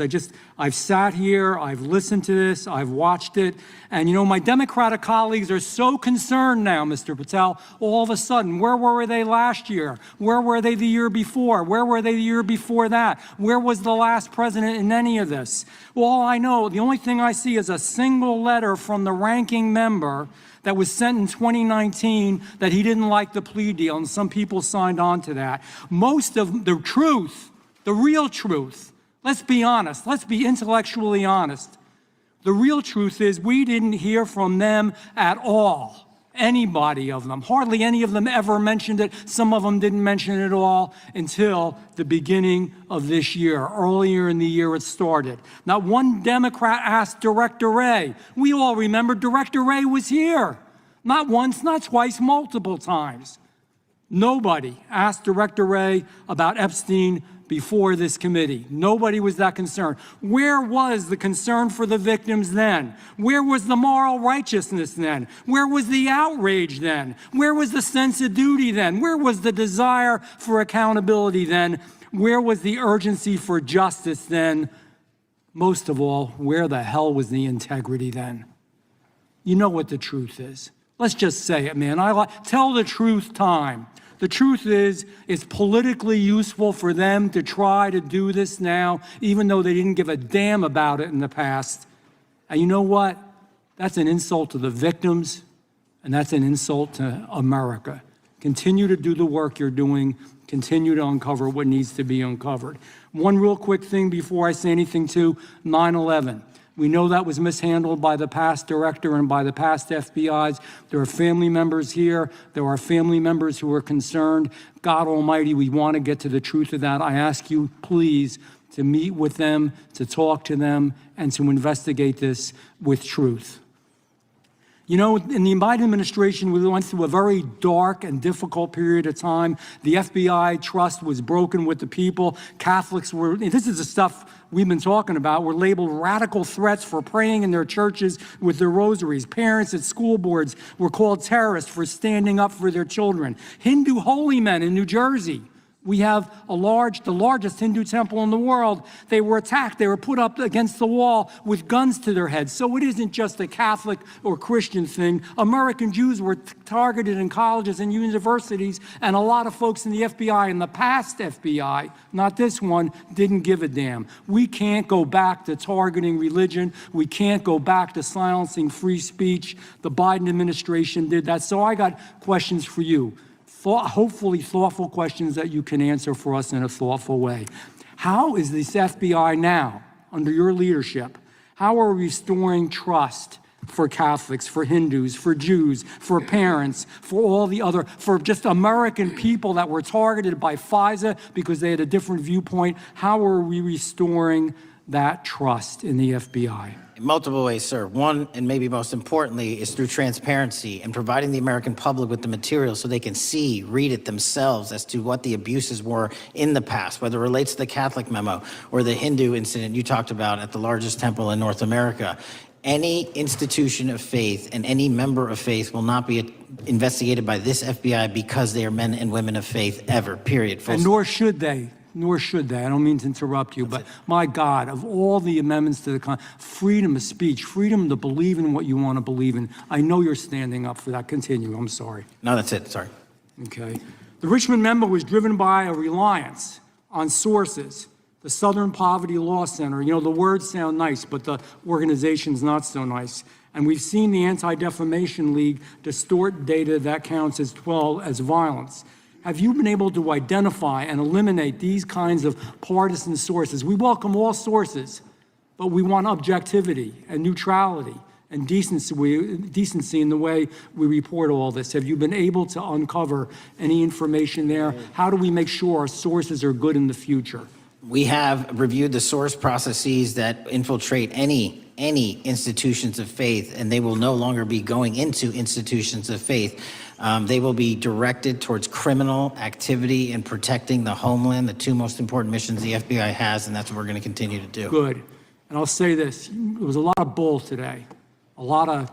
I've sat here, I've listened to this, I've watched it, and you know, my Democratic colleagues are so concerned now, Mr. Patel, all of a sudden. Where were they last year? Where were they the year before? Where were they the year before that? Where was the last president in any of this? Well, all I know, the only thing I see is a single letter from the ranking member that was sent in 2019 that he didn't like the plea deal, and some people signed on to that. Most of the truth, the real truth, let's be honest, let's be intellectually honest. The real truth is we didn't hear from them at all. Anybody of them. Hardly any of them ever mentioned it. Some of them didn't mention it at all until the beginning of this year. Earlier in the year it started. Not one Democrat asked Director Wray. We all remember Director Wray was here. Not once, not twice, multiple times. Nobody asked Director Wray about Epstein before this committee. Nobody was that concerned. Where was the concern for the victims then? Where was the moral righteousness then? Where was the outrage then? Where was the sense of duty then? Where was the desire for accountability then? Where was the urgency for justice then? Most of all, where the hell was the integrity then? You know what the truth is. Let's just say it, man. Tell the truth time. The truth is, it's politically useful for them to try to do this now, even though they didn't give a damn about it in the past. And you know what? That's an insult to the victims, and that's an insult to America. Continue to do the work you're doing. Continue to uncover what needs to be uncovered. One real quick thing before I say anything to 9/11. We know that was mishandled by the past director and by the past FBIs. There are family members here. There are family members who are concerned. God Almighty, we want to get to the truth of that. I ask you, please, to meet with them, to talk to them, and to investigate this with truth. You know, in the Biden administration, we went through a very dark and difficult period of time. The FBI trust was broken with the people. Catholics were, this is the stuff we've been talking about, were labeled radical threats for praying in their churches with their rosaries. Parents at school boards were called terrorists for standing up for their children. Hindu holy men in New Jersey. We have the largest Hindu temple in the world. They were attacked. They were put up against the wall with guns to their heads. So it isn't just a Catholic or Christian thing. American Jews were targeted in colleges and universities, and a lot of folks in the FBI, in the past FBI, not this one, didn't give a damn. We can't go back to targeting religion. We can't go back to silencing free speech. The Biden administration did that. So I got questions for you. Hopefully thoughtful questions that you can answer for us in a thoughtful way. How is this FBI now, under your leadership, how are we restoring trust for Catholics, for Hindus, for Jews, for parents, for all the other, for just American people that were targeted by FISA because they had a different viewpoint? How are we restoring that trust in the FBI? In multiple ways, sir. One, and maybe most importantly, is through transparency and providing the American public with the material so they can see, read it themselves as to what the abuses were in the past, whether it relates to the Catholic memo or the Hindu incident you talked about at the largest temple in North America. Any institution of faith and any member of faith will not be investigated by this FBI because they are men and women of faith ever, period. And nor should they. Nor should they. I don't mean to interrupt you, but my God, of all the amendments to the freedom of speech, freedom to believe in what you want to believe in, I know you're standing up for that. Continue. I'm sorry. No, that's it. Sorry. Okay. The Richmond memo was driven by a reliance on sources. The Southern Poverty Law Center, you know, the words sound nice, but the organization's not so nice. And we've seen the Anti-Defamation League distort data that counts as violence. Have you been able to identify and eliminate these kinds of partisan sources? We welcome all sources, but we want objectivity and neutrality and decency in the way we report all this. Have you been able to uncover any information there? How do we make sure our sources are good in the future? We have reviewed the source processes that infiltrate any institutions of faith, and they will no longer be going into institutions of faith. They will be directed towards criminal activity and protecting the homeland, the two most important missions the FBI has, and that's what we're going to continue to do. Good. And I'll say this, there was a lot of bull today, a lot of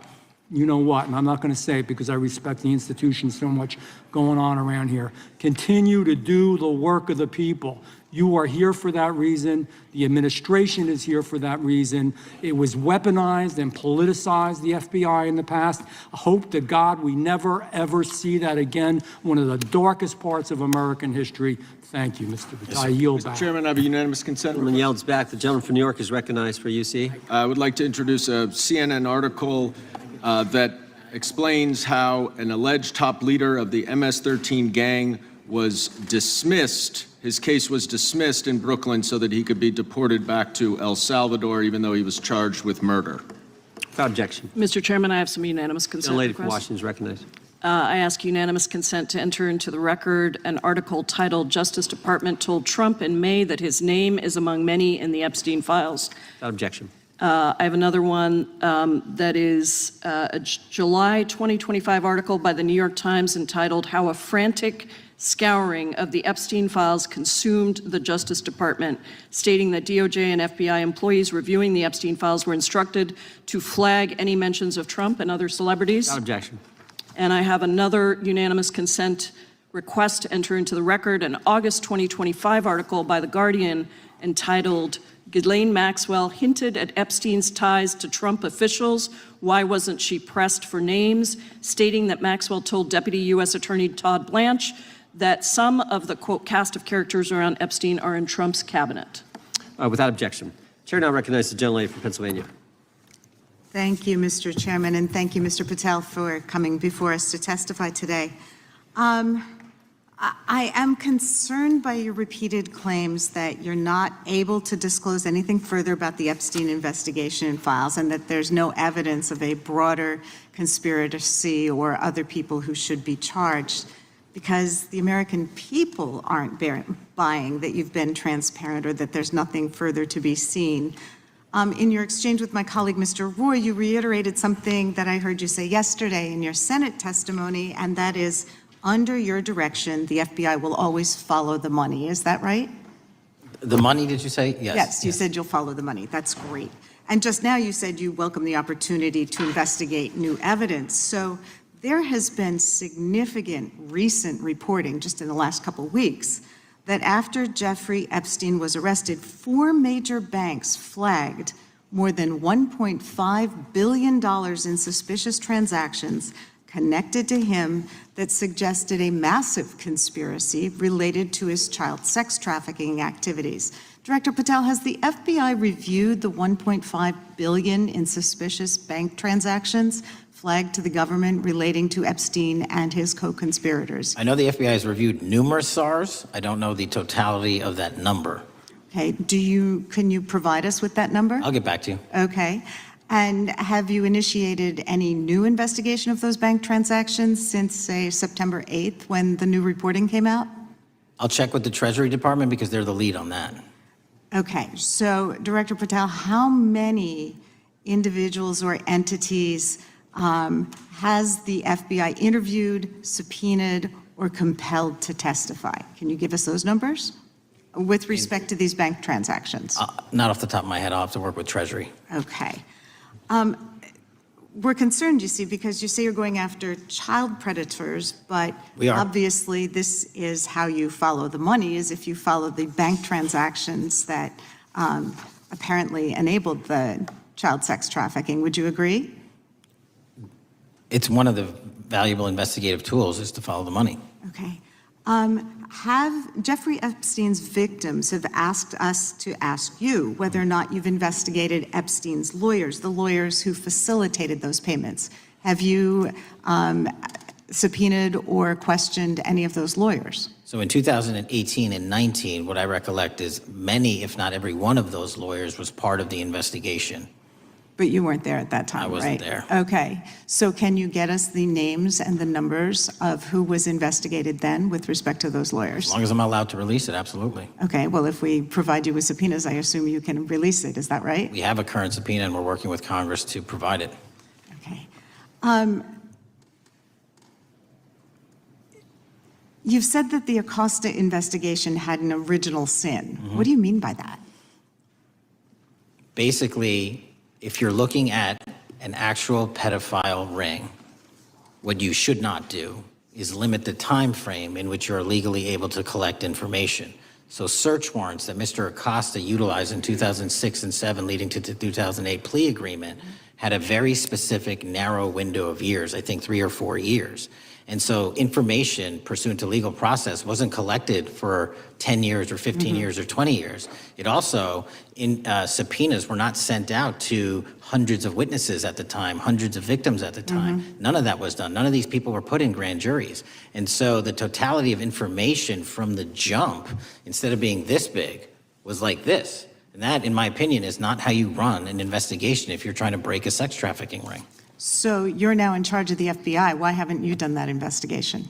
you know what, and I'm not going to say it because I respect the institution so much going on around here. Continue to do the work of the people. You are here for that reason. The administration is here for that reason. It was weaponized and politicized, the FBI, in the past. I hope to God we never, ever see that again. One of the darkest parts of American history. Thank you, Mr. Patel. I yield back. Mr. Chairman, I have a unanimous consent. Gentleman yields back. The gentleman from New York is recognized for UC. I would like to introduce a CNN article that explains how an alleged top leader of the MS-13 gang was dismissed. His case was dismissed in Brooklyn so that he could be deported back to El Salvador, even though he was charged with murder. Without objection. Mr. Chairman, I have some unanimous consent Gentlelady from requests. Washington is recognized. I ask unanimous consent to enter into the record an article titled "Justice Department Told Trump in May that his name is among many in the Epstein files." Without objection. I have another one that is a July 2025 article by the New York Times entitled "How a Frantic Scouring of the Epstein Files Consumed the Justice Department," stating that DOJ and FBI employees reviewing the Epstein files were instructed to flag any mentions of Trump and other celebrities. Without objection. And I have another unanimous consent request to enter into the record an August 2025 article by The Guardian entitled "Ghislaine Maxwell Hinted at Epstein's Ties to Trump Officials. Why Wasn't She Pressed for Names?" stating that Maxwell told Deputy U.S. Attorney Todd Blanche that some of the, quote, cast of characters around Epstein are in Trump's cabinet. Without objection. Chair now recognizes the gentlelady from Pennsylvania. Thank you, Mr. Chairman, and thank you, Mr. Patel, for coming before us to testify today. I am concerned by your repeated claims that you're not able to disclose anything further about the Epstein investigation and files, and that there's no evidence of a broader conspiracy or other people who should be charged, because the American people aren't buying that you've been transparent or that there's nothing further to be seen. In your exchange with my colleague, Mr. Roy, you reiterated something that I heard you say yesterday in your Senate testimony, and that is, under your direction, the FBI will always follow the money. Is that right? The money, did you say? Yes. Yes, you said you'll follow the money. That's great. And just now you said you welcome the opportunity to investigate new evidence. So there has been significant recent reporting just in the last couple of weeks that after Jeffrey Epstein was arrested, 4 major banks flagged more than $1.5 billion in suspicious transactions connected to him that suggested a massive conspiracy related to his child sex trafficking activities. Director Patel, has the FBI reviewed the $1.5 billion in suspicious bank transactions flagged to the government relating to Epstein and his co-conspirators? I know the FBI has reviewed numerous SARs. I don't know the totality of that number. Okay, can you provide us with that number? I'll get back to you. Okay. And have you initiated any new investigation of those bank transactions since, say, September 8th, when the new reporting came out? I'll check with the Treasury Department because they're the lead on that. Okay, so Director Patel, how many individuals or entities has the FBI interviewed, subpoenaed, or compelled to testify? Can you give us those numbers with respect to these bank transactions? Not off the top of my head. I'll have to work with Treasury. Okay. We're concerned, you see, because you say you're going after child predators, but We are. obviously this is how you follow the money, is if you follow the bank transactions that apparently enabled the child sex trafficking. Would you agree? It's one of the valuable investigative tools is to follow the money. Okay. Have Jeffrey Epstein's victims have asked us to ask you whether or not you've investigated Epstein's lawyers, the lawyers who facilitated those payments. Have you subpoenaed or questioned any of those lawyers? So in 2018 and 19, what I recollect is many, if not every one of those lawyers was part of the investigation. But you weren't there at that time, I wasn't right? there. Okay. So can you get us the names and the numbers of who was investigated then with respect to those lawyers? As long as I'm allowed to release it, absolutely. Okay. Well, if we provide you with subpoenas, I assume you can release it. Is that right? We have a current subpoena and we're working with Congress to provide it. Okay. You've said that the Acosta investigation had an original sin. Mm-hmm. What do you mean by that? Basically, if you're looking at an actual pedophile ring, what you should not do is limit the time frame in which you're legally able to collect information. So search warrants that Mr. Acosta utilized in 2006 and 7 leading to the 2008 plea agreement had a very specific narrow window of years, I think 3 or 4 years. And so information pursuant to legal process wasn't collected for 10 years or 15 years or 20 years. It also, subpoenas were not sent out to hundreds of witnesses at the time, hundreds of victims at the time. None of that was done. None of these people were put in grand juries. And so the totality of information from the jump, instead of being this big, was like this. And that, in my opinion, is not how you run an investigation if you're trying to break a sex trafficking ring. So you're now in charge of the FBI. Why haven't you done that investigation?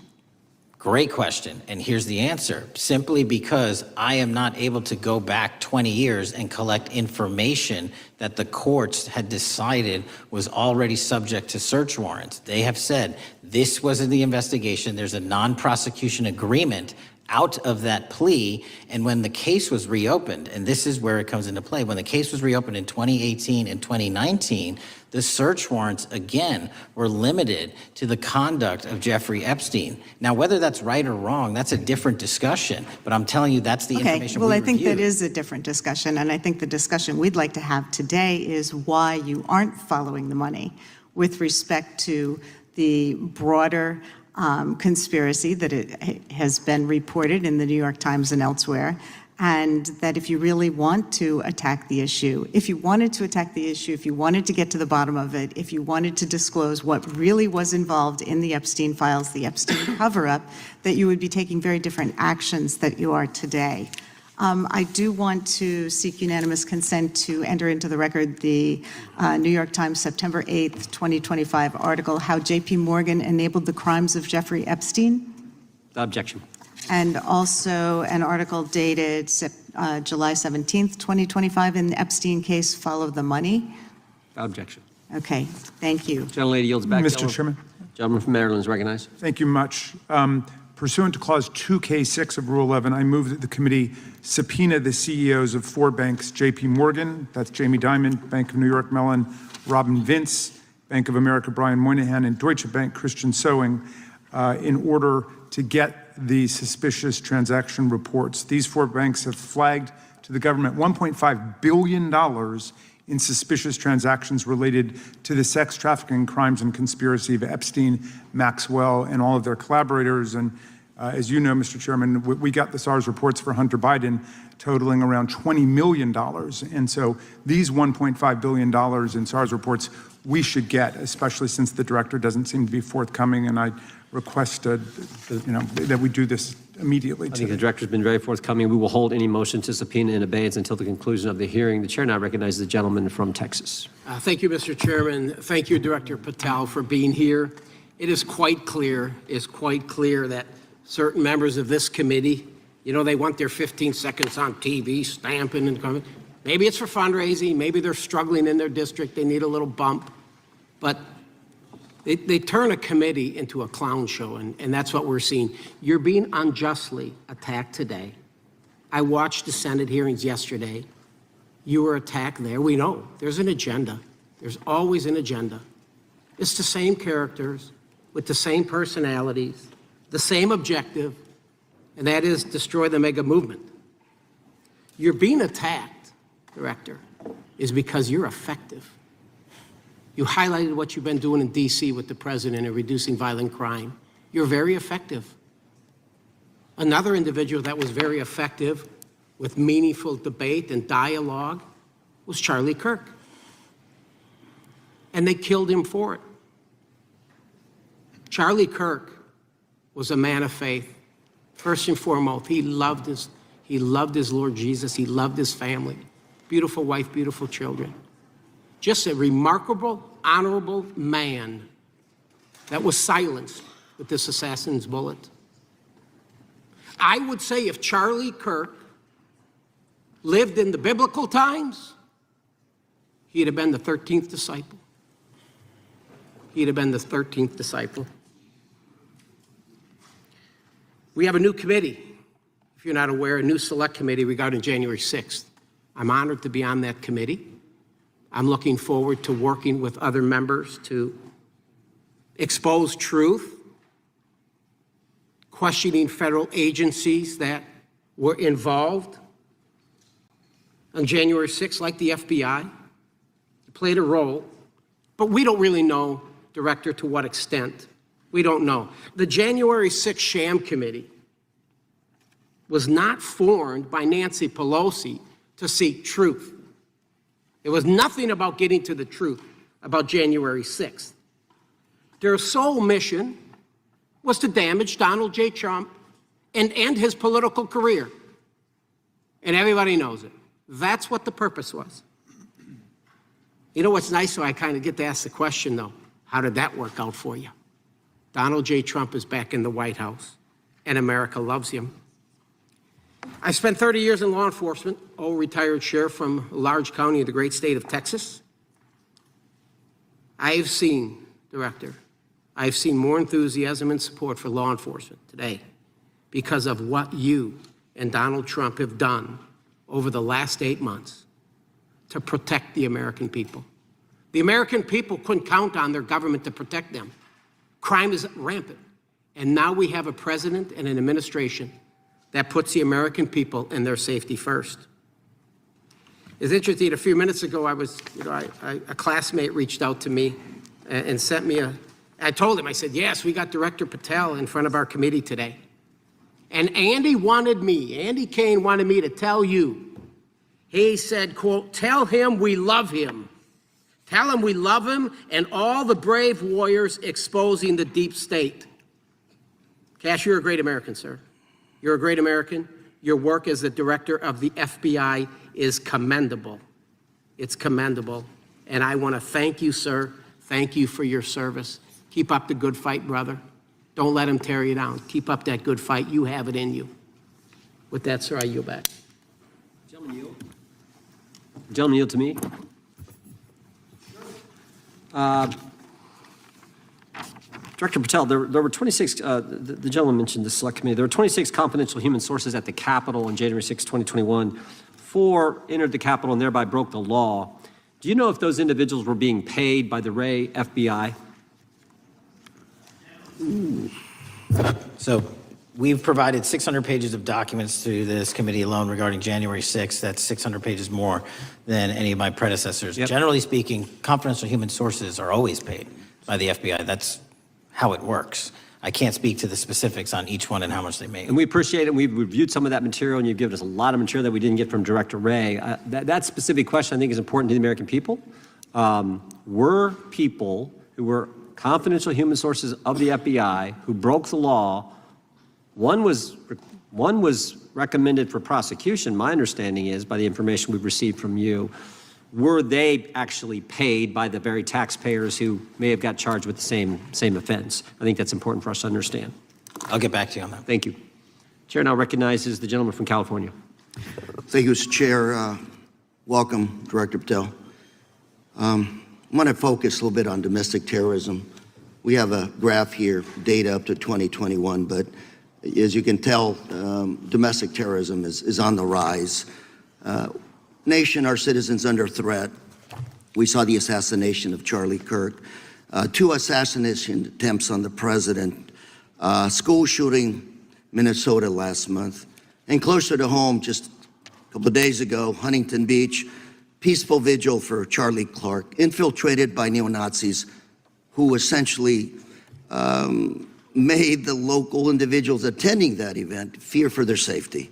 Great question, and here's the answer. Simply because I am not able to go back 20 years and collect information that the courts had decided was already subject to search warrants. They have said this wasn't the investigation. There's a non-prosecution agreement out of that plea, and when the case was reopened, and this is where it comes into play, when the case was reopened in 2018 and 2019, the search warrants, again, were limited to the conduct of Jeffrey Epstein. Now, whether that's right or wrong, that's a different discussion, but I'm telling you that's the information well, we I think that reviewed. is a different discussion, and I think the discussion we'd like to have today is why you aren't following the money with respect to the broader conspiracy that it has been reported in the New York Times and elsewhere, and that if you really want to attack the issue, if you wanted to attack the issue, if you wanted to get to the bottom of it, if you wanted to disclose what really was involved in the Epstein files, the Epstein cover-up, that you would be taking very different actions that you are today. I do want to seek unanimous consent to enter into the record the New York Times September 8th, 2025 article, How J.P. Morgan Enabled the Crimes of Jeffrey Epstein. Objection. And also an article dated July 17th, 2025 in the Epstein case, Follow the Money. Objection. Okay, thank you. Gentlelady yields back. Mr. Chairman. Gentleman from Maryland is recognized. Thank you much. Pursuant to Clause 2K6 of Rule 11, I move that the committee subpoena the CEOs of 4 banks, J.P. Morgan, that's Jamie Dimon, Bank of New York Mellon, Robin Vince, Bank of America, Brian Moynihan, and Deutsche Bank, Christian Sowing, in order to get the suspicious transaction reports. These 4 banks have flagged to the government $1.5 billion in suspicious transactions related to the sex trafficking crimes and conspiracy of Epstein, Maxwell, and all of their collaborators. And as you know, Mr. Chairman, we got the SARS reports for Hunter Biden totaling around $20 million. And so these $1.5 billion in SARS reports we should get, especially since the director doesn't seem to be forthcoming. And I request that we do this immediately. I think the director's been very forthcoming. We will hold any motion to subpoena in abeyance until the conclusion of the hearing. The chair now recognizes the gentleman from Texas. Thank you, Mr. Chairman. Thank you, Director Patel, for being here. It is quite clear that certain members of this committee, they want their 15 seconds on TV, stamping and coming. Maybe it's for fundraising. Maybe they're struggling in their district. They need a little bump. But they turn a committee into a clown show, and that's what we're seeing. You're being unjustly attacked today. I watched the Senate hearings yesterday. You were attacked there. We know there's an agenda. There's always an agenda. It's the same characters with the same personalities, the same objective, and that is destroy the mega movement. You're being attacked, Director, is because you're effective. You highlighted what you've been doing in D.C. with the president in reducing violent crime. You're very effective. Another individual that was very effective with meaningful debate and dialogue was Charlie Kirk. And they killed him for it. Charlie Kirk was a man of faith. First and foremost, he loved his Lord Jesus. He loved his family. Beautiful wife, beautiful children. Just a remarkable, honorable man that was silenced with this assassin's bullet. I would say if Charlie Kirk lived in the biblical times, he'd have been the 13th disciple. He'd have been the 13th disciple. We have a new committee, if you're not aware, a new select committee regarding January 6th. I'm honored to be on that committee. I'm looking forward to working with other members to expose truth, questioning federal agencies that were involved on January 6th, like the FBI, played a role, but we don't really know, Director, to what extent. We don't know. The January 6th sham committee was not formed by Nancy Pelosi to seek truth. It was nothing about getting to the truth about January 6th. Their sole mission was to damage Donald J. Trump and end his political career. And everybody knows it. That's what the purpose was. You know what's nice, so I kind of get to ask the question, though, how did that work out for you? Donald J. Trump is back in the White House, and America loves him. I spent 30 years in law enforcement, retired sheriff from a large county in the great state of Texas. I've seen, Director, I've seen more enthusiasm and support for law enforcement today because of what you and Donald Trump have done over the last 8 months to protect the American people. The American people couldn't count on their government to protect them. Crime is rampant. And now we have a president and an administration that puts the American people and their safety first. It's interesting, a few minutes ago, a classmate reached out to me and sent me I told him, I said, yes, we got Director Patel in front of our committee today. And Andy Kane wanted me to tell you, he said, quote, tell him we love him. Tell him we love him and all the brave warriors exposing the deep state. Kash, you're a great American, sir. You're a great American. Your work as the director of the FBI is commendable. It's commendable. And I want to thank you, sir. Thank you for your service. Keep up the good fight, brother. Don't let him tear you down. Keep up that good fight. You have it in you. With that, sir, I yield back. Gentleman yield. Gentleman yield to me. Director Patel, there were 26, the gentleman mentioned the select committee, there were 26 confidential human sources at the Capitol on January 6, 2021. 4 entered the Capitol and thereby broke the law. Do you know if those individuals were being paid by the Ray FBI? So we've provided 600 pages of documents to this committee alone regarding January 6th. That's 600 pages more than any of my predecessors. Yep. Generally speaking, confidential human sources are always paid by the FBI. That's how it works. I can't speak to the specifics on each one and how much they make. And we appreciate it. We've reviewed some of that material, and you've given us a lot of material that we didn't get from Director Ray. That specific question, I think, is important to the American people. Were people who were confidential human sources of the FBI who broke the law, one was recommended for prosecution, my understanding is, by the information we've received from you. Were they actually paid by the very taxpayers who may have got charged with the same offense? I think that's important for us to understand. I'll get back to you on that. Thank you. Chair now recognizes the gentleman from California. Thank you, Mr. Chair. Welcome, Director Patel. I want to focus a little bit on domestic terrorism. We have a graph here, data up to 2021, but as you can tell, domestic terrorism is on the rise. Nation, our citizens under threat. We saw the assassination of Charlie Kirk, 2 assassination attempts on the president, school shooting, Minnesota last month, and closer to home, just a couple of days ago, Huntington Beach, peaceful vigil for Charlie Clark, infiltrated by neo-Nazis who essentially made the local individuals attending that event fear for their safety.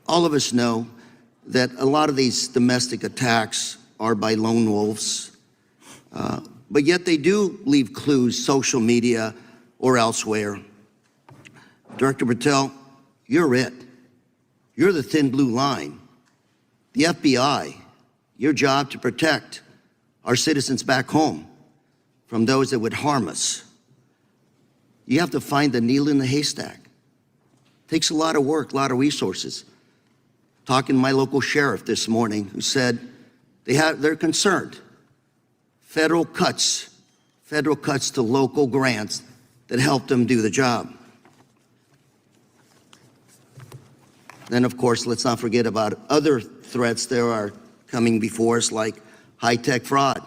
All of us know that a lot of these domestic attacks are by lone wolves, but yet they do leave clues, social media or elsewhere. Director Patel, you're it. You're the thin blue line. The FBI, your job to protect our citizens back home from those that would harm us. You have to find the needle in the haystack. Takes a lot of work, a lot of resources. Talking to my local sheriff this morning who said they're concerned. Federal cuts to local grants that help them do the job. Then, of course, let's not forget about other threats that are coming before us, like high-tech fraud.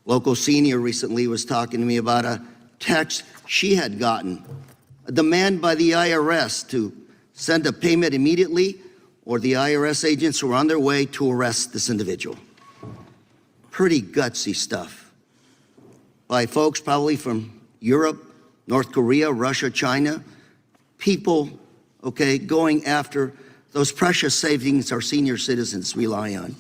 Local senior recently was talking to me about a text she had gotten, a demand by the IRS to send a payment immediately, or the IRS agents were on their way to arrest this individual. Pretty gutsy stuff by folks probably from Europe, North Korea, Russia, China, people, okay, going after those precious savings our senior citizens rely on.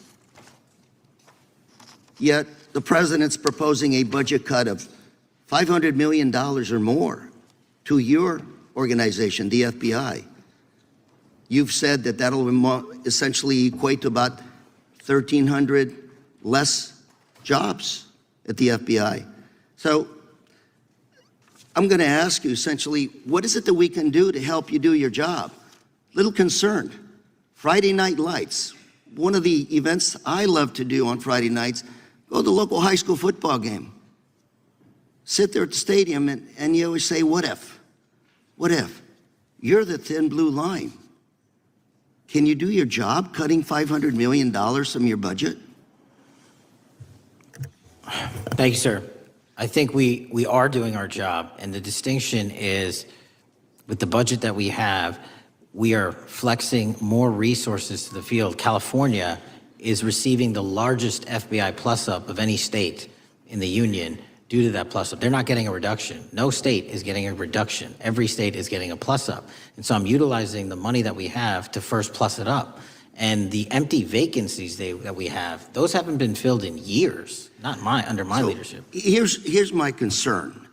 Yet the president's proposing a budget cut of $500 million or more to your organization, the FBI. You've said that that'll essentially equate to about 1,300 less jobs at the FBI. So I'm going to ask you essentially, what is it that we can do to help you do your job? Little concerned. Friday Night Lights. One of the events I love to do on Friday nights, go to the local high school football game. Sit there at the stadium and you always say, what if? What if? You're the thin blue line. Can you do your job cutting $500 million from your budget? Thank you, sir. I think we are doing our job, and the distinction is with the budget that we have, we are flexing more resources to the field. California is receiving the largest FBI plus-up of any state in the union due to that plus-up. They're not getting a reduction. No state is getting a reduction. Every state is getting a plus-up. And so I'm utilizing the money that we have to first plus it up. And the empty vacancies that we have, those haven't been filled in years, not under my leadership. Here's my concern.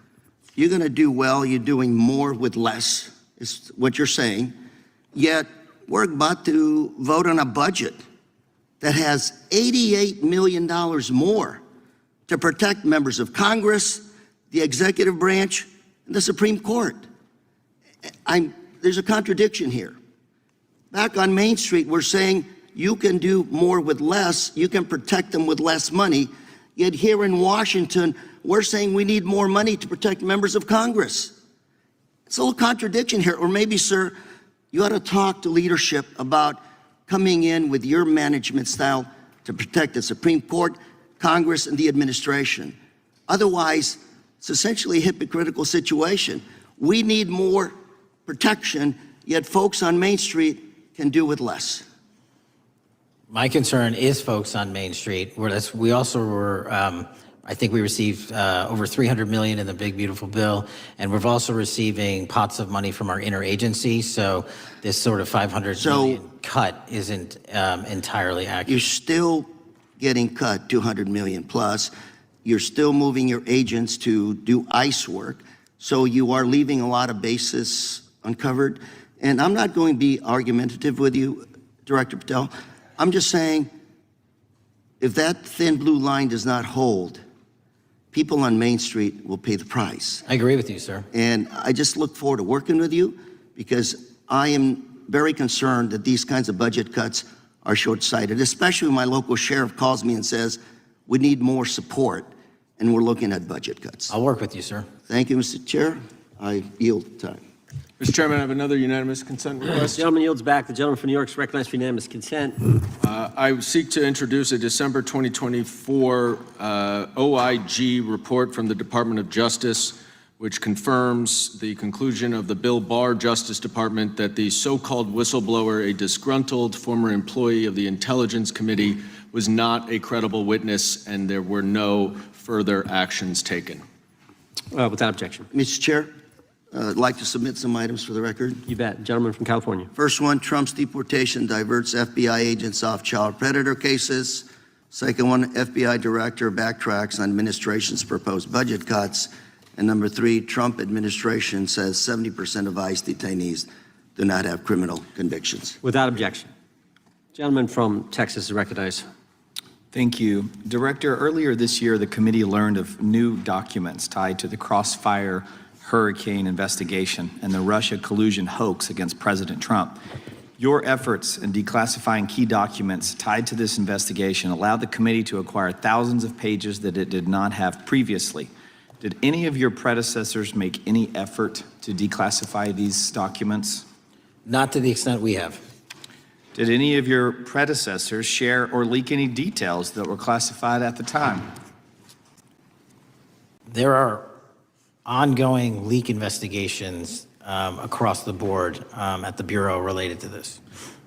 You're going to do well, you're doing more with less, is what you're saying. Yet we're about to vote on a budget that has $88 million more to protect members of Congress, the executive branch, and the Supreme Court. There's a contradiction here. Back on Main Street, we're saying you can do more with less, you can protect them with less money, yet here in Washington, we're saying we need more money to protect members of Congress. It's a little contradiction here, or maybe, sir, you ought to talk to leadership about coming in with your management style to protect the Supreme Court, Congress, and the administration. Otherwise, it's essentially a hypocritical situation. We need more protection, yet folks on Main Street can do with less. My concern is folks on Main Street. We also were, I think we received over $300 million in the big, beautiful bill, and we're also receiving pots of money from our interagency, so this sort of $500 million cut isn't entirely accurate. You're still getting cut $200 million plus. You're still moving your agents to do ICE work, so you are leaving a lot of bases uncovered. And I'm not going to be argumentative with you, Director Patel. I'm just saying, if that thin blue line does not hold, people on Main Street will pay the price. I agree with you, sir. And I just look forward to working with you because I am very concerned that these kinds of budget cuts are short-sighted, especially when my local sheriff calls me and says, we need more support, and we're looking at budget cuts. I'll work with you, sir. Thank you, Mr. Chair. I yield time. Mr. Chairman, I have another unanimous consent request. The gentleman yields back. The gentleman from New York is recognized for unanimous consent. I seek to introduce a December 2024 OIG report from the Department of Justice, which confirms the conclusion of the Bill Barr Justice Department that the so-called whistleblower, a disgruntled former employee of the Intelligence Committee, was not a credible witness, and there were no further actions taken. Without objection. Mr. Chair, I'd like to submit some items for the record. You bet. Gentleman from California. First one, Trump's deportation diverts FBI agents off child predator cases. Second one, FBI director backtracks on administration's proposed budget cuts. And number three, Trump administration says 70% of ICE detainees do not have criminal convictions. Without objection. Gentleman from Texas is recognized. Thank you. Director, earlier this year, the committee learned of new documents tied to the Crossfire Hurricane investigation and the Russia collusion hoax against President Trump. Your efforts in declassifying key documents tied to this investigation allowed the committee to acquire thousands of pages that it did not have previously. Did any of your predecessors make any effort to declassify these documents? Not to the extent we have. Did any of your predecessors share or leak any details that were classified at the time? There are ongoing leak investigations across the board at the Bureau related to this.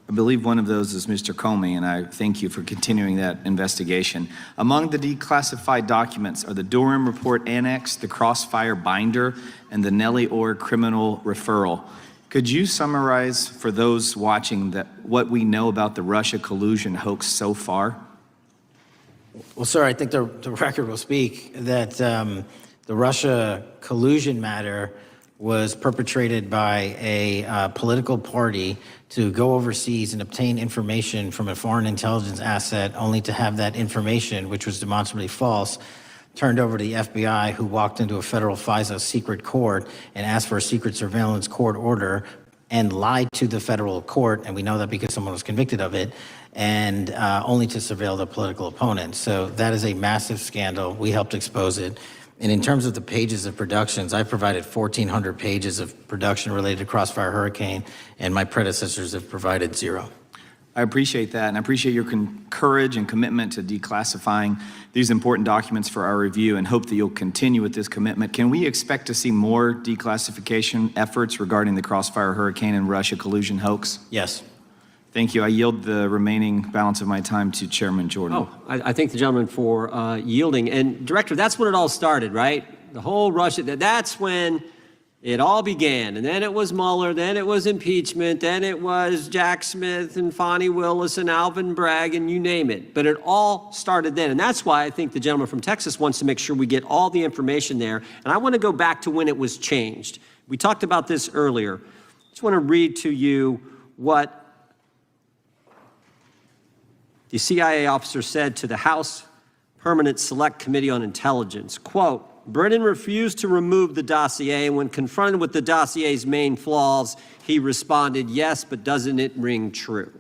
I believe one of those is Mr. Comey, and I thank you for continuing that investigation. Among the declassified documents are the Durham Report Annex, the Crossfire Binder, and the Nellie Orr Criminal Referral. Could you summarize for those watching what we know about the Russia collusion hoax so far? Well, sir, I think the record will speak that the Russia collusion matter was perpetrated by a political party to go overseas and obtain information from a foreign intelligence asset, only to have that information, which was demonstrably false, turned over to the FBI, who walked into a federal FISA secret court and asked for a secret surveillance court order and lied to the federal court, and we know that because someone was convicted of it, and only to surveil the political opponent. So that is a massive scandal. We helped expose it. And in terms of the pages of productions, I provided 1,400 pages of production related to Crossfire Hurricane, and my predecessors have provided 0. I appreciate that, and I appreciate your courage and commitment to declassifying these important documents for our review, and hope that you'll continue with this commitment. Can we expect to see more declassification efforts regarding the Crossfire Hurricane and Russia collusion hoax? Yes. Thank you. I yield the remaining balance of my time to Chairman Jordan. Oh, I thank the gentleman for yielding. And Director, that's when it all started, right? The whole Russia, that's when it all began. And then it was Mueller, then it was impeachment, then it was Jack Smith and Fonnie Willis and Alvin Bragg and you name it. But it all started then. And that's why I think the gentleman from Texas wants to make sure we get all the information there. And I want to go back to when it was changed. We talked about this earlier. I just want to read to you what the CIA officer said to the House Permanent Select Committee on Intelligence, quote, Brennan refused to remove the dossier, and when confronted with the dossier's main flaws, he responded, yes, but doesn't it ring true?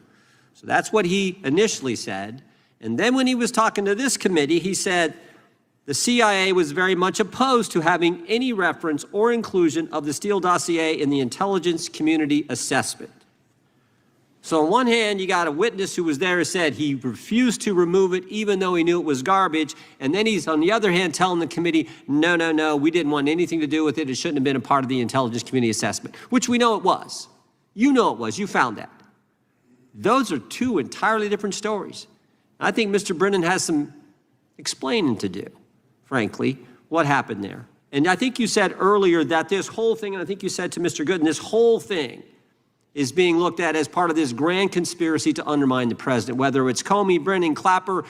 So that's what he initially said. And then when he was talking to this committee, he said the CIA was very much opposed to having any reference or inclusion of the Steele dossier in the intelligence community assessment. So on one hand, you got a witness who was there who said he refused to remove it even though he knew it was garbage. And then he's, on the other hand, telling the committee, no, we didn't want anything to do with it. It shouldn't have been a part of the intelligence community assessment, which we know it was. You know it was. You found that. Those are two entirely different stories. I think Mr. Brennan has some explaining to do, frankly, what happened there. And I think you said earlier that this whole thing, and I think you said to Mr. Gooden, this whole thing is being looked at as part of this grand conspiracy to undermine the president, whether it's Comey, Brennan, Clapper,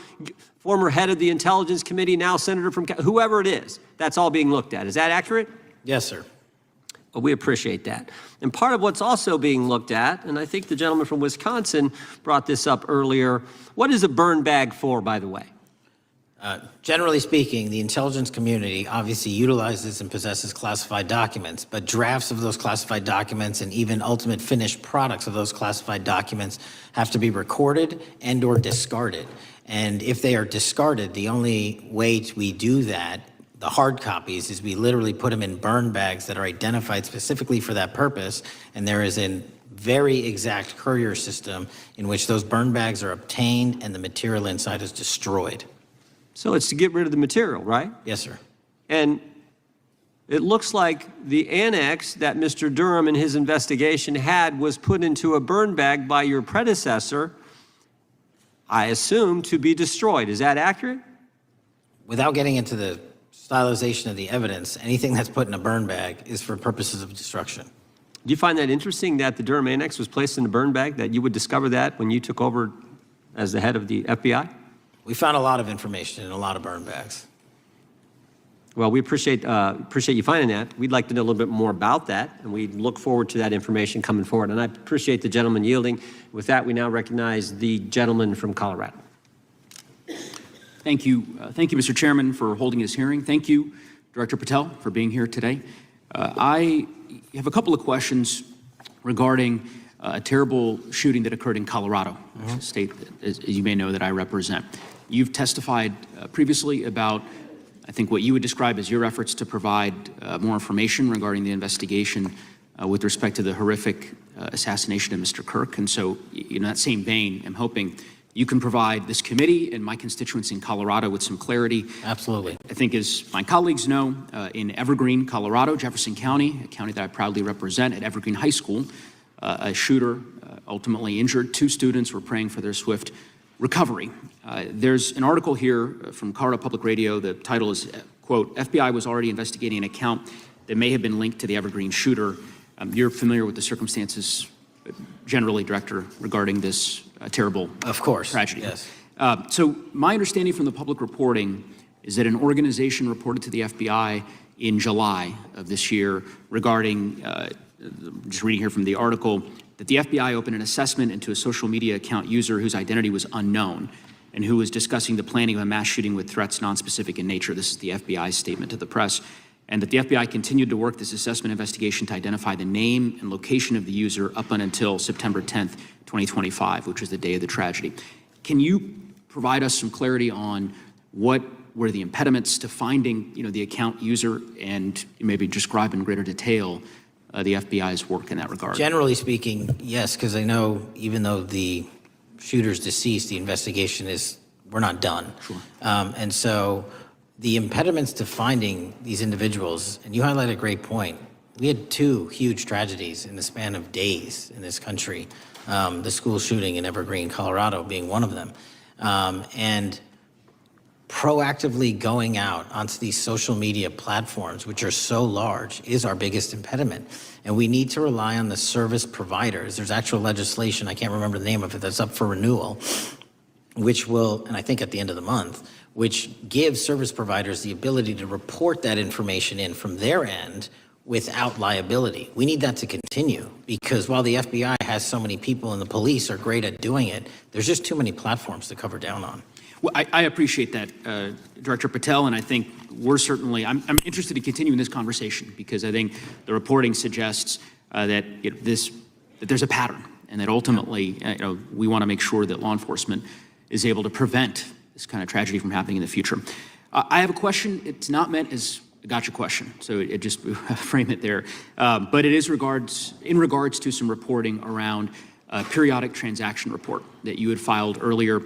former head of the Intelligence Committee, now senator from, whoever it is, that's all being looked at. Is that accurate? Yes, sir. Well, we appreciate that. And part of what's also being looked at, and I think the gentleman from Wisconsin brought this up earlier, what is a burn bag for, by the way? Generally speaking, the intelligence community obviously utilizes and possesses classified documents, but drafts of those classified documents and even ultimate finished products of those classified documents have to be recorded and or discarded. And if they are discarded, the only way we do that, the hard copies, is we literally put them in burn bags that are identified specifically for that purpose, and there is a very exact courier system in which those burn bags are obtained and the material inside is destroyed. So it's to get rid of the material, right? Yes, sir. And it looks like the annex that Mr. Durham in his investigation had was put into a burn bag by your predecessor, I assume, to be destroyed. Is that accurate? Without getting into the stylization of the evidence, anything that's put in a burn bag is for purposes of destruction. Do you find that interesting that the Durham annex was placed in a burn bag, that you would discover that when you took over as the head of the FBI? We found a lot of information in a lot of burn bags. Well, we appreciate you finding that. We'd like to know a little bit more about that, and we look forward to that information coming forward. And I appreciate the gentleman yielding. With that, we now recognize the gentleman from Colorado. Thank you, Mr. Chairman, for holding this hearing. Thank you, Director Patel, for being here today. I have a couple of questions regarding a terrible shooting that occurred in Colorado, a state, as you may know, that I represent. You've testified previously about, I think, what you would describe as your efforts to provide more information regarding the investigation with respect to the horrific assassination of Mr. Kirk. And so, in that same vein, I'm hoping you can provide this committee and my constituents in Colorado with some clarity. Absolutely. I think, as my colleagues know, in Evergreen, Colorado, Jefferson County, a county that I proudly represent, at Evergreen High School, a shooter ultimately injured. 2 students were praying for their swift recovery. There's an article here from Colorado Public Radio. The title is, quote, FBI was already investigating an account that may have been linked to the Evergreen shooter. You're familiar with the circumstances generally, Director, regarding this terrible tragedy. Yes. So my understanding from the public reporting is that an organization reported to the FBI in July of this year regarding, just reading here from the article, that the FBI opened an assessment into a social media account user whose identity was unknown and who was discussing the planning of a mass shooting with threats nonspecific in nature. This is the FBI's statement to the press. And that the FBI continued to work this assessment investigation to identify the name and location of the user up until September 10th, 2025, which was the day of the tragedy. Can you provide us some clarity on what were the impediments to finding, the account user, and maybe describe in greater detail the FBI's work in that regard? Generally speaking, yes, because I know even though the shooter's deceased, the investigation we're not done. Sure. And so the impediments to finding these individuals, and you highlight a great point. We had 2 huge tragedies in the span of days in this country, the school shooting in Evergreen, Colorado being one of them. And proactively going out onto these social media platforms, which are so large, is our biggest impediment. And we need to rely on the service providers. There's actual legislation, I can't remember the name of it, that's up for renewal, which will, and I think at the end of the month, which gives service providers the ability to report that information in from their end without liability. We need that to continue, because while the FBI has so many people and the police are great at doing it, there's just too many platforms to cover down on. Well, I appreciate that, Director Patel, and I think we're certainly, I'm interested to continue in this conversation, because I think the reporting suggests that there's a pattern, and that ultimately, we want to make sure that law enforcement is able to prevent this kind of tragedy from happening in the future. I have a question. It's not meant as a gotcha question, so it just frame it there. But it is in regards to some reporting around a periodic transaction report that you had filed earlier,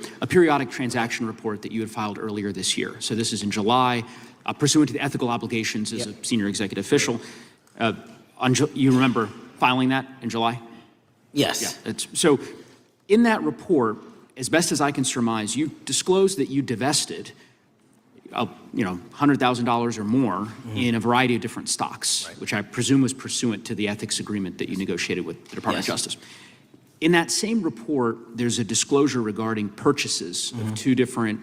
this year. So this is in July, pursuant to the ethical obligations as a senior executive official. You remember filing that in July? Yes. Yeah. So in that report, as best as I can surmise, you disclosed that you divested $100,000 or more in a variety of different stocks, which I presume was pursuant to the ethics agreement that you negotiated with the Department of Justice. In that same report, there's a disclosure regarding purchases of two different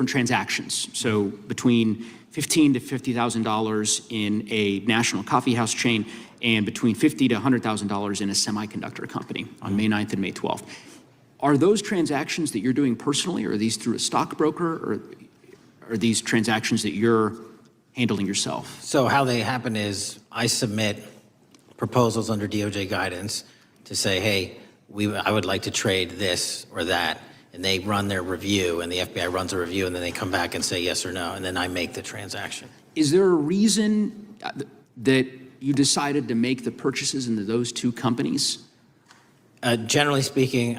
transactions. So between $15,000 to $50,000 in a national coffee house chain, and between $50,000 to $100,000 in a semiconductor company on May 9th and May 12th. Are those transactions that you're doing personally, or are these through a stockbroker, or are these transactions that you're handling yourself? So how they happen is I submit proposals under DOJ guidance to say, hey, I would like to trade this or that, and they run their review, and the FBI runs a review, and then they come back and say yes or no, and then I make the transaction. Is there a reason that you decided to make the purchases into those 2 companies? Generally speaking,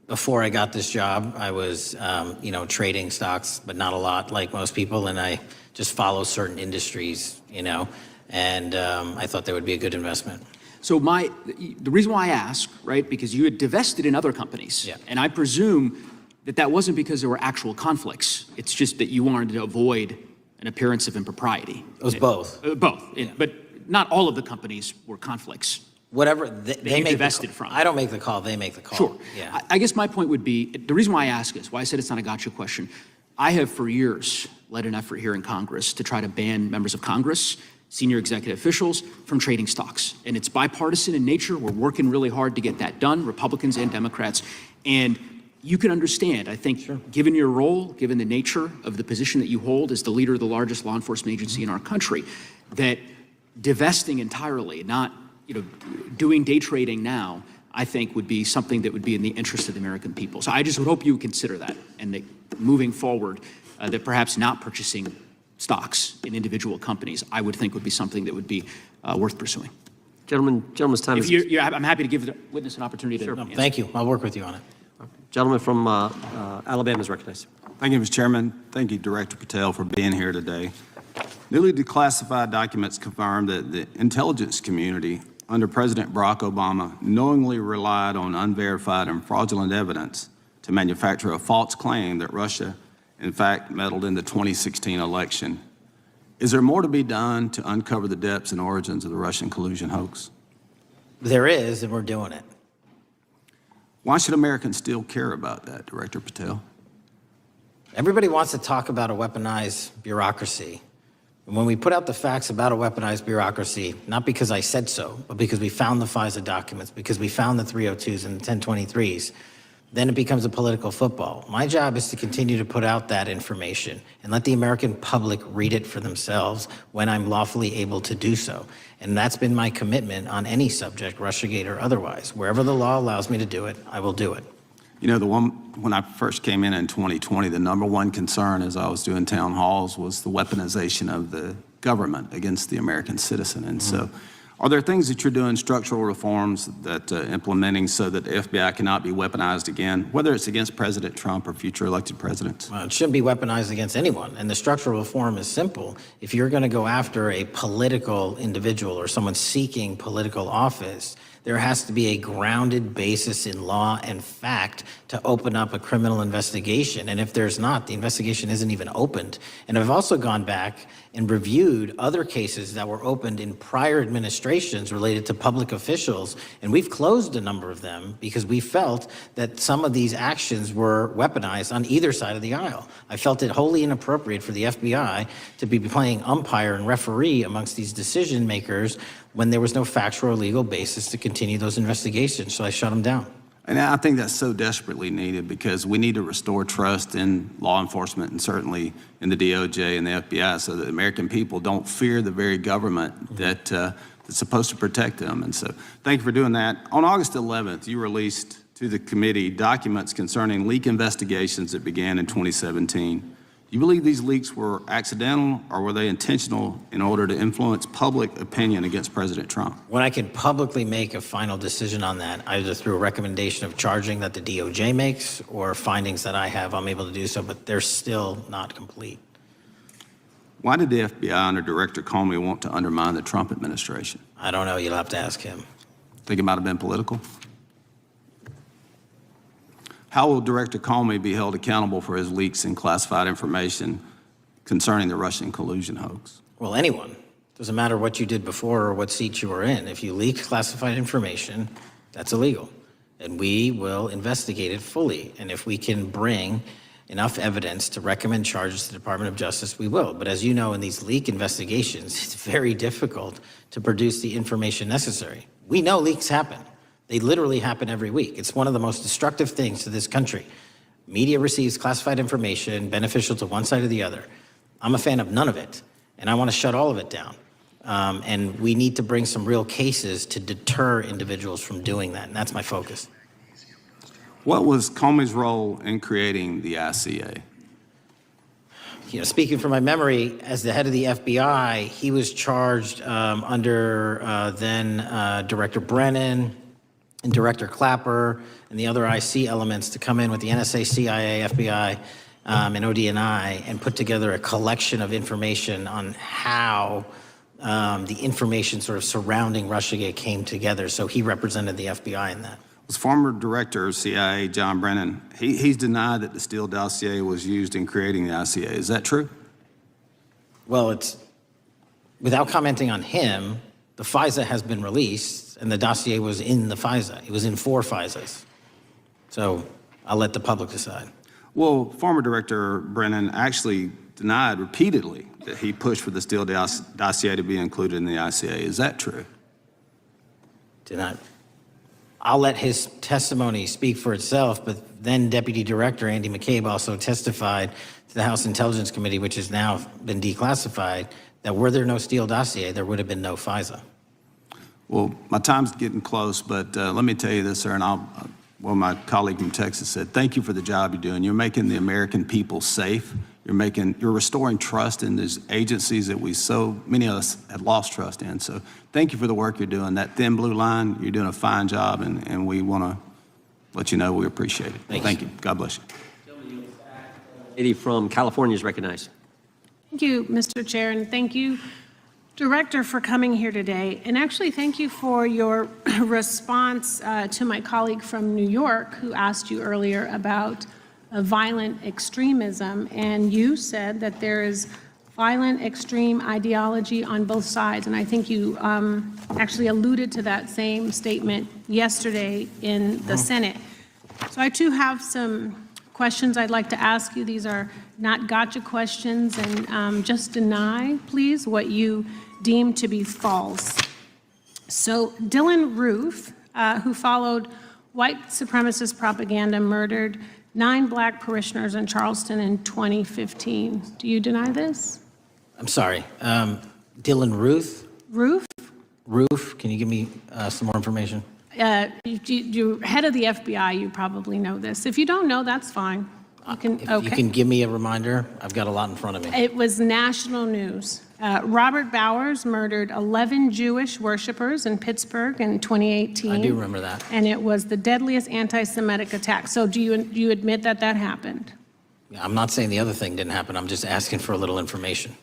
before I got this job, I was, trading stocks, but not a lot like most people, and I just follow certain industries, and I thought they would be a good investment. So the reason why I ask, right, because you had divested in other companies, and I presume that wasn't because there were actual conflicts. It's just that you wanted to avoid an appearance of impropriety. It was both. Both, but not all of the companies were conflicts. Whatever they make divested from. I don't make the call, they make the call. Sure. Yeah. I guess my point would be, the reason why I ask is, why I said it's not a gotcha question, I have for years led an effort here in Congress to try to ban members of Congress, senior executive officials, from trading stocks. And it's bipartisan in nature. We're working really hard to get that done, Republicans and Democrats. And you can understand, I think, given your role, given the nature of the position that you hold as the leader of the largest law enforcement agency in our country, that divesting entirely, not doing day trading now, I think would be something that would be in the interest of the American people. So I just would hope you would consider that, and that moving forward, that perhaps not purchasing stocks in individual companies, I would think would be something that would be worth pursuing. Gentleman's time is... I'm happy to give the witness an opportunity to... Thank you. I'll work with you on it. Gentleman from Alabama is recognized. Thank you, Mr. Chairman. Thank you, Director Patel, for being here today. Newly declassified documents confirm that the intelligence community under President Barack Obama knowingly relied on unverified and fraudulent evidence to manufacture a false claim that Russia, in fact, meddled in the 2016 election. Is there more to be done to uncover the depths and origins of the Russian collusion hoax? There is, and we're doing it. Why should Americans still care about that, Director Patel? Everybody wants to talk about a weaponized bureaucracy, And when we put out the facts about a weaponized bureaucracy, not because I said so, but because we found the FISA documents, because we found the 302s and the 1023s, then it becomes a political football. My job is to continue to put out that information and let the American public read it for themselves when I'm lawfully able to do so. And that's been my commitment on any subject, Russiagate or otherwise. Wherever the law allows me to do it, I will do it. You know, when I first came in 2020, the number one concern as I was doing town halls was the weaponization of the government against the American citizen. And so are there things that you're doing, structural reforms that implementing so that the FBI cannot be weaponized again, whether it's against President Trump or future elected presidents? Well, it shouldn't be weaponized against anyone. And the structural reform is simple. If you're going to go after a political individual or someone seeking political office, there has to be a grounded basis in law and fact to open up a criminal investigation. And if there's not, the investigation isn't even opened. And I've also gone back and reviewed other cases that were opened in prior administrations related to public officials, and we've closed a number of them because we felt that some of these actions were weaponized on either side of the aisle. I felt it wholly inappropriate for the FBI to be playing umpire and referee amongst these decision makers when there was no factual or legal basis to continue those investigations, so I shut them down. And I think that's so desperately needed because we need to restore trust in law enforcement and certainly in the DOJ and the FBI so that the American people don't fear the very government that's supposed to protect them. And so thank you for doing that. On August 11th, you released to the committee documents concerning leak investigations that began in 2017. Do you believe these leaks were accidental or were they intentional in order to influence public opinion against President Trump? When I can publicly make a final decision on that, either through a recommendation of charging that the DOJ makes or findings that I have, I'm able to do so, but they're still not complete. Why did the FBI under Director Comey want to undermine the Trump administration? I don't know. You'll have to ask him. Think it might have been political? How will Director Comey be held accountable for his leaks and classified information concerning the Russian collusion hoax? Well, anyone. Doesn't matter what you did before or what seat you were in. If you leak classified information, that's illegal. And we will investigate it fully. And if we can bring enough evidence to recommend charges to the Department of Justice, we will. But as you know, in these leak investigations, it's very difficult to produce the information necessary. We know leaks happen. They literally happen every week. It's one of the most destructive things to this country. Media receives classified information beneficial to one side or the other. I'm a fan of none of it, and I want to shut all of it down. And we need to bring some real cases to deter individuals from doing that, and that's my focus. What was Comey's role in creating the ICA? You know, speaking from my memory, as the head of the FBI, he was charged under then Director Brennan and Director Clapper and the other IC elements to come in with the NSA, CIA, FBI, and ODNI and put together a collection of information on how the information sort of surrounding Russiagate came together. So he represented the FBI in that. Was former Director of CIA John Brennan, he's denied that the Steele dossier was used in creating the ICA. Is that true? Well, it's, without commenting on him, the FISA has been released and the dossier was in the FISA. It was in 4 FISAs. So I'll let the public decide. Well, former Director Brennan actually denied repeatedly that he pushed for the Steele dossier to be included in the ICA. Is that true? Denied. I'll let his testimony speak for itself, but then Deputy Director Andy McCabe also testified to the House Intelligence Committee, which has now been declassified, that were there no Steele dossier, there would have been no FISA. Well, my time's getting close, but let me tell you this, sir, and well, my colleague from Texas said, thank you for the job you're doing. You're making the American people safe. You're restoring trust in these agencies that so many of us had lost trust in. So thank you for the work you're doing. That thin blue line, you're doing a fine job, and we want to let you know we appreciate it. Thank you. God bless you. Lady from California is recognized. Thank you, Mr. Chair, and thank you, Director, for coming here today. And actually, thank you for your response to my colleague from New York who asked you earlier about violent extremism. And you said that there is violent extreme ideology on both sides. And I think you actually alluded to that same statement yesterday in the Senate. So I too have some questions I'd like to ask you. These are not gotcha questions, and just deny, please, what you deem to be false. So Dylan Roof, who followed white supremacist propaganda, murdered 9 black parishioners in Charleston in 2015. Do you deny this? I'm sorry. Dylan Ruth? Roof? Roof, can you give me some more information? You're head of the FBI, you probably know this. If you don't know, that's fine. You can give me a reminder, I've got a lot in front of me. It was national news. Robert Bowers murdered 11 Jewish worshipers in Pittsburgh in 2018. I do remember that. And it was the deadliest anti-Semitic attack. So do you admit that that happened? Yeah, I'm not saying the other thing didn't happen, I'm just asking for a little information.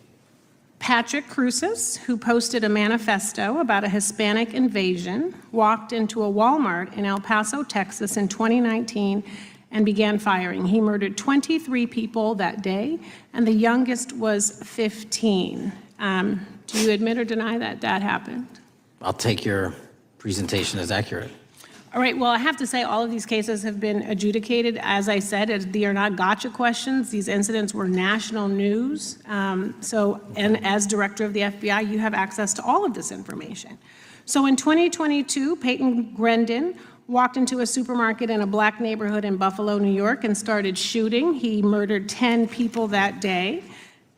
Patrick Cruces, who posted a manifesto about a Hispanic invasion, walked into a Walmart in El Paso, Texas in 2019 and began firing. He murdered 23 people that day, and the youngest was 15. Do you admit or deny that that happened? I'll take your presentation as accurate. All right, well, I have to say all of these cases have been adjudicated. As I said, they are not gotcha questions. These incidents were national news. And as director of the FBI, you have access to all of this information. So in 2022, Peyton Grendon walked into a supermarket in a black neighborhood in Buffalo, New York, and started shooting. He murdered 10 people that day.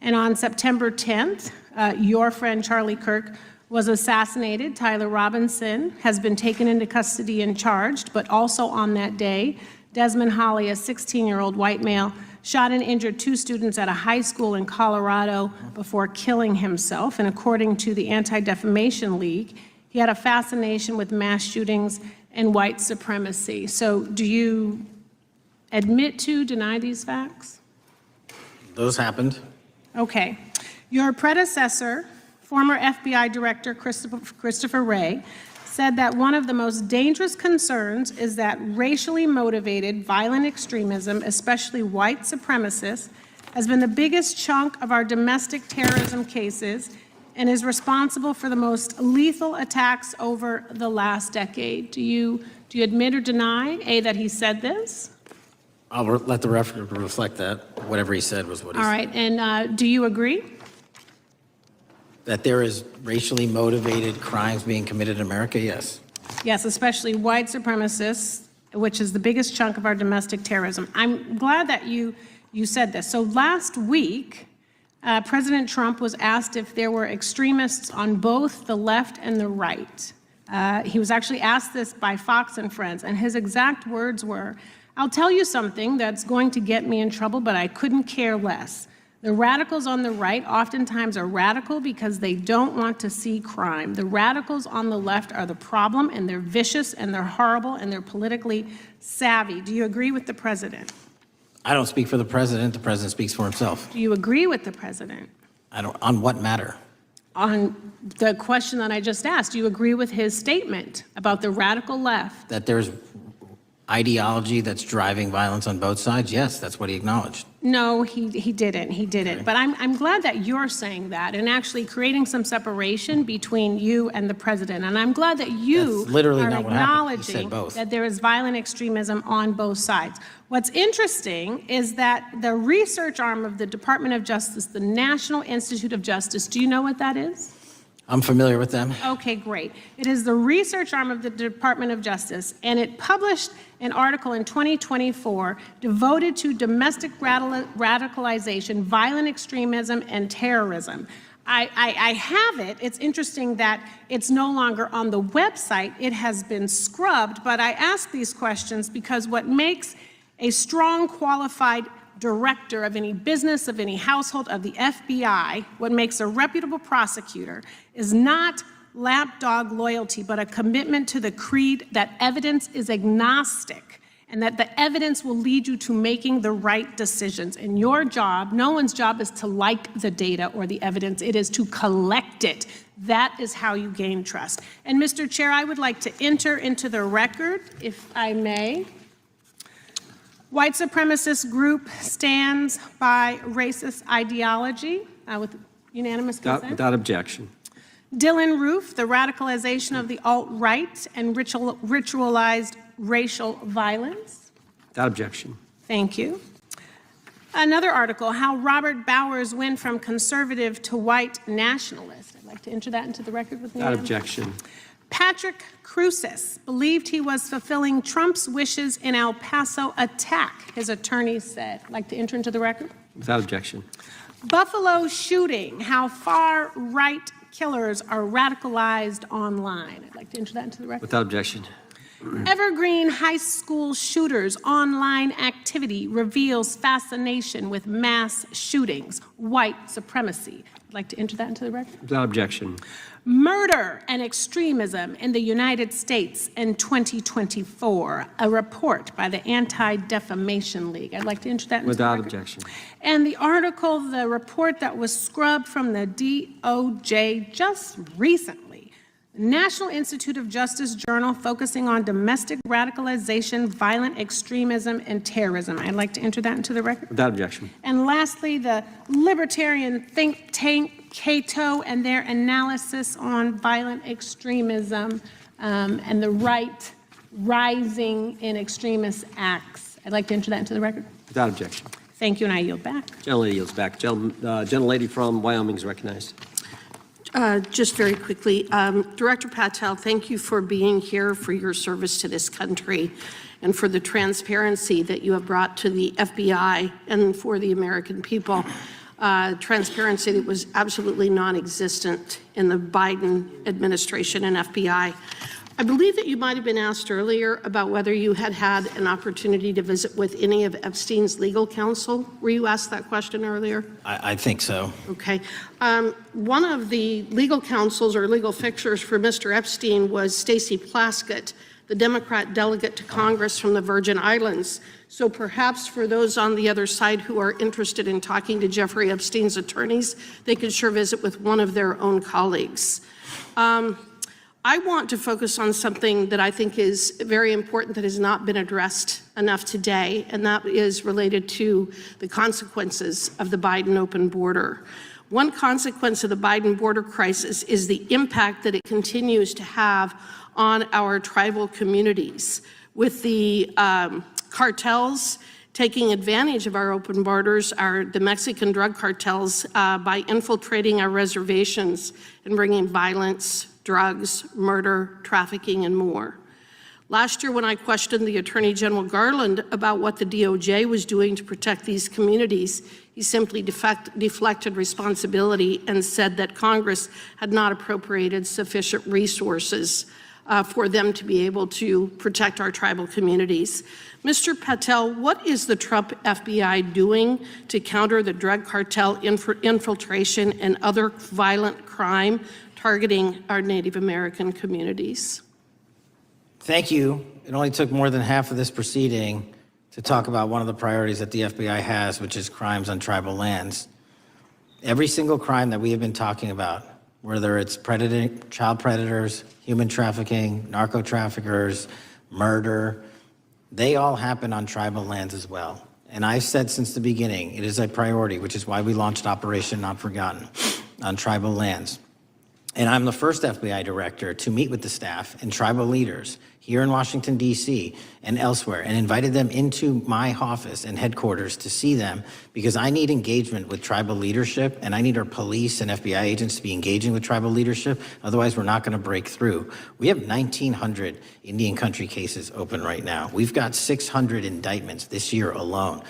And on September 10th, your friend Charlie Kirk was assassinated. Tyler Robinson has been taken into custody and charged, but also on that day, Desmond Holley, a 16-year-old white male, shot and injured 2 students at a high school in Colorado before killing himself. And according to the Anti-Defamation League, he had a fascination with mass shootings and white supremacy. So do you admit to, deny these facts? Those happened. Okay. Your predecessor, former FBI Director Christopher Wray, said that one of the most dangerous concerns is that racially motivated violent extremism, especially white supremacists, has been the biggest chunk of our domestic terrorism cases and is responsible for the most lethal attacks over the last decade. Do you admit or deny, A, that he said this? I'll let the record reflect that. Whatever he said was what he said. All right, and do you agree? That there is racially motivated crimes being committed in America, yes. Yes, especially white supremacists, which is the biggest chunk of our domestic terrorism. I'm glad that you said this. So last week, President Trump was asked if there were extremists on both the left and the right. He was actually asked this by Fox and Friends, and his exact words were, "I'll tell you something that's going to get me in trouble, but I couldn't care less. The radicals on the right oftentimes are radical because they don't want to see crime. The radicals on the left are the problem, and they're vicious, and they're horrible, and they're politically savvy." Do you agree with the president? I don't speak for the president speaks for himself. Do you agree with the president? I don't, on what matter? On the question that I just asked, do you agree with his statement about the radical left? That there's ideology that's driving violence on both sides? Yes, that's what he acknowledged. No, he didn't. He didn't. But I'm glad that you're saying that and actually creating some separation between you and the president. And I'm glad that you That's literally are not what happened. He said acknowledging both. that there is violent extremism on both sides. What's interesting is that the research arm of the Department of Justice, the National Institute of Justice, do you know what that is? I'm familiar with them. Okay, great. It is the research arm of the Department of Justice, and it published an article in 2024 devoted to domestic radicalization, violent extremism, and terrorism. I have it. It's interesting that it's no longer on the website. It has been scrubbed, but I ask these questions because what makes a strong, qualified director of any business, of any household, of the FBI, what makes a reputable prosecutor is not lapdog loyalty, but a commitment to the creed that evidence is agnostic and that the evidence will lead you to making the right decisions. And your job, no one's job is to like the data or the evidence, it is to collect it. That is how you gain trust. And Mr. Chair, I would like to enter into the record, if I may. White supremacist group stands by racist ideology with unanimous consent. Without objection. Dylan Roof, the radicalization of the alt-right and ritualized racial violence. Without objection. Thank you. Another article, How Robert Bowers Went from Conservative to White Nationalist. I'd like to enter that into the record with me. Without objection. Patrick Crucis believed he was fulfilling Trump's wishes in El Paso attack, his attorney said. I'd like to enter into the record. Without objection. Buffalo shooting, how far-right killers are radicalized online. I'd like to enter that into the record. Without objection. Evergreen High School shooters online activity reveals fascination with mass shootings, white supremacy. I'd like to enter that into the record. Without objection. Murder and extremism in the United States in 2024, a report by the Anti-Defamation League. I'd like to enter that into Without the record. objection. And the article, the report that was scrubbed from the DOJ just recently, National Institute of Justice Journal focusing on domestic radicalization, violent extremism, and terrorism. I'd like to enter that into the record. Without objection. And lastly, the libertarian think tank Cato and their analysis on violent extremism and the right rising in extremist acts. I'd like to enter that into the record. Without objection. Thank you, and I yield back. Gentlelady yields back. Gentlelady from Wyoming is recognized. Just very quickly, Director Patel, thank you for being here, for your service to this country, and for the transparency that you have brought to the FBI and for the American people. Transparency that was absolutely non-existent in the Biden administration and FBI. I believe that you might have been asked earlier about whether you had had an opportunity to visit with any of Epstein's legal counsel. Were you asked that question earlier? I think so. Okay. One of the legal counsels or legal fixers for Mr. Epstein was Stacey Plaskett, the Democrat delegate to Congress from the Virgin Islands. So perhaps for those on the other side who are interested in talking to Jeffrey Epstein's attorneys, they could sure visit with one of their own colleagues. I want to focus on something that I think is very important that has not been addressed enough today, and that is related to the consequences of the Biden open border. One consequence of the Biden border crisis is the impact that it continues to have on our tribal communities, with the cartels taking advantage of our open borders, the Mexican drug cartels, by infiltrating our reservations and bringing violence, drugs, murder, trafficking, and more. Last year, when I questioned the Attorney General Garland about what the DOJ was doing to protect these communities, he simply deflected responsibility and said that Congress had not appropriated sufficient resources for them to be able to protect our tribal communities. Mr. Patel, what is the Trump FBI doing to counter the drug cartel infiltration and other violent crime targeting our Native American communities? Thank you. It only took more than half of this proceeding to talk about one of the priorities that the FBI has, which is crimes on tribal lands. Every single crime that we have been talking about, whether it's child predators, human trafficking, narco traffickers, murder, they all happen on tribal lands as well. And I've said since the beginning, it is a priority, which is why we launched Operation Not Forgotten on tribal lands. And I'm the first FBI director to meet with the staff and tribal leaders here in Washington, D.C. and elsewhere, and invited them into my office and headquarters to see them, because I need engagement with tribal leadership, and I need our police and FBI agents to be engaging with tribal leadership. Otherwise, we're not going to break through. We have 1,900 Indian country cases open right now. We've got 600 indictments this year alone.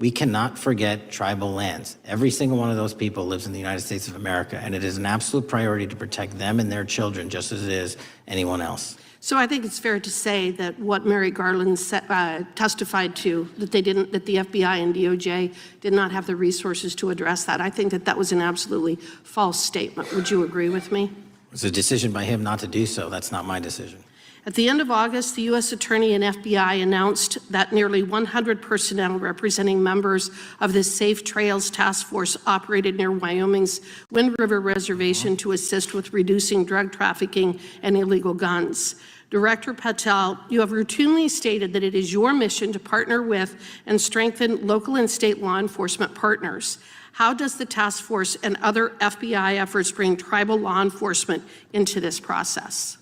We cannot forget tribal lands. Every single one of those people lives in the United States of America, and it is an absolute priority to protect them and their children just as it is anyone else. So I think it's fair to say that what Mary Garland testified to, that the FBI and DOJ did not have the resources to address that. I think that was an absolutely false statement. Would you agree with me? It's a decision by him not to do so. That's not my decision. At the end of August, the U.S. Attorney and FBI announced that nearly 100 personnel representing members of the Safe Trails Task Force operated near Wyoming's Wind River Reservation to assist with reducing drug trafficking and illegal guns. Director Patel, you have routinely stated that it is your mission to partner with and strengthen local and state law enforcement partners. How does the task force and other FBI efforts bring tribal law enforcement into this process?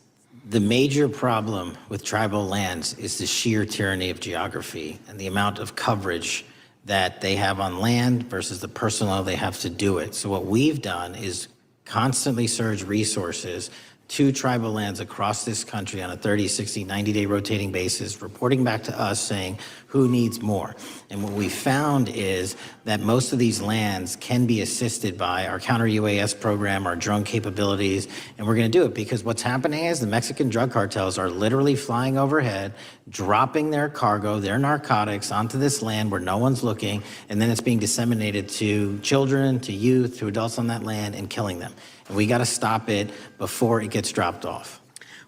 The major problem with tribal lands is the sheer tyranny of geography and the amount of coverage that they have on land versus the personnel they have to do it. So what we've done is constantly surge resources to tribal lands across this country on a 30, 60, 90-day rotating basis, reporting back to us saying who needs more. And what we found is that most of these lands can be assisted by our counter-UAS program, our drone capabilities, and we're going to do it because what's happening is the Mexican drug cartels are literally flying overhead, dropping their cargo, their narcotics onto this land where no one's looking, and then it's being disseminated to children, to youth, to adults on that land and killing them. And we got to stop it before it gets dropped off.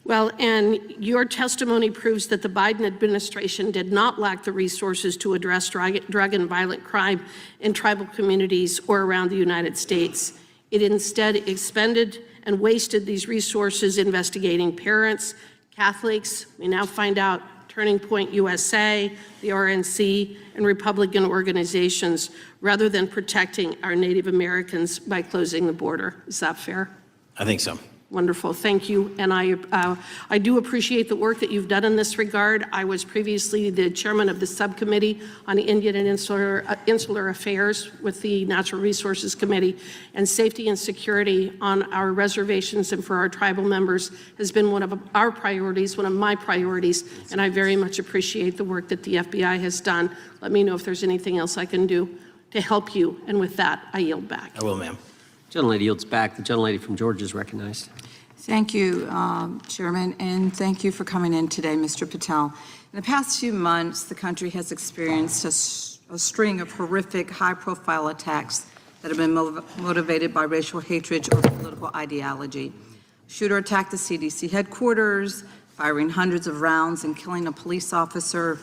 Well, and your testimony proves that the Biden administration did not lack the resources to address drug and violent crime in tribal communities or around the United States. It instead expended and wasted these resources investigating parents, Catholics, we now find out Turning Point USA, the RNC, and Republican organizations, rather than protecting our Native Americans by closing the border. Is that fair? I think so. Wonderful, thank you. And I do appreciate the work that you've done in this regard. I was previously the chairman of the subcommittee on Indian and Insular Affairs with the Natural Resources Committee, and safety and security on our reservations and for our tribal members has been one of our priorities, one of my priorities, and I very much appreciate the work that the FBI has done. Let me know if there's anything else I can do to help you, and with that, I yield back. I will, ma'am. Gentlelady yields back. The gentlelady from Georgia is recognized. Thank you, Chairman, and thank you for coming in today, Mr. Patel. In the past few months, the country has experienced a string of horrific, high-profile attacks that have been motivated by racial hatred or political ideology. A shooter attacked the CDC headquarters, firing hundreds of rounds and killing a police officer.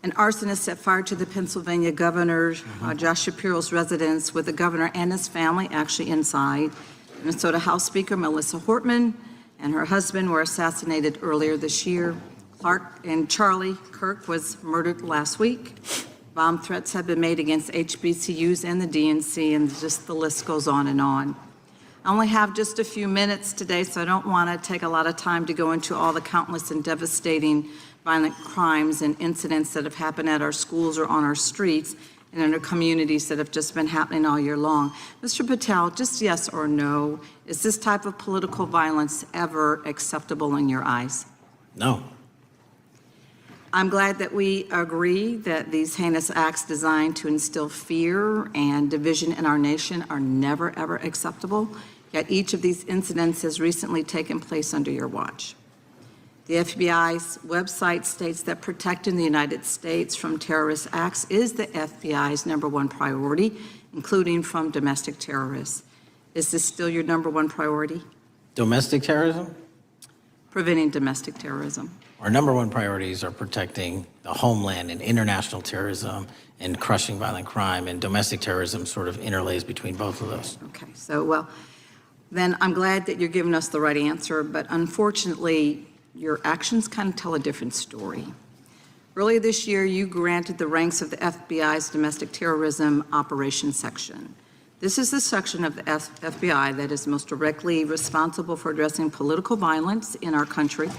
An arsonist set fire to the Pennsylvania governor, Josh Shapiro's residence, with the governor and his family actually inside. Minnesota House Speaker Melissa Hortman and her husband were assassinated earlier this year. Clark and Charlie Kirk was murdered last week. Bomb threats have been made against HBCUs and the DNC, and just the list goes on and on. I only have just a few minutes today, so I don't want to take a lot of time to go into all the countless and devastating violent crimes and incidents that have happened at our schools or on our streets and in our communities that have just been happening all year long. Mr. Patel, just yes or no, is this type of political violence ever acceptable in your eyes? No. I'm glad that we agree that these heinous acts designed to instill fear and division in our nation are never, ever acceptable, yet each of these incidents has recently taken place under your watch. The FBI's website states that protecting the United States from terrorist acts is the FBI's #1 priority, including from domestic terrorists. Is this still your #1 priority? Domestic terrorism? Preventing domestic terrorism. Our #1 priorities are protecting the homeland and international terrorism and crushing violent crime, and domestic terrorism sort of interlays between both of those. Okay, so well, then I'm glad that you're giving us the right answer, but unfortunately, your actions kind of tell a different story. Earlier this year, you granted the ranks of the FBI's Domestic Terrorism Operations Section. This is the section of the FBI that is most directly responsible for addressing political violence in our country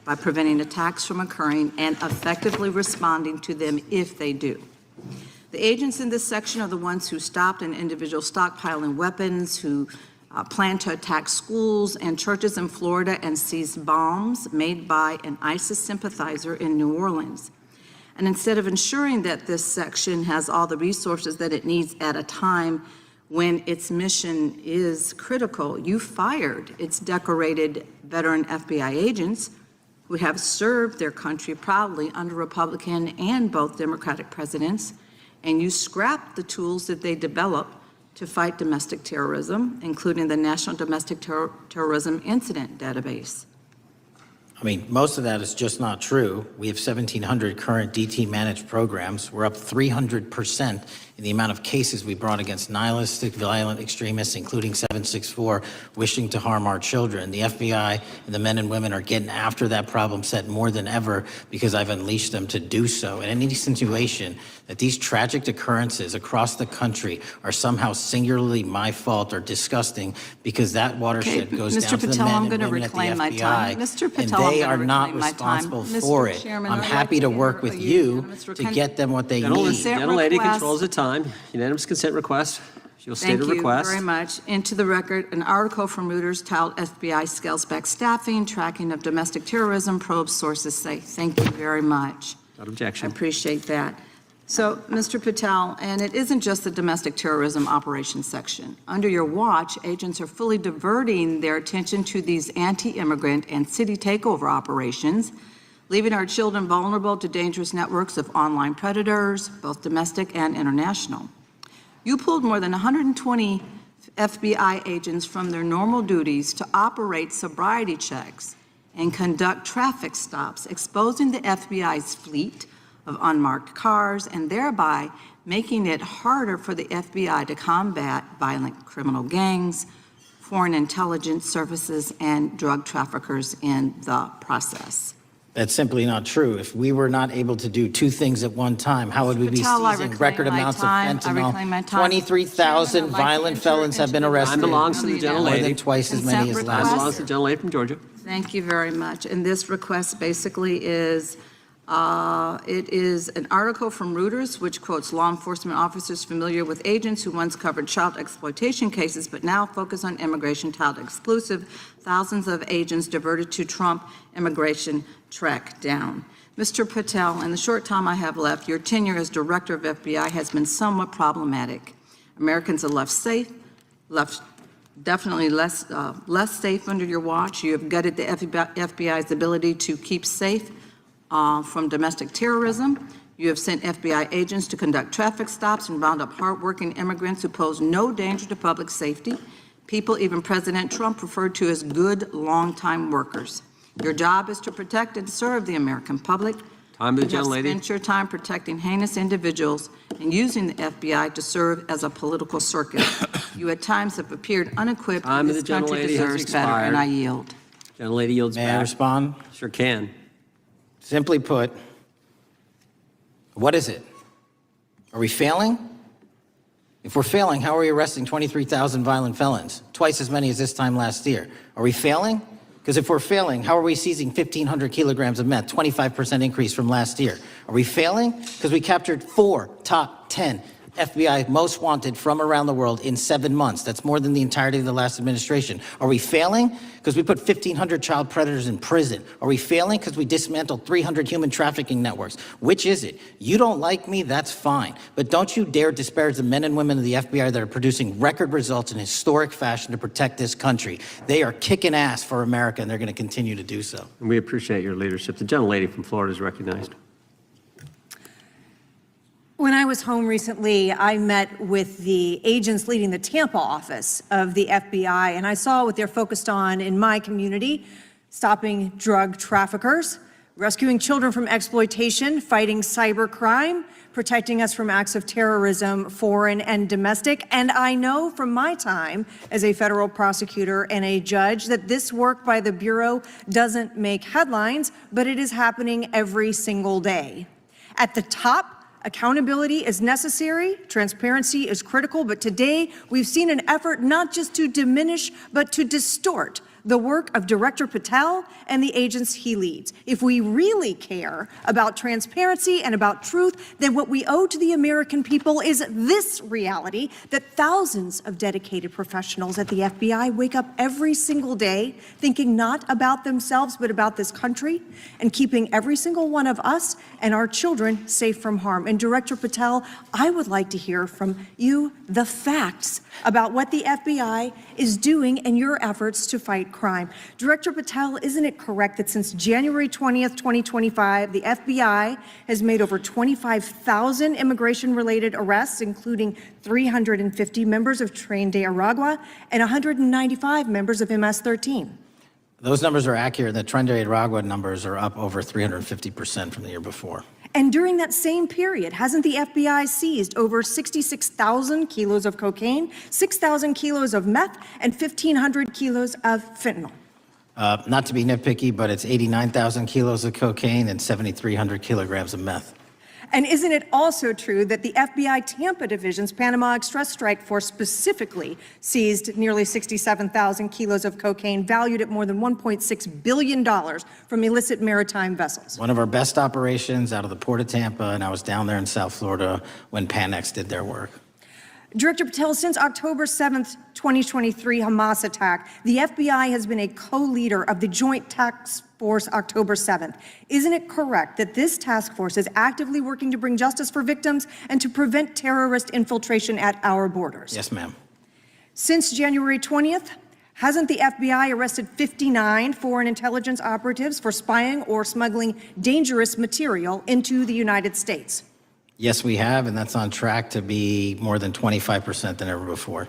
by preventing attacks from occurring and effectively responding to them if they do. The agents in this section are the ones who stopped an individual stockpiling weapons, who planned to attack schools and churches in Florida and seized bombs made by an ISIS sympathizer in New Orleans. And instead of ensuring that this section has all the resources that it needs at a time when its mission is critical, you fired its decorated veteran FBI agents who have served their country proudly under Republican and both Democratic presidents, and you scrapped the tools that they developed to fight domestic terrorism, including the National Domestic Terrorism Incident Database. I mean, most of that is just not true. We have 1,700 current DT-managed programs. We're up 300% in the amount of cases we brought against nihilistic, violent extremists, including 764, wishing to harm our children. The FBI and the men and women are getting after that problem set more than ever because I've unleashed them to do so. And any insinuation that these tragic occurrences across the country are somehow singularly my fault or disgusting because that watershed goes Mr. down to the Patel, men I'm and going to women at the reclaim my time. FBI, Mr. Patel, and I'm they going are to not reclaim my time. responsible Mr. for it. Chairman, I'm I'd happy like to to work hear with a you unanimous to consent- get them what they Consent need. Gentlelady request. controls the time. Unanimous consent request. She'll state Thank her you request. very much. Into the record, an article from Reuters titled FBI Scales Back Staffing, Tracking of Domestic Terrorism, Probes Sources Say. Thank you very much. Without I objection. appreciate that. So, Mr. Patel, and it isn't just the domestic terrorism operations section. Under your watch, agents are fully diverting their attention to these anti-immigrant and city takeover operations, leaving our children vulnerable to dangerous networks of online predators, both domestic and international. You pulled more than 120 FBI agents from their normal duties to operate sobriety checks and conduct traffic stops, exposing the FBI's fleet of unmarked cars and thereby making it harder for the FBI to combat violent criminal gangs, foreign intelligence services, and drug traffickers in the process. That's simply not true. If we were not able to do two things at one time, how would we be Patel, I seizing reclaim record my amounts of time. I fentanyl? reclaim my time. 23,000 Chairman, I'd like to violent enter felons have into been the arrested. Time belongs to the Consent More gentlelady. than twice as many as request. Time last belongs to the gentlelady from Georgia. Thank you very much. And this request basically is, it is an article from Reuters which quotes law enforcement officers familiar with agents who once covered child exploitation cases but now focus on immigration child exclusive. Thousands of agents diverted to Trump immigration track down. Mr. Patel, in the short time I have left, your tenure as director of FBI has been somewhat problematic. Americans are left safe, definitely less safe under your watch. You have gutted the FBI's ability to keep safe from domestic terrorism. You have sent FBI agents to conduct traffic stops and round up hardworking immigrants who pose no danger to public safety. People even President Trump referred to as good, long-time workers. Your job is to protect and serve the American public. Time to the You have gentlelady. spent your time protecting heinous individuals and using the FBI to serve as a political circus. You at times have appeared unequipped, Time and to this the country gentlelady has deserves better, and expired. I yield. Gentlelady yields May back. I respond? Sure can. Simply put, what is it? Are we failing? If we're failing, how are we arresting 23,000 violent felons? Twice as many as this time last year. Are we failing? Because if we're failing, how are we seizing 1,500 kilograms of meth, 25% increase from last year? Are we failing? Because we captured 4 top 10 FBI most wanted from around the world in 7 months. That's more than the entirety of the last administration. Are we failing? Because we put 1,500 child predators in prison. Are we failing? Because we dismantled 300 human trafficking networks. Which is it? You don't like me, that's fine. But don't you dare disparage the men and women of the FBI that are producing record results in historic fashion to protect this country. They are kicking ass for America, and they're going to continue to do so. And we appreciate your leadership. The gentlelady from Florida is recognized. When I was home recently, I met with the agents leading the Tampa office of the FBI, and I saw what they're focused on in my community: stopping drug traffickers, rescuing children from exploitation, fighting cybercrime, protecting us from acts of terrorism, foreign and domestic. And I know from my time as a federal prosecutor and a judge that this work by the Bureau doesn't make headlines, but it is happening every single day. At the top, accountability is necessary, transparency is critical, but today we've seen an effort not just to diminish, but to distort the work of Director Patel and the agents he leads. If we really care about transparency and about truth, then what we owe to the American people is this reality: that thousands of dedicated professionals at the FBI wake up every single day thinking not about themselves, but about this country and keeping every single one of us and our children safe from harm. And Director Patel, I would like to hear from you the facts about what the FBI is doing in your efforts to fight crime. Director Patel, isn't it correct that since January 20th, 2025, the FBI has made over 25,000 immigration-related arrests, including 350 members of Tren de Aragua and 195 members of MS-13? Those numbers are accurate. The Tren de Aragua numbers are up over 350% from the year before. And during that same period, hasn't the FBI seized over 66,000 kilos of cocaine, 6,000 kilos of meth, and 1,500 kilos of fentanyl? Not to be nitpicky, but it's 89,000 kilos of cocaine and 7,300 kilograms of meth. And isn't it also true that the FBI Tampa Division's Panama Express Strike Force specifically seized nearly 67,000 kilos of cocaine valued at more than $1.6 billion from illicit maritime vessels? One of our best operations out of the Port of Tampa, and I was down there in South Florida when Panex did their work. Director Patel, since October 7th, 2023 Hamas attack, the FBI has been a co-leader of the Joint Task Force October 7th. Isn't it correct that this task force is actively working to bring justice for victims and to prevent terrorist infiltration at our borders? Yes, ma'am. Since January 20th, hasn't the FBI arrested 59 foreign intelligence operatives for spying or smuggling dangerous material into the United States? Yes, we have, and that's on track to be more than 25% than ever before.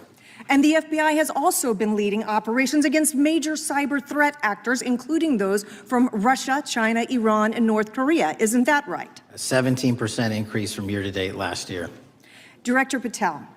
And the FBI has also been leading operations against major cyber threat actors, including those from Russia, China, Iran, and North Korea. Isn't that right? A 17% increase from year to date last year. Director Patel,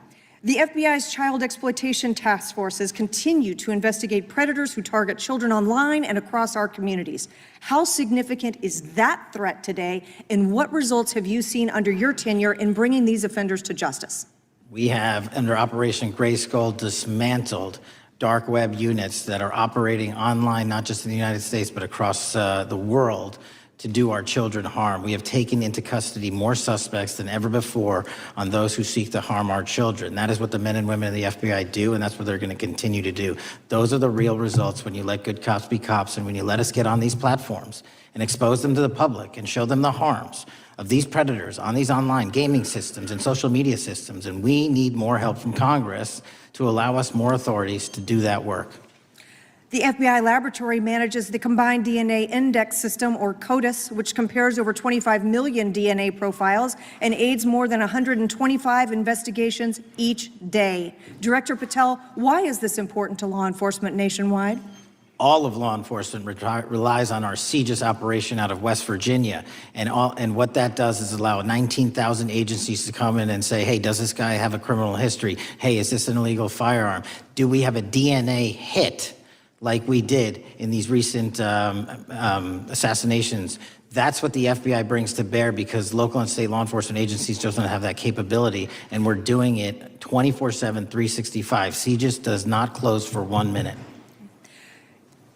the FBI's child exploitation task forces continue to investigate predators who target children online and across our communities. How significant is that threat today, and what results have you seen under your tenure in bringing these offenders to justice? We have, under Operation Grayskull, dismantled dark web units that are operating online, not just in the United States, but across the world, to do our children harm. We have taken into custody more suspects than ever before on those who seek to harm our children. That is what the men and women of the FBI do, and that's what they're going to continue to do. Those are the real results when you let good cops be cops, and when you let us get on these platforms and expose them to the public and show them the harms of these predators on these online gaming systems and social media systems. And we need more help from Congress to allow us more authorities to do that work. The FBI laboratory manages the Combined DNA Index System, or CODIS, which compares over 25 million DNA profiles and aids more than 125 investigations each day. Director Patel, why is this important to law enforcement nationwide? All of law enforcement relies on our CJIS operation out of West Virginia. And what that does is allow 19,000 agencies to come in and say, hey, does this guy have a criminal history? Hey, is this an illegal firearm? Do we have a DNA hit like we did in these recent assassinations? That's what the FBI brings to bear, because local and state law enforcement agencies just don't have that capability, and we're doing it 24/7, 365. CJIS does not close for 1 minute.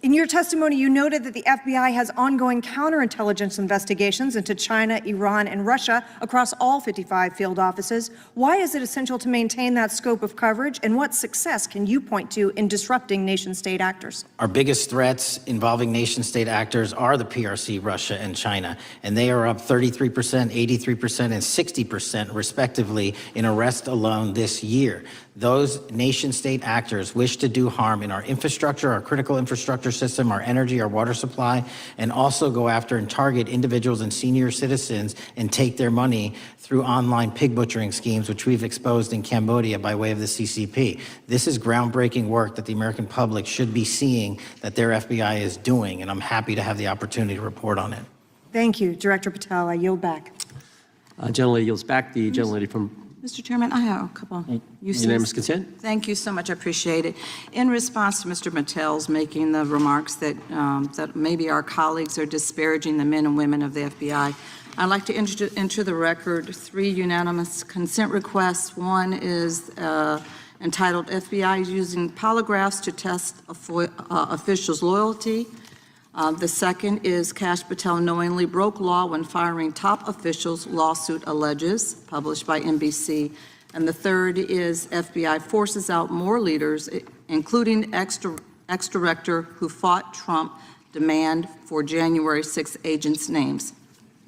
In your testimony, you noted that the FBI has ongoing counterintelligence investigations into China, Iran, and Russia across all 55 field offices. Why is it essential to maintain that scope of coverage, and what success can you point to in disrupting nation-state actors? Our biggest threats involving nation-state actors are the PRC, Russia, and China, and they are up 33%, 83%, and 60% respectively in arrest alone this year. Those nation-state actors wish to do harm in our infrastructure, our critical infrastructure system, our energy, our water supply, and also go after and target individuals and senior citizens and take their money through online pig butchering schemes, which we've exposed in Cambodia by way of the CCP. This is groundbreaking work that the American public should be seeing that their FBI is doing, and I'm happy to have the opportunity to report on it. Thank you, Director Patel. I yield back. Gentlelady yields back. The gentlelady from Mr. Chairman, I have a couple. Unanimous consent? Thank you so much. I appreciate it. In response to Mr. Patel's making the remarks that that maybe our colleagues are disparaging the men and women of the FBI, I'd like to enter the record 3 unanimous consent requests. One is entitled FBI is using polygraphs to test officials' loyalty. The second is Kash Patel knowingly broke law when firing top officials, lawsuit alleges, published by NBC. And the third is FBI forces out more leaders, including ex-director who fought Trump, demand for January 6th agents' names.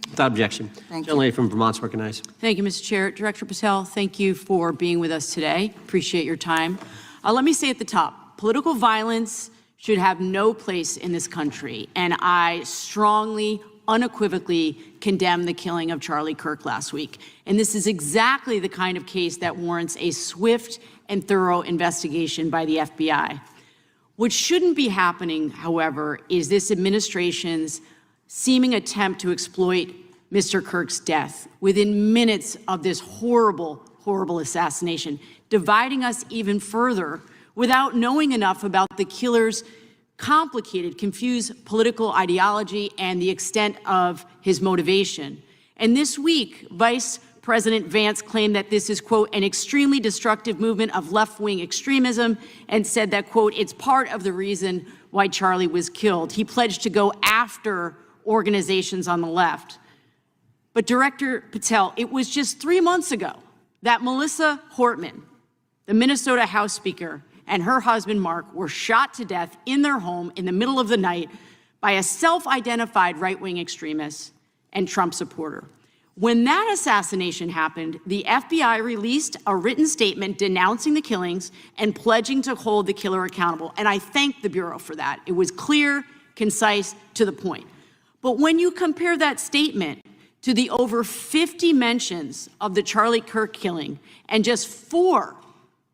Without objection. Thank you. Gentlelady from Vermont's recognized. Thank you, Mr. Chair. Director Patel, thank you for being with us today. Appreciate your time. Let me say at the top, political violence should have no place in this country, and I strongly, unequivocally condemn the killing of Charlie Kirk last week. And this is exactly the kind of case that warrants a swift and thorough investigation by the FBI. What shouldn't be happening, however, is this administration's seeming attempt to exploit Mr. Kirk's death, within minutes of this horrible, horrible assassination, dividing us even further without knowing enough about the killer's complicated, confused political ideology and the extent of his motivation. And this week, Vice President Vance claimed that this is, quote, an extremely destructive movement of left-wing extremism, and said that, quote, it's part of the reason why Charlie was killed. He pledged to go after organizations on the left. But Director Patel, it was just 3 months ago that Melissa Hortman, the Minnesota House Speaker, and her husband Mark were shot to death in their home in the middle of the night by a self-identified right-wing extremist and Trump supporter. When that assassination happened, the FBI released a written statement denouncing the killings and pledging to hold the killer accountable. And I thank the Bureau for that. It was clear, concise, to the point. But when you compare that statement to the over 50 mentions of the Charlie Kirk killing and just 4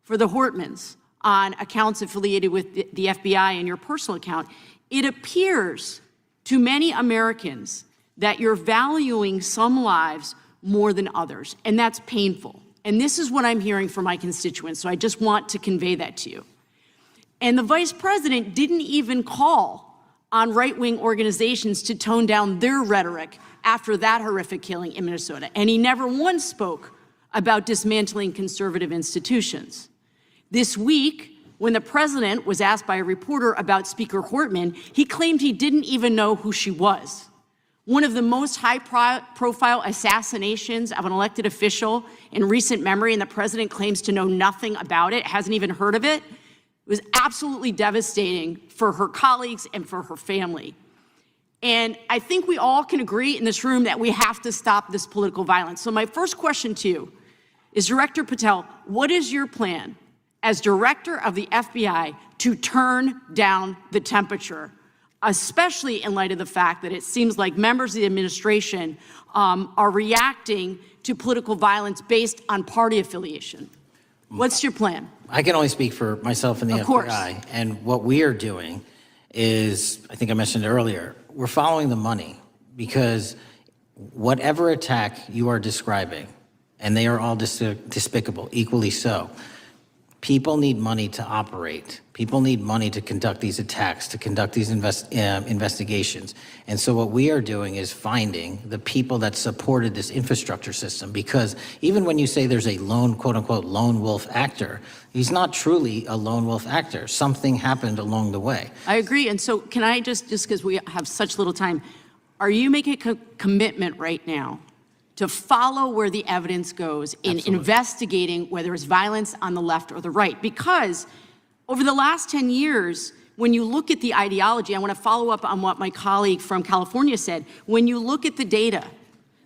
for the Hortmans on accounts affiliated with the FBI and your personal account, it appears to many Americans that you're valuing some lives more than others, and that's painful. And this is what I'm hearing from my constituents, so I just want to convey that to you. And the Vice President didn't even call on right-wing organizations to tone down their rhetoric after that horrific killing in Minnesota, and he never once spoke about dismantling conservative institutions. This week, when the President was asked by a reporter about Speaker Hortman, he claimed he didn't even know who she was. One of the most high-profile assassinations of an elected official in recent memory, and the President claims to know nothing about it, hasn't even heard of it. It was absolutely devastating for her colleagues and for her family. And I think we all can agree in this room that we have to stop this political violence. So my first question to you is, Director Patel, what is your plan as Director of the FBI to turn down the temperature, especially in light of the fact that it seems like members of the administration are reacting to political violence based on party affiliation? What's your plan? I can only speak for myself and the Of course. FBI. And what we are doing is, I think I mentioned earlier, we're following the money, because whatever attack you are describing, and they are all despicable, equally so, people need money to operate. People need money to conduct these attacks, to conduct these investigations. And so what we are doing is finding the people that supported this infrastructure system, because even when you say there's a lone, quote unquote, lone wolf actor, he's not truly a lone wolf actor. Something happened along the way. I agree. And so can I just because we have such little time, are you making a commitment right now to follow where the evidence goes in Absolutely. investigating whether it's violence on the left or the right? Because over the last 10 years, when you look at the ideology, I want to follow up on what my colleague from California said. When you look at the data,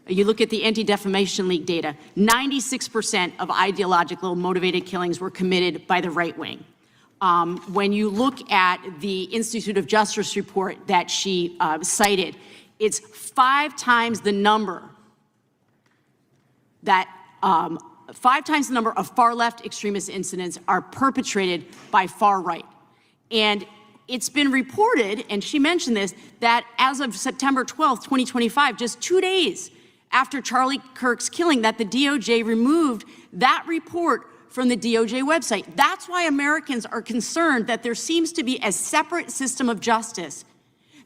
you look at the Anti-Defamation League data, 96% of ideological motivated killings were committed by the right wing. When you look at the Institute of Justice report that she cited, it's 5 times the number that 5 times the number of far-left extremist incidents are perpetrated by far right. And it's been reported, and she mentioned this, that as of September 12th, 2025, just 2 days after Charlie Kirk's killing, that the DOJ removed that report from the DOJ website. That's why Americans are concerned that there seems to be a separate system of justice,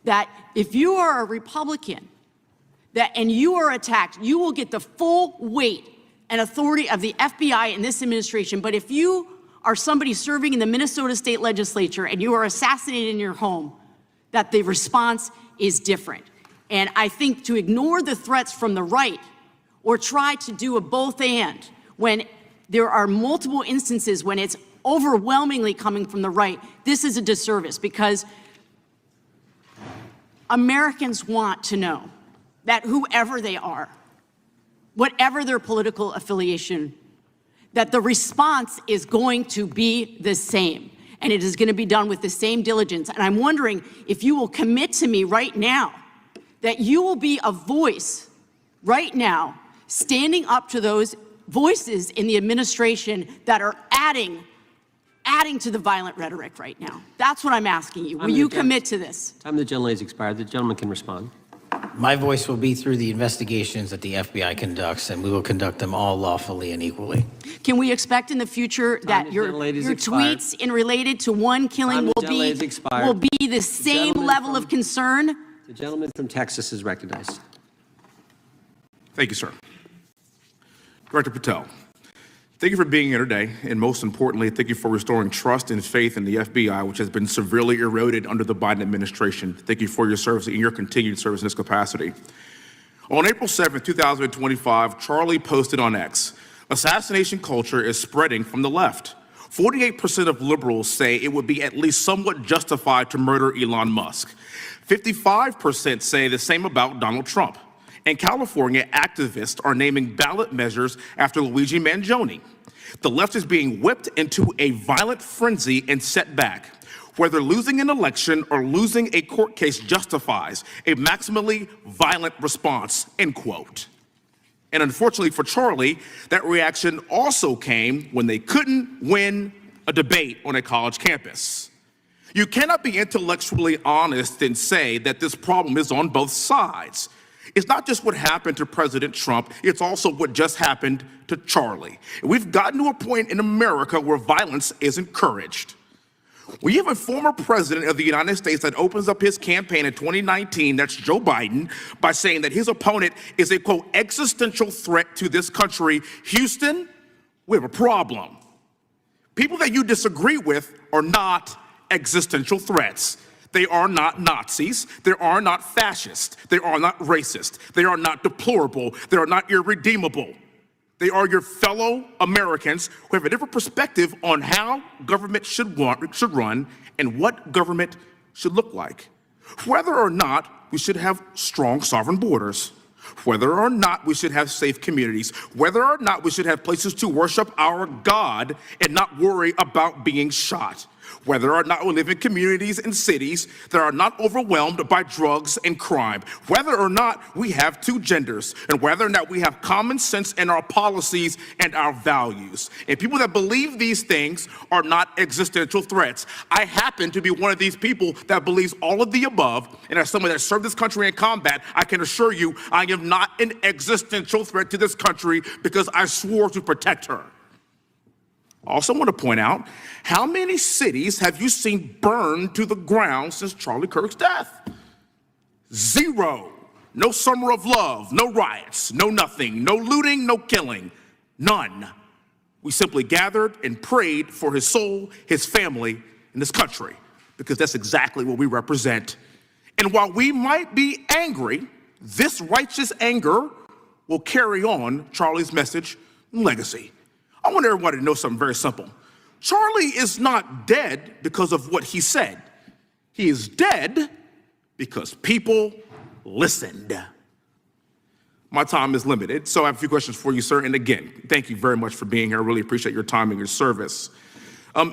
that if you are a Republican and you are attacked, you will get the full weight and authority of the FBI in this administration. But if you are somebody serving in the Minnesota State Legislature and you are assassinated in your home, that the response is different. And I think to ignore the threats from the right or try to do a both and when there are multiple instances when it's overwhelmingly coming from the right, this is a disservice, because Americans want to know that whoever they are, whatever their political affiliation, that the response is going to be the same, and it is going to be done with the same diligence. And I'm wondering if you will commit to me right now that you will be a voice right now standing up to those voices in the administration that are adding to the violent rhetoric right now. That's what I'm asking you. Will you commit to this? Time of the gentlelady has expired. The gentleman can respond. My voice will be through the investigations that the FBI conducts, and we will conduct them all lawfully and equally. Can we expect in the future that your tweets in related to one killing will be the same level of concern? The gentleman from Texas is recognized. Thank you, sir. Director Patel, thank you for being here today, and most importantly, thank you for restoring trust and faith in the FBI, which has been severely eroded under the Biden administration. Thank you for your service and your continued service in this capacity. On April 7th, 2025, Charlie posted on X, "Assassination culture is spreading from the left. 48% of liberals say it would be at least somewhat justified to murder Elon Musk. 55% say the same about Donald Trump. In California, activists are naming ballot measures after Luigi Mangione. The left is being whipped into a violent frenzy and set back. Whether losing an election or losing a court case justifies a maximally violent response," end quote. And unfortunately for Charlie, that reaction also came when they couldn't win a debate on a college campus. You cannot be intellectually honest and say that this problem is on both sides. It's not just what happened to President Trump, it's also what just happened to Charlie. And we've gotten to a point in America where violence is encouraged. We have a former president of the United States that opens up his campaign in 2019, that's Joe Biden, by saying that his opponent is a, quote, existential threat to this country. Houston, we have a problem. People that you disagree with are not existential threats. They are not Nazis. They are not fascist. They are not racist. They are not deplorable. They are not irredeemable. They are your fellow Americans who have a different perspective on how government should run and what government should look like. Whether or not we should have strong sovereign borders, whether or not we should have safe communities, whether or not we should have places to worship our God and not worry about being shot, whether or not we live in communities and cities that are not overwhelmed by drugs and crime, whether or not we have two genders, and whether or not we have common sense in our policies and our values. And people that believe these things are not existential threats. I happen to be one of these people that believes all of the above, and as someone that served this country in combat, I can assure you I am not an existential threat to this country because I swore to protect her. I also want to point out, how many cities have you seen burned to the ground since Charlie Kirk's death? 0. No summer of love, no riots, no nothing, no looting, no killing, none. We simply gathered and prayed for his soul, his family, and this country, because that's exactly what we represent. And while we might be angry, this righteous anger will carry on Charlie's message and legacy. I want everybody to know something very simple. Charlie is not dead because of what he said. He is dead because people listened. My time is limited, so I have a few questions for you, sir. And again, thank you very much for being here. I really appreciate your time and your service.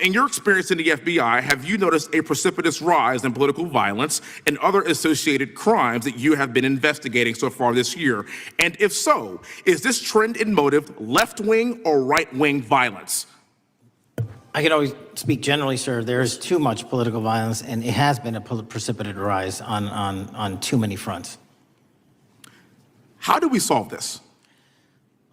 In your experience in the FBI, have you noticed a precipitous rise in political violence and other associated crimes that you have been investigating so far this year? And if so, is this trend in motive left-wing or right-wing violence? I can always speak generally, sir. There is too much political violence, and it has been a precipitous rise on too many fronts. How do we solve this?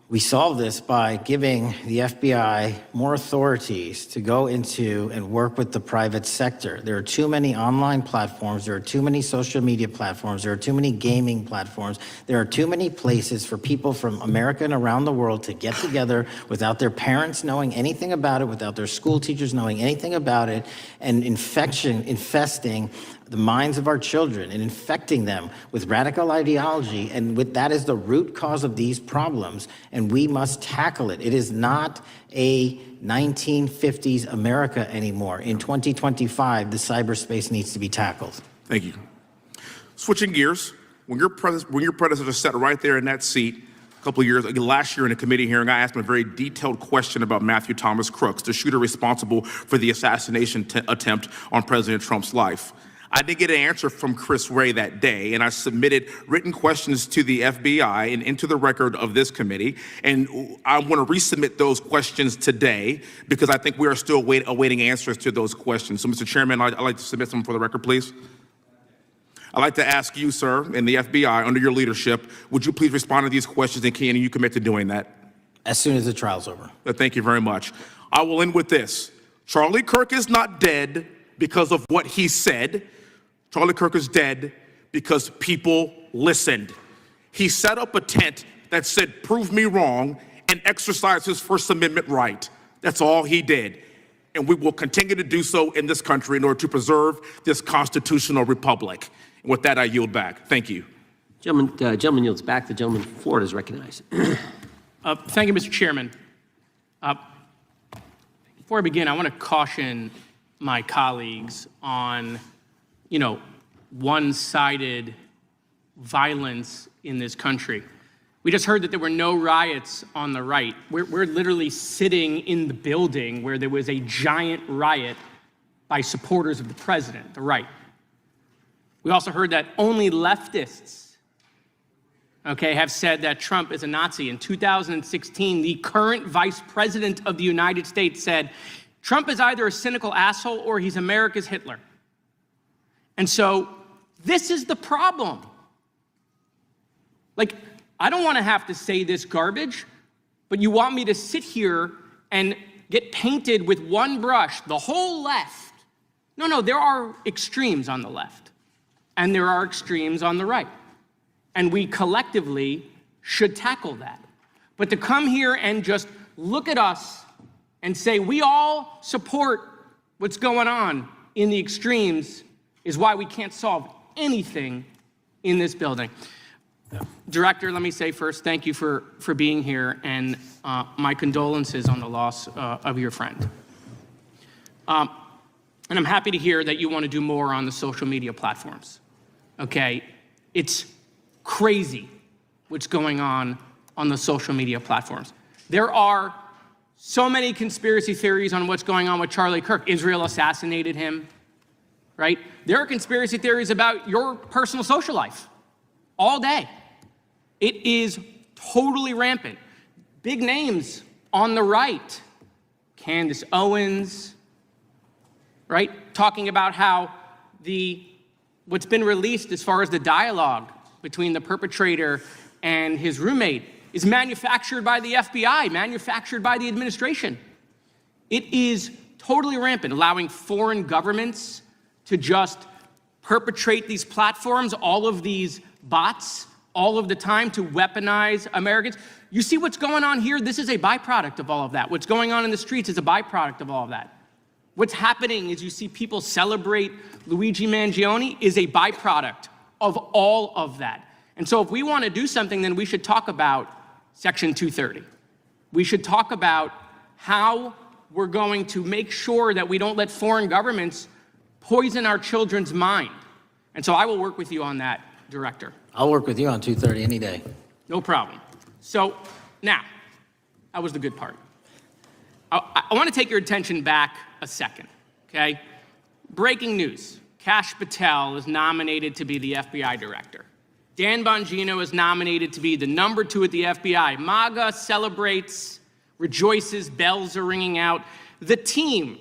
We solve this by giving the FBI more authorities to go into and work with the private sector. There are too many online platforms. There are too many social media platforms. There are too many gaming platforms. There are too many places for people from America and around the world to get together without their parents knowing anything about it, without their school teachers knowing anything about it, and infesting the minds of our children and infecting them with radical ideology, and that is the root cause of these problems, and we must tackle it. It is not a 1950s America anymore. In 2025, the cyberspace needs to be tackled. Thank you. Switching gears, when your predecessor sat right there in that seat a couple of years, last year in a committee hearing, I asked him a very detailed question about Matthew Thomas Crooks, the shooter responsible for the assassination attempt on President Trump's life. I didn't get an answer from Chris Wray that day, and I submitted written questions to the FBI and into the record of this committee, and I want to resubmit those questions today because I think we are still awaiting answers to those questions. So, Mr. Chairman, I'd like to submit them for the record, please. I'd like to ask you, sir, and the FBI, under your leadership, would you please respond to these questions, and can you commit to doing that? As soon as the trial's over. Thank you very much. I will end with this. Charlie Kirk is not dead because of what he said. Charlie Kirk is dead because people listened. He set up a tent that said, "Prove me wrong," and exercised his First Amendment right. That's all he did. And we will continue to do so in this country in order to preserve this constitutional republic. And with that, I yield back. Thank you. Gentleman yields back. The gentleman from Florida is recognized. Thank you, Mr. Chairman. Before I begin, I want to caution my colleagues on, one-sided violence in this country. We just heard that there were no riots on the right. We're literally sitting in the building where there was a giant riot by supporters of the president, the right. We also heard that only leftists, have said that Trump is a Nazi. In 2016, the current vice president of the United States said, Trump is either a cynical asshole or he's America's Hitler. And so this is the problem. I don't want to have to say this garbage, but you want me to sit here and get painted with one brush, the whole left. No, there are extremes on the left, and there are extremes on the right. And we collectively should tackle that. But to come here and just look at us and say we all support what's going on in the extremes is why we can't solve anything in this building. Director, let me say first, thank you for being here, and my condolences on the loss of your friend. And I'm happy to hear that you want to do more on the social media platforms. It's crazy what's going on the social media platforms. There are so many conspiracy theories on what's going on with Charlie Kirk. Israel assassinated him, right? There are conspiracy theories about your personal social life all day. It is totally rampant. Big names on the right, Candace Owens, right? Talking about how what's been released as far as the dialogue between the perpetrator and his roommate is manufactured by the FBI, manufactured by the administration. It is totally rampant, allowing foreign governments to just perpetrate these platforms, all of these bots, all of the time to weaponize Americans. You see what's going on here? This is a byproduct of all of that. What's going on in the streets is a byproduct of all of that. What's happening is you see people celebrate Luigi Mangione is a byproduct of all of that. And so if we want to do something, then we should talk about Section 230. We should talk about how we're going to make sure that we don't let foreign governments poison our children's mind. And so I will work with you on that, Director. I'll work with you on 230 any day. No problem. So now, that was the good part. I want to take your attention back a second, okay? Breaking news. Kash Patel is nominated to be the FBI director. Dan Bongino is nominated to be the number 2 at the FBI. MAGA celebrates, rejoices, bells are ringing out. The team,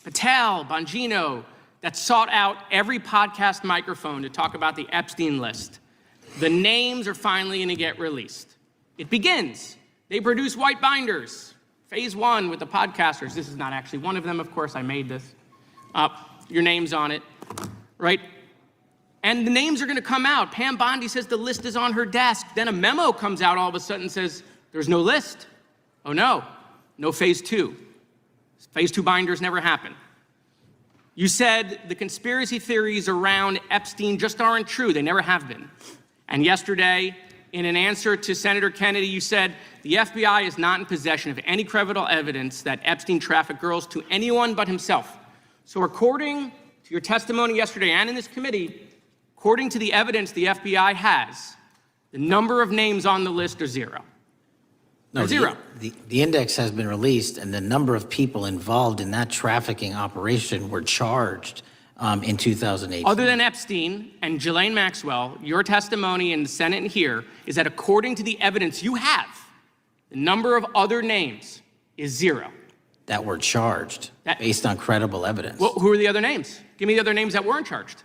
Patel, Bongino, that sought out every podcast microphone to talk about the Epstein list. The names are finally going to get released. It begins. They produce white binders. Phase 1 with the podcasters. This is not actually one of them, of course. I made this. Your name's on it, right? And the names are going to come out. Pam Bondi says the list is on her desk. Then a memo comes out all of a sudden and says, there's no list. Oh, no phase 2. Phase 2 binders never happen. You said the conspiracy theories around Epstein just aren't true. They never have been. And yesterday, in an answer to Senator Kennedy, you said the FBI is not in possession of any credible evidence that Epstein trafficked girls to anyone but himself. So according to your testimony yesterday and in this committee, according to the evidence the FBI has, the number of names on the list are 0. No, zero. The index has been released, and the number of people involved in that trafficking operation were charged in 2018. Other than Epstein and Ghislaine Maxwell, your testimony in the Senate and here is that according to the evidence you have, the number of other names is 0. That were charged based on credible evidence. Well, who are the other names? Give me the other names that weren't charged.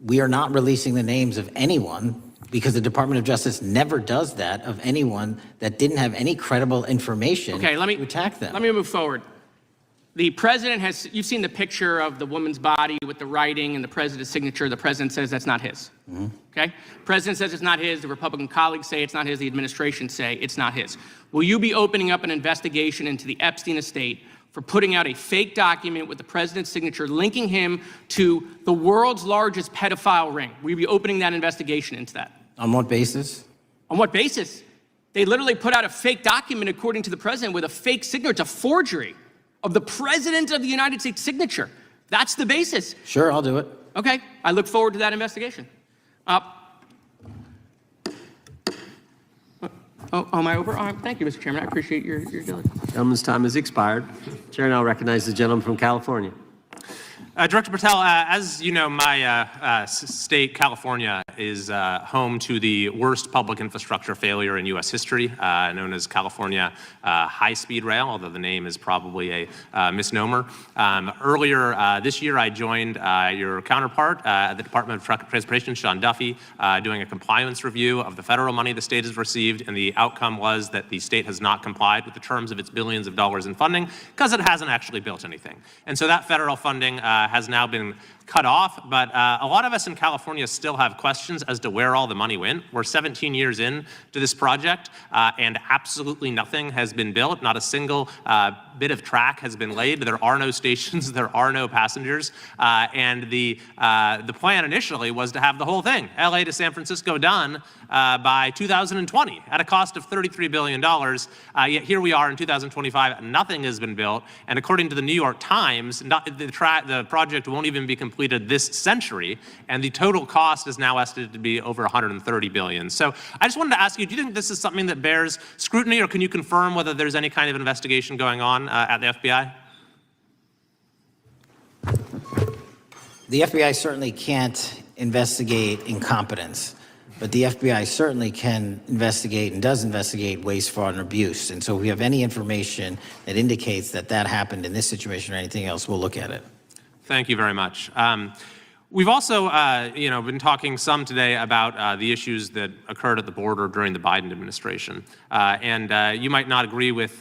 we are not releasing the names of anyone because the Department of Justice never does that of anyone that didn't have any credible information to attack them. Let me move forward. The president has, you've seen the picture of the woman's body with the writing and the president's signature. The president says that's not his. Okay? President says it's not his. The Republican colleagues say it's not his. The administration say it's not his. Will you be opening up an investigation into the Epstein estate for putting out a fake document with the president's signature linking him to the world's largest pedophile ring? Will you be opening that investigation into that? On what basis? On what basis? They literally put out a fake document, according to the president, with a fake signature. It's a forgery of the president of the United States signature. That's the basis. Sure, I'll do it. Okay, I look forward to that investigation. Am I over? Thank you, Mr. Chairman. I appreciate your diligence. Gentleman's time has expired. Chair now recognizes the gentleman from California. Director Patel, as you know, my state, California, is home to the worst public infrastructure failure in U.S. history, known as California High-Speed Rail, although the name is probably a misnomer. Earlier this year, I joined your counterpart at the Department of Transportation, Sean Duffy, doing a compliance review of the federal money the state has received, and the outcome was that the state has not complied with the terms of its billions of dollars in funding because it hasn't actually built anything. And so that federal funding has now been cut off, but a lot of us in California still have questions as to where all the money went. We're 17 years in to this project, and absolutely nothing has been built. Not a single bit of track has been laid. There are no stations. There are no passengers. And the plan initially was to have the whole thing, LA to San Francisco, done by 2020 at a cost of $33 billion. Yet here we are in 2025, nothing has been built. And according to the New York Times, the project won't even be completed this century, and the total cost is now estimated to be over $130 billion. So I just wanted to ask you, do you think this is something that bears scrutiny, or can you confirm whether there's any kind of investigation going on at the FBI? The FBI certainly can't investigate incompetence, but the FBI certainly can investigate and does investigate waste, fraud, and abuse. And so if we have any information that indicates that that happened in this situation or anything else, we'll look at it. Thank you very much. We've also, been talking some today about the issues that occurred at the border during the Biden administration. And you might not agree with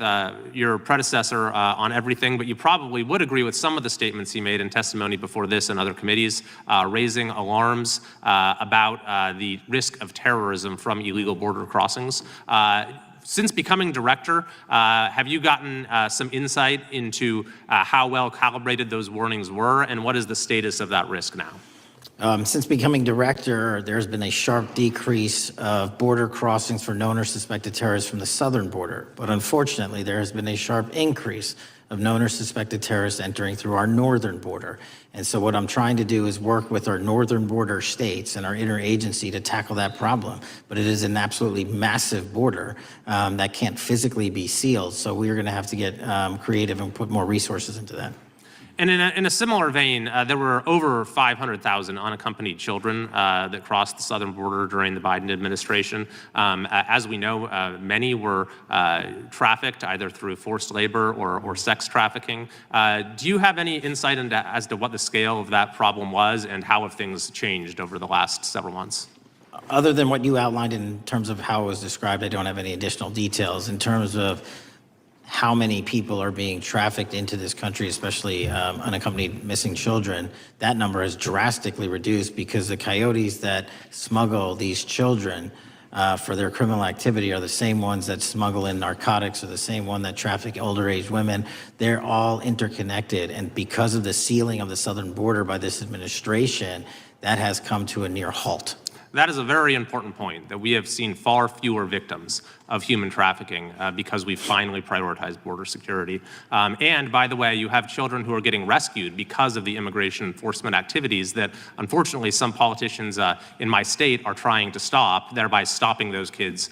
your predecessor on everything, but you probably would agree with some of the statements he made in testimony before this and other committees, raising alarms about the risk of terrorism from illegal border crossings. Since becoming director, have you gotten some insight into how well calibrated those warnings were, and what is the status of that risk now? Since becoming director, there's been a sharp decrease of border crossings for known or suspected terrorists from the southern border. But unfortunately, there has been a sharp increase of known or suspected terrorists entering through our northern border. And so what I'm trying to do is work with our northern border states and our interagency to tackle that problem. But it is an absolutely massive border that can't physically be sealed. So we're going to have to get creative and put more resources into that. And in a similar vein, there were over 500,000 unaccompanied children that crossed the southern border during the Biden administration. As we know, many were trafficked either through forced labor or sex trafficking. Do you have any insight as to what the scale of that problem was, and how have things changed over the last several months? Other than what you outlined in terms of how it was described, I don't have any additional details. In terms of how many people are being trafficked into this country, especially unaccompanied missing children, that number has drastically reduced because the coyotes that smuggle these children for their criminal activity are the same ones that smuggle in narcotics, or the same one that traffic older age women. They're all interconnected, and because of the sealing of the southern border by this administration, that has come to a near halt. That is a very important point, that we have seen far fewer victims of human trafficking because we've finally prioritized border security. And by the way, you have children who are getting rescued because of the immigration enforcement activities that unfortunately some politicians in my state are trying to stop, thereby stopping those kids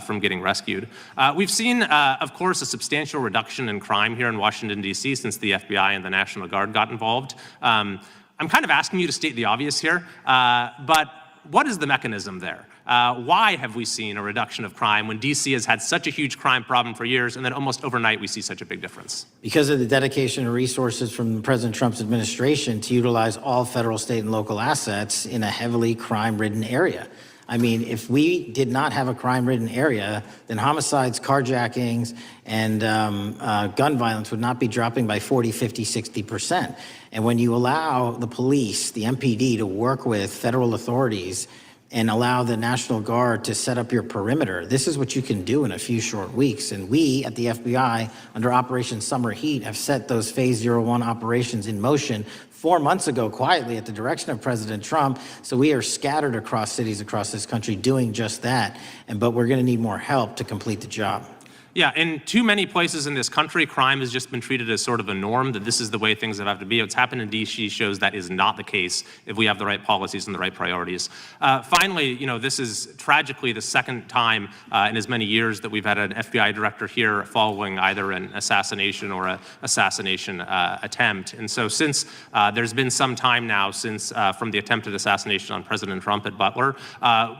from getting rescued. We've seen, of course, a substantial reduction in crime here in Washington, D.C. since the FBI and the National Guard got involved. I'm kind of asking you to state the obvious here, but what is the mechanism there? Why have we seen a reduction of crime when D.C. has had such a huge crime problem for years, and then almost overnight we see such a big difference? Because of the dedication and resources from President Trump's administration to utilize all federal, state, and local assets in a heavily crime-ridden area. I mean, if we did not have a crime-ridden area, then homicides, carjackings, and gun violence would not be dropping by 40, 50, 60%. And when you allow the police, the MPD, to work with federal authorities and allow the National Guard to set up your perimeter, this is what you can do in a few short weeks. And we at the FBI, under Operation Summer Heat, have set those Phase 01 operations in motion 4 months ago, quietly at the direction of President Trump. So we are scattered across cities across this country doing just that. But we're going to need more help to complete the job. Yeah, in too many places in this country, crime has just been treated as sort of a norm, that this is the way things have to be. What's happened in D.C. shows that is not the case if we have the right policies and the right priorities. Finally, this is tragically the second time in as many years that we've had an FBI director here following either an assassination or an assassination attempt. And so since there's been some time now since from the attempted assassination on President Trump at Butler,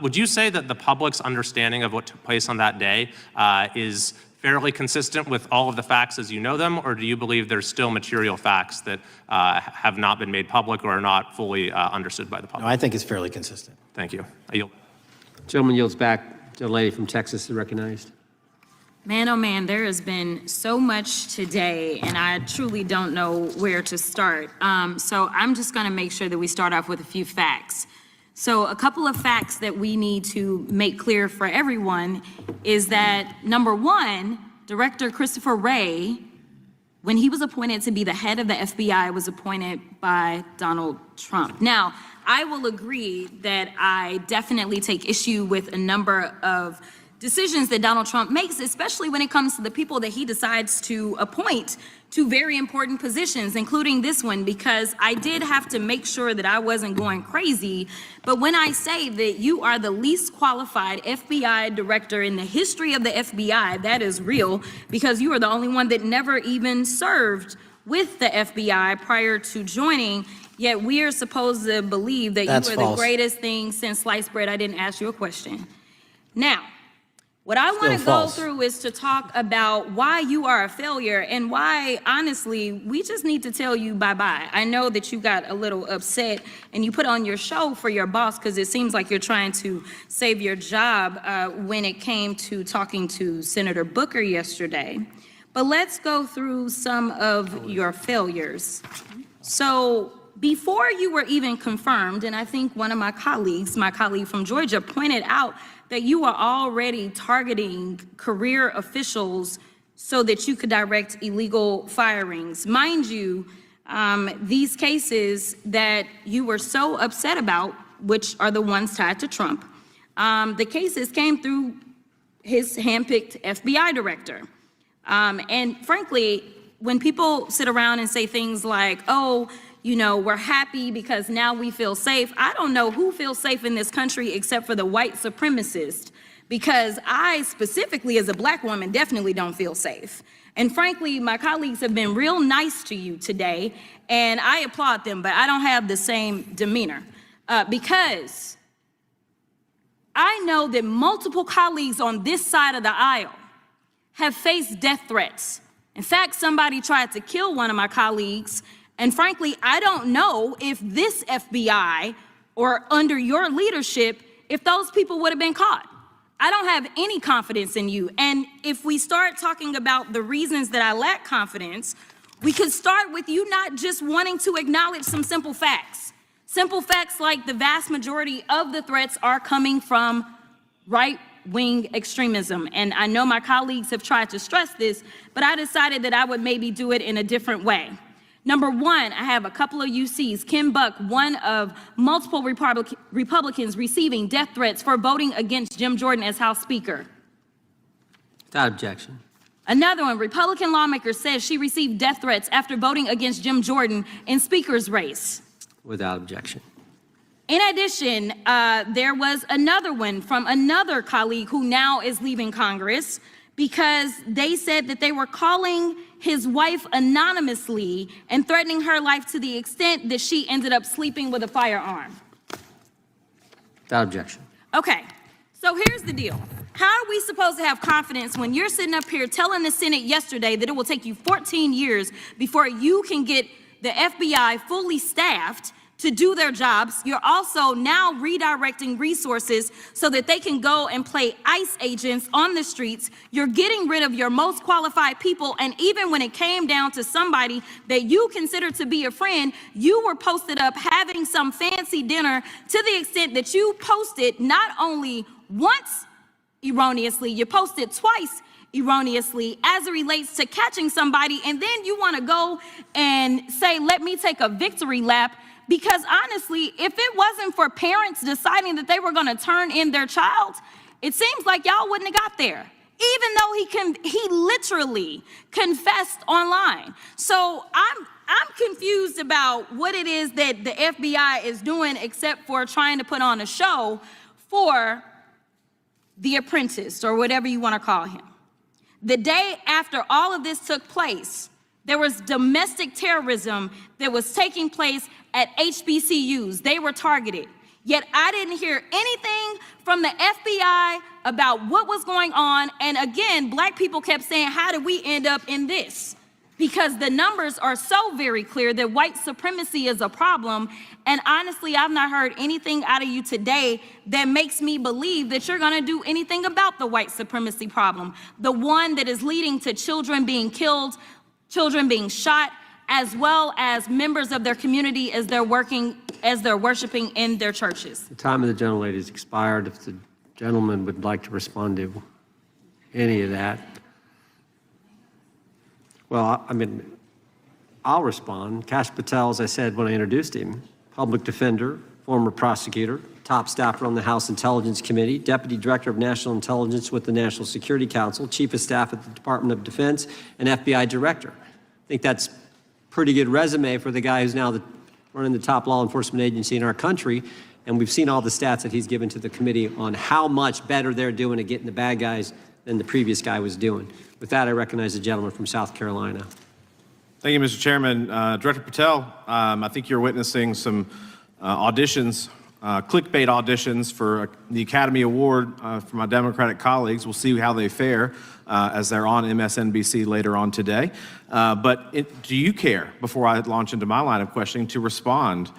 would you say that the public's understanding of what took place on that day is fairly consistent with all of the facts as you know them, or do you believe there's still material facts that have not been made public or are not fully understood by the public? No, I think it's fairly consistent. Thank you. I yield. Gentleman yields back. The lady from Texas is recognized. Man, oh man, there has been so much today, and I truly don't know where to start. So I'm just going to make sure that we start off with a few facts. So a couple of facts that we need to make clear for everyone is that, number one, Director Christopher Wray, when he was appointed to be the head of the FBI, was appointed by Donald Trump. Now, I will agree that I definitely take issue with a number of decisions that Donald Trump makes, especially when it comes to the people that he decides to appoint to very important positions, including this one, because I did have to make sure that I wasn't going crazy. But when I say that you are the least qualified FBI director in the history of the FBI, that is real, because you are the only one that never even served with the FBI prior to joining, yet we are supposed to believe that That's you are false. the greatest thing since sliced bread. I didn't ask you a question. Now, what I want to go false. through is to talk about why you are a failure and why, honestly, we just need to tell you bye-bye. I know that you got a little upset and you put on your show for your boss because it seems like you're trying to save your job when it came to talking to Senator Booker yesterday. But let's go through some of your failures. So before you were even confirmed, and I think one of my colleague from Georgia, pointed out that you are already targeting career officials so that you could direct illegal firings. Mind you, these cases that you were so upset about, which are the ones tied to Trump, the cases came through his handpicked FBI director. And frankly, when people sit around and say things like, oh, we're happy because now we feel safe. I don't know who feels safe in this country except for the white supremacist, because I specifically as a black woman definitely don't feel safe. And frankly, my colleagues have been real nice to you today, and I applaud them, but I don't have the same demeanor because I know that multiple colleagues on this side of the aisle have faced death threats. In fact, somebody tried to kill one of my colleagues. And frankly, I don't know if this FBI or under your leadership, if those people would have been caught. I don't have any confidence in you. And if we start talking about the reasons that I lack confidence, we could start with you not just wanting to acknowledge some simple facts. Simple facts like the vast majority of the threats are coming from right-wing extremism. And I know my colleagues have tried to stress this, but I decided that I would maybe do it in a different way. Number one, I have a couple of UCs. Kim Buck, one of multiple Republicans receiving death threats for voting against Jim Jordan as House Speaker. Without objection. Another one, Republican lawmaker says she received death threats after voting against Jim Jordan in Speaker's race. Without objection. In addition, there was another one from another colleague who now is leaving Congress because they said that they were calling his wife anonymously and threatening her life to the extent that she ended up sleeping with a firearm. Without objection. Okay, So here's the deal. How are we supposed to have confidence when you're sitting up here telling the Senate yesterday that it will take you 14 years before you can get the FBI fully staffed to do their jobs? You're also now redirecting resources so that they can go and play ICE agents on the streets. You're getting rid of your most qualified people, and even when it came down to somebody that you consider to be a friend, you were posted up having some fancy dinner to the extent that you posted not only once erroneously, you posted twice erroneously as it relates to catching somebody, and then you want to go and say, let me take a victory lap. Because honestly, if it wasn't for parents deciding that they were going to turn in their child, it seems like y'all wouldn't have got there, even though he literally confessed online. So I'm confused about what it is that the FBI is doing, except for trying to put on a show for the apprentice, or whatever you want to call him. The day after all of this took place, there was domestic terrorism that was taking place at HBCUs. They were targeted. Yet I didn't hear anything from the FBI about what was going on. And again, black people kept saying, how did we end up in this? Because the numbers are so very clear that white supremacy is a problem. And honestly, I've not heard anything out of you today that makes me believe that you're going to do anything about the white supremacy problem, the one that is leading to children being killed, children being shot, as well as members of their community as they're worshiping in their churches. The time of the gentlelady has expired. If the gentleman would like to respond to any of that. Well, I mean, I'll respond. Kash Patel, as I said when I introduced him, public defender, former prosecutor, top staffer on the House Intelligence Committee, Deputy Director of National Intelligence with the National Security Council, Chief of Staff at the Department of Defense, and FBI Director. I think that's a pretty good resume for the guy who's now running the top law enforcement agency in our country. And we've seen all the stats that he's given to the committee on how much better they're doing at getting the bad guys than the previous guy was doing. With that, I recognize the gentleman from South Carolina. Thank you, Mr. Chairman. Director Patel, I think you're witnessing some auditions, clickbait auditions for the Academy Award for my Democratic colleagues. We'll see how they fare as they're on MSNBC later on today. But do you care, before I launch into my line of questioning, to respond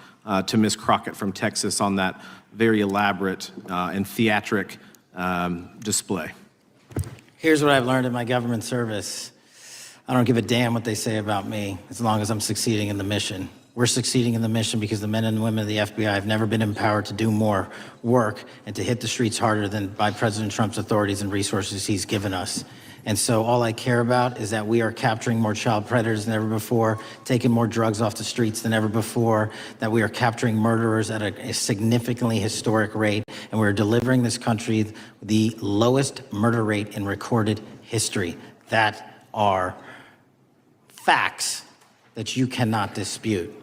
to Ms. Crockett from Texas on that very elaborate and theatric display? Here's what I've learned in my government service. I don't give a damn what they say about me as long as I'm succeeding in the mission. We're succeeding in the mission because the men and women of the FBI have never been empowered to do more work and to hit the streets harder than by President Trump's authorities and resources he's given us. And so all I care about is that we are capturing more child predators than ever before, taking more drugs off the streets than ever before, that we are capturing murderers at a significantly historic rate, and we're delivering this country the lowest murder rate in recorded history. That are facts that you cannot dispute.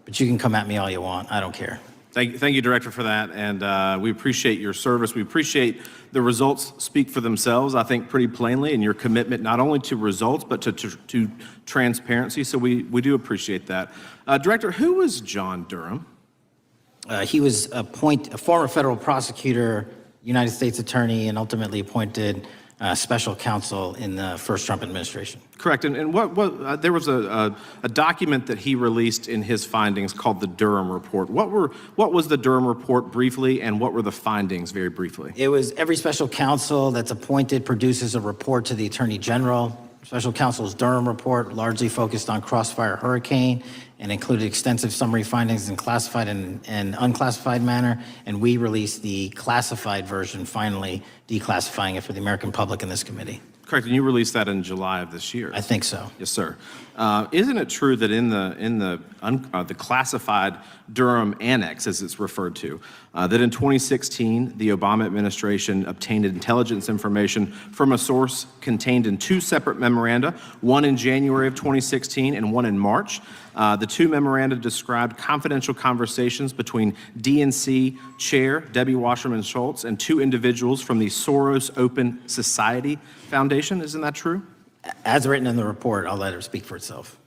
But you can come at me all you want. I don't care. Thank you, Director, for that. And we appreciate your service. We appreciate the results speak for themselves, I think, pretty plainly, and your commitment not only to results, but to transparency. So we do appreciate that. Director, who was John Durham? He was a former federal prosecutor, United States attorney, and ultimately appointed special counsel in the first Trump administration. Correct. And there was a document that he released in his findings called the Durham Report. What was the Durham Report briefly, and what were the findings very briefly? It was every special counsel that's appointed produces a report to the Attorney General. Special counsel's Durham Report largely focused on Crossfire Hurricane and included extensive summary findings in classified and unclassified manner. And we released the classified version, finally declassifying it for the American public in this committee. Correct, and you released that in July of this year. I think so. Yes, sir. Isn't it true that in the classified Durham Annex, as it's referred to, that in 2016 the Obama administration obtained intelligence information from a source contained in two separate memoranda, one in January of 2016 and one in March? The two memoranda described confidential conversations between DNC Chair Debbie Wasserman Schultz and two individuals from the Soros Open Society Foundation. Isn't that true? As written in the report, I'll let her speak for itself.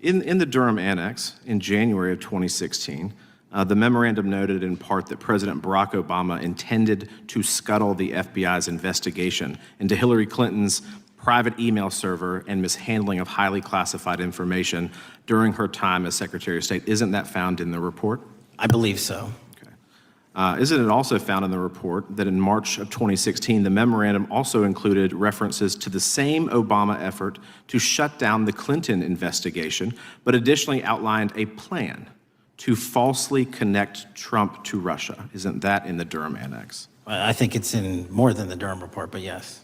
In the Durham Annex in January of 2016, The memorandum noted in part that President Barack Obama intended to scuttle the FBI's investigation into Hillary Clinton's private email server and mishandling of highly classified information during her time as Secretary of State. Isn't that found in the report? I believe so. Isn't it also found in the report that in March of 2016, the memorandum also included references to the same Obama effort to shut down the Clinton investigation, but additionally outlined a plan to falsely connect Trump to Russia? Isn't that in the Durham Annex? I think it's in more than the Durham report, but yes.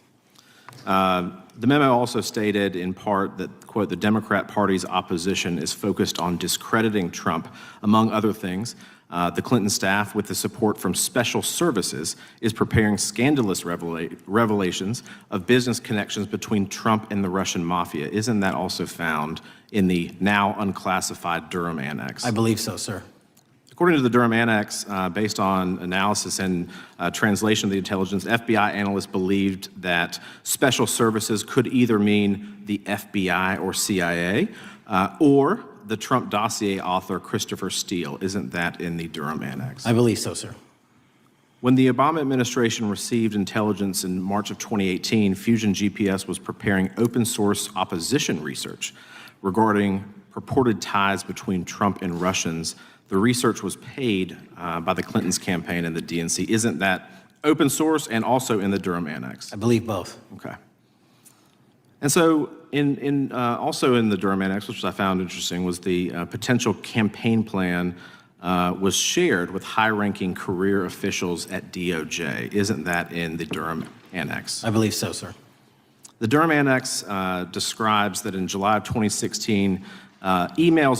The memo also stated in part that, quote, the Democrat Party's opposition is focused on discrediting Trump, among other things. The Clinton staff, with the support from special services, is preparing scandalous revelations of business connections between Trump and the Russian mafia. Isn't that also found in the now unclassified Durham Annex? I believe so, sir. According to the Durham Annex, based on analysis and translation of the intelligence, FBI analysts believed that special services could either mean the FBI or CIA, or the Trump dossier author Christopher Steele. Isn't that in the Durham Annex? I believe so, sir. When the Obama administration received intelligence in March of 2018, Fusion GPS was preparing open source opposition research regarding purported ties between Trump and Russians. The research was paid by the Clintons' campaign and the DNC. Isn't that open source and also in the Durham Annex? I believe both. Okay. And so also in the Durham Annex, which I found interesting, was the potential campaign plan was shared with high-ranking career officials at DOJ. Isn't that in the Durham Annex? I believe so, sir. The Durham Annex describes that in July of 2016, emails